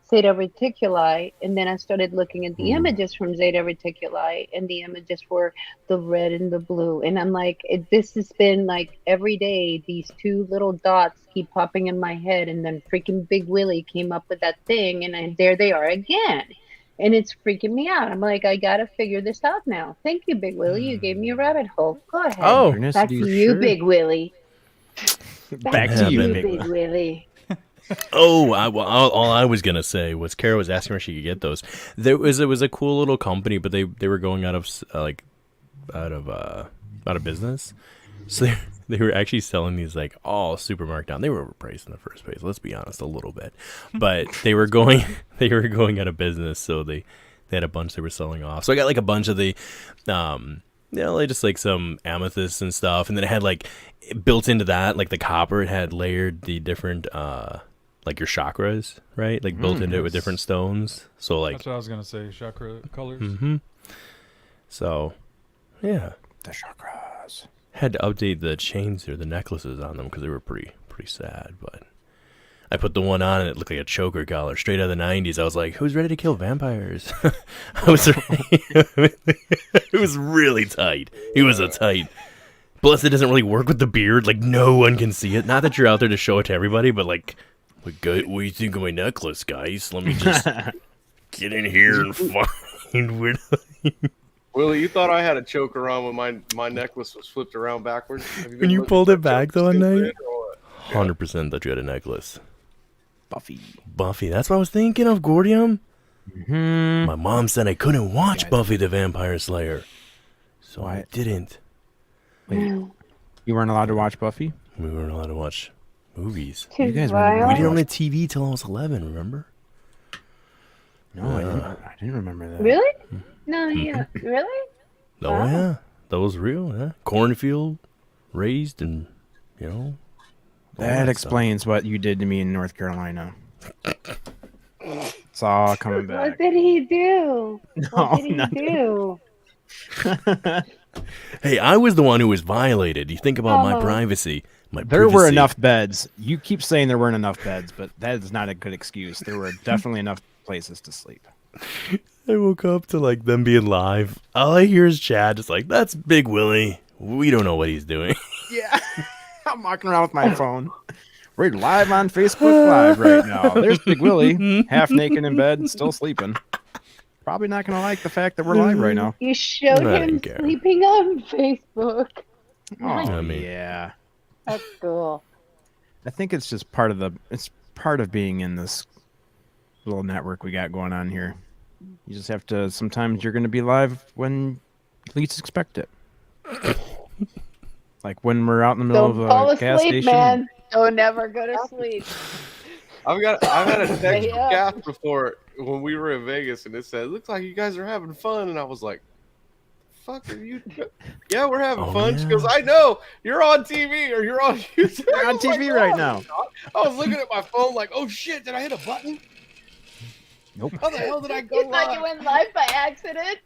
Zeta Reticuli, and then I started looking at the images from Zeta Reticuli, and the images were the red and the blue. And I'm like, this has been like every day, these 2 little dots keep popping in my head, and then freaking Big Willie came up with that thing, and there they are again. And it's freaking me out. I'm like, I gotta figure this out now. Thank you, Big Willie. You gave me a rabbit hole. Go ahead. Oh. Back to you, Sure. Big Willie. Back to you, Yeah, Big Big Willie. all I was gonna say was Kara was asking where she could get those. It was a cool little company, but they were going out of business. So they were actually selling these like all super marked down. They were overpriced in the first place. Let's be honest, a little bit, but they were going out of business. So they had a bunch they were selling off. So I got like a bunch of the, like just like some amethysts and stuff, and then it had like built into that like the copper. It had layered the different like your chakras, right? Like built into it with different stones. So like, That's what I was gonna say. Chakra colors. so yeah. The chakras. Had to update the chains or the necklaces on them because they were pretty sad. But I put the one on and it looked like a choker collar, straight out of the 90s. I was like, who's ready to kill vampires? I was, it was really tight. It was a tight. Plus, it doesn't really work with the beard. Like, no one can see it. Not that you're out there to show it to everybody, but like what do you think of my necklace, guys? Let me just get in here and find where. Willie, you thought I had a choker on when my necklace was flipped around backwards? When you pulled it back the one night? 100% that you had a necklace. Buffy. That's what I was thinking of, Gordium. Mm-hmm. My mom said I couldn't watch Buffy the Vampire Slayer. So I didn't. Wait, you weren't allowed to watch Buffy? We weren't allowed to watch movies. You guys were. We didn't own a TV till I was 11, remember? No, I didn't remember that. Really? No, yeah. Really? Oh, yeah. That was real, yeah. Cornfield, raised, and, you know. That explains what you did to me in North Carolina. It's all coming back. What did he do? No, What did he do? Hey, I was the one who was violated. You think about my privacy. There were enough beds. You keep saying there weren't enough beds, but that is not a good excuse. There were definitely enough places to sleep. I woke up to like them being live. All I hear is Chad just like, that's Big Willie. We don't know what he's doing. Yeah. I'm walking around with my phone. We're live on Facebook Live right now. There's Big Willie, half naked in bed, still sleeping. Probably not going to like the fact that we're live right now. You showed him sleeping on Facebook. Oh, I mean, yeah. That's cool. I think it's just part of being in this little network we got going on here. You just have to, sometimes you're going to be live when you least expect it. Like when we're out in the middle of a gas station. Man. Don't never go to sleep. I've had a text from Kath before when we were in Vegas, and it said, "Looks like you guys are having fun," and I was like, "Fuck are you?" Yeah, we're having fun. Yeah. She goes, "I know you're on TV or you're on YouTube. You're on TV right now." I was looking at my phone like, "Oh shit, did I hit a button?" Nope. How the hell did I go live? Thought you went live by accident.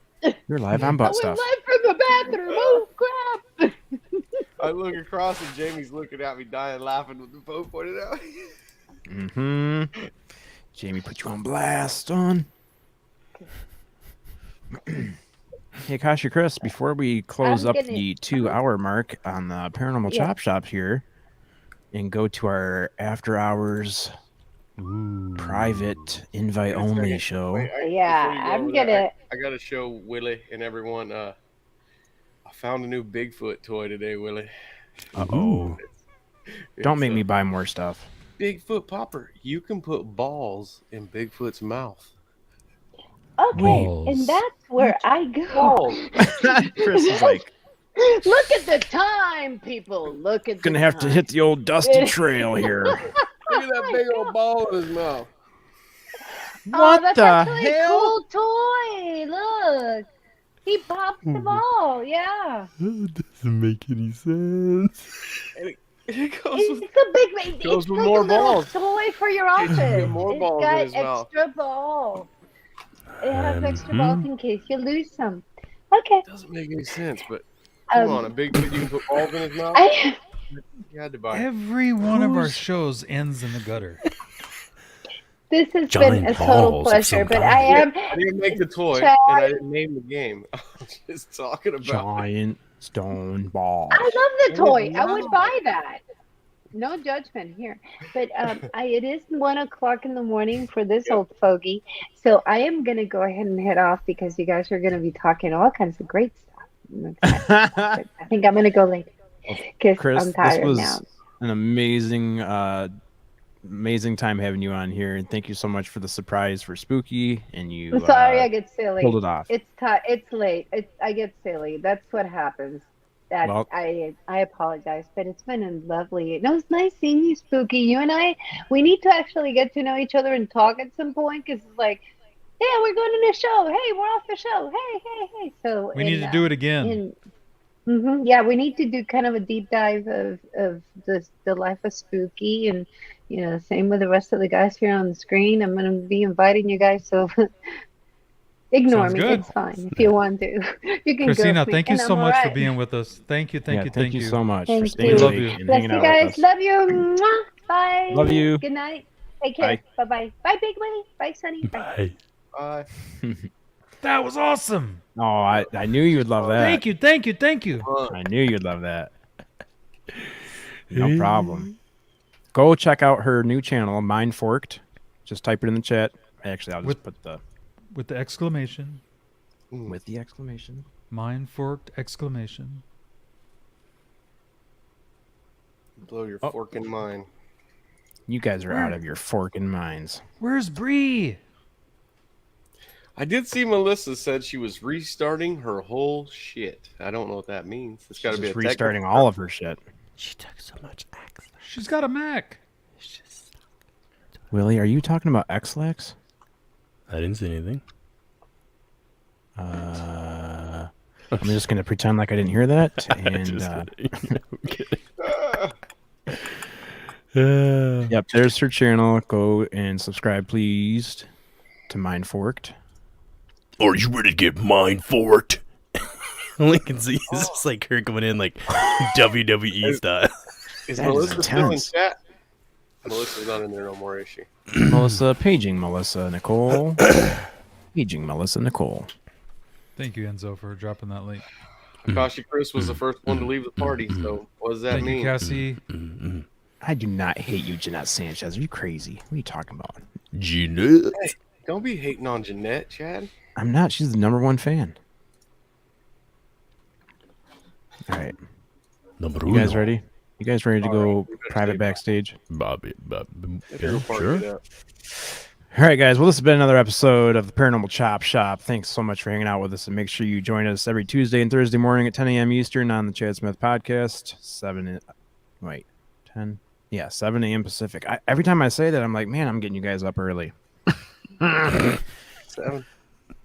You're live on butt stuff. I went live from the bathroom. Oh crap! I look across and Jamie's looking at me, dying laughing with the phone pointed out. Mm-hmm. Jamie put you on blast on. Hey, Kasha Chris, before we close up the 2-hour mark on the Paranormal Chop Shop here and go to our after hours private invite only show. I gotta show Willie and everyone. I found a new Bigfoot toy today, Willie. Uh-oh. Don't make me buy more stuff. Bigfoot popper. You can put balls in Bigfoot's mouth. Okay, balls. And that's where I go. Chris is like, look at the time, people. Look at gonna have to hit the old dusty trail here. Look at that big old ball in his mouth. What that's the actually hell? A cool toy. Look. He pops the ball, yeah. That doesn't make any sense. It goes it's with like more a little balls. toy for your office. More balls got in his mouth. Extra balls. It has extra balls in case you lose some. Okay. It doesn't make any sense, but come on, a Bigfoot you can put balls in his mouth? You had to buy it. Every one of our shows ends in the gutter. This has been a total pleasure, but I didn't make the toy, and I didn't name the game. I was just talking about giant stone ball. I love the toy. I would buy that. No judgment here, but it is 1:00 in the morning for this old fogey, so I am gonna go ahead and head off because you guys are gonna be talking all kinds of great stuff. I think I'm gonna go later because I'm tired this was now. An amazing time having you on here, and thank you so much for the surprise for Spooky. And you, I'm sorry, I get silly. Pulled it off. It's late. I get silly. That's what happens. I apologize, but it's been a lovely. It was nice seeing you, Spooky. You and I, we need to actually get to know each other and talk at some point because it's like, yeah, we're going to the show. Hey, we're off the show. Hey. So we need to do it again. Yeah, we need to do kind of a deep dive of the life of Spooky, and same with the rest of the guys here on the screen. I'm going to be inviting you guys, so ignore Sounds me. good. It's fine if you want to. You can Christina, go thank you so much for being with us. Thank you. Thank you so much Thank for staying you. late and Bless hanging you out guys. with us. Love you. Mwah. Bye. Love you. Good night. Take care. Bye-bye. Bye, Big Willie. Bye, Sonny. Bye. Bye. That was awesome. Oh, I knew you would love that. Thank you. I knew you'd love that. No problem. Go check out her new channel, Mind Forked. Just type it in the chat. Actually, I'll just put the with the exclamation. With the exclamation. Mind forked exclamation. Blow your forking mind. You guys are out of your forking minds. Where's Bree? I did see Melissa said she was restarting her whole shit. I don't know what that means. It's got to be a restarting all of her shit. She took so much X. She's got a Mac. Willie, are you talking about X-Lax? I didn't see anything. I'm just gonna pretend like I didn't hear that. And yep, there's her channel. Go and subscribe, please, to Mind Forked. Are you ready to get mind forked? Lincoln Z is just like her coming in like WWE style. Is Melissa still in chat? Melissa's not in there no more, is she? Melissa, paging Melissa Nicole. Paging Melissa Nicole. Thank you, Enzo, for dropping that link. Akashi Chris was the first one to leave the party, so what does that Thank mean? you, Cassie. I do not hate you, Jeanette Sanchez. Are you crazy? What are you talking about? Jeanette? Hey, don't be hating on Jeanette, Chad. I'm not. She's the #1 fan. All right. You guys ready? You guys ready to go private backstage? Bobby. Yeah, sure. All right, guys. Well, this has been another episode of the Paranormal Chop Shop. Thanks so much for hanging out with us, and make sure you join us every Tuesday and Thursday morning at 10 a.m. Eastern on the Chad Smith Podcast. 7 a.m. Pacific. Every time I say that, I'm like, man, I'm getting you guys up early. 7.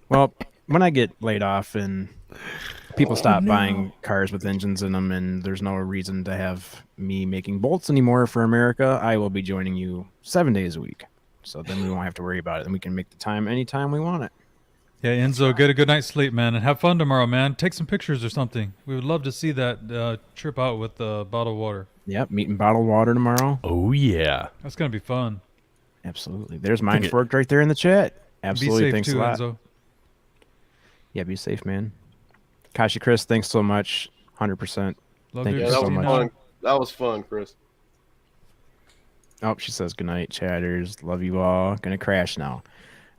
Well, when I get laid off and people stop buying cars with engines in them, and there's no reason to have me making bolts anymore for America, I will be joining you 7 days a week. So then we won't have to worry about it, and we can make the time anytime we want it. Yeah, Enzo, get a good night's sleep, man, and have fun tomorrow, man. Take some pictures or something. We would love to see that trip out with bottled water. Yep, meeting bottled water tomorrow. Oh, yeah. That's going to be fun. Absolutely. There's Mind Forked right there in the chat. Absolutely. Be safe Thanks too, a lot. Enzo. Yeah, be safe, man. Kashi, Chris, thanks so much. 100%. Love Thank you you so much. Fun. That was fun, Chris. Oh, she says goodnight, chatters. Love you all. Gonna crash now.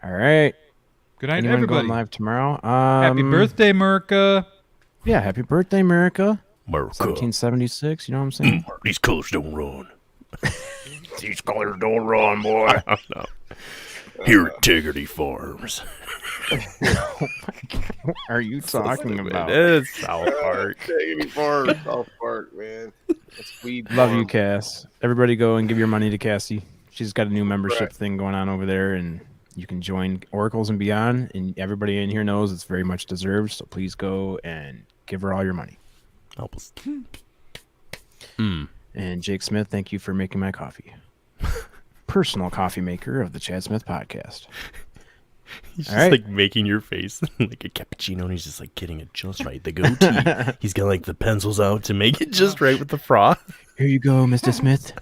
All right. Good night, Anyone everybody. going live tomorrow? Happy birthday, Merca. Yeah, happy birthday, America. America. 1776. You know what I'm saying? These colors don't run. These colors don't run, boy. No. Here at Integrity Farms. What are you talking about? It's South Park. South Park, man. That's weed. Love farm. you, Cass. Everybody go and give your money to Cassie. She's got a new membership thing going on over there, and you can join Oracles and Beyond, and everybody in here knows it's very much deserved, so please go and give her all your money. Help us. And Jake Smith, thank you for making my coffee. Personal coffee maker of the Chad Smith Podcast. He's All just right. like making your face like a cappuccino, and he's just like getting it just right. The goatee. He's got like the pencils out to make it just right with the froth. Here you go, Mr. Smith.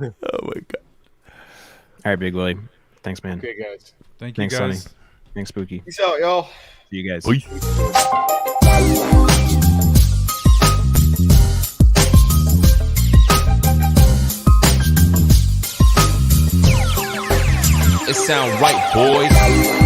Oh my god. All right, Big Willie. Thanks, man. Okay, guys. Thank you, Thanks, guys. Sonny. Thanks, Spooky. Peace out, y'all. See you guys. Oi. It sound right, boys.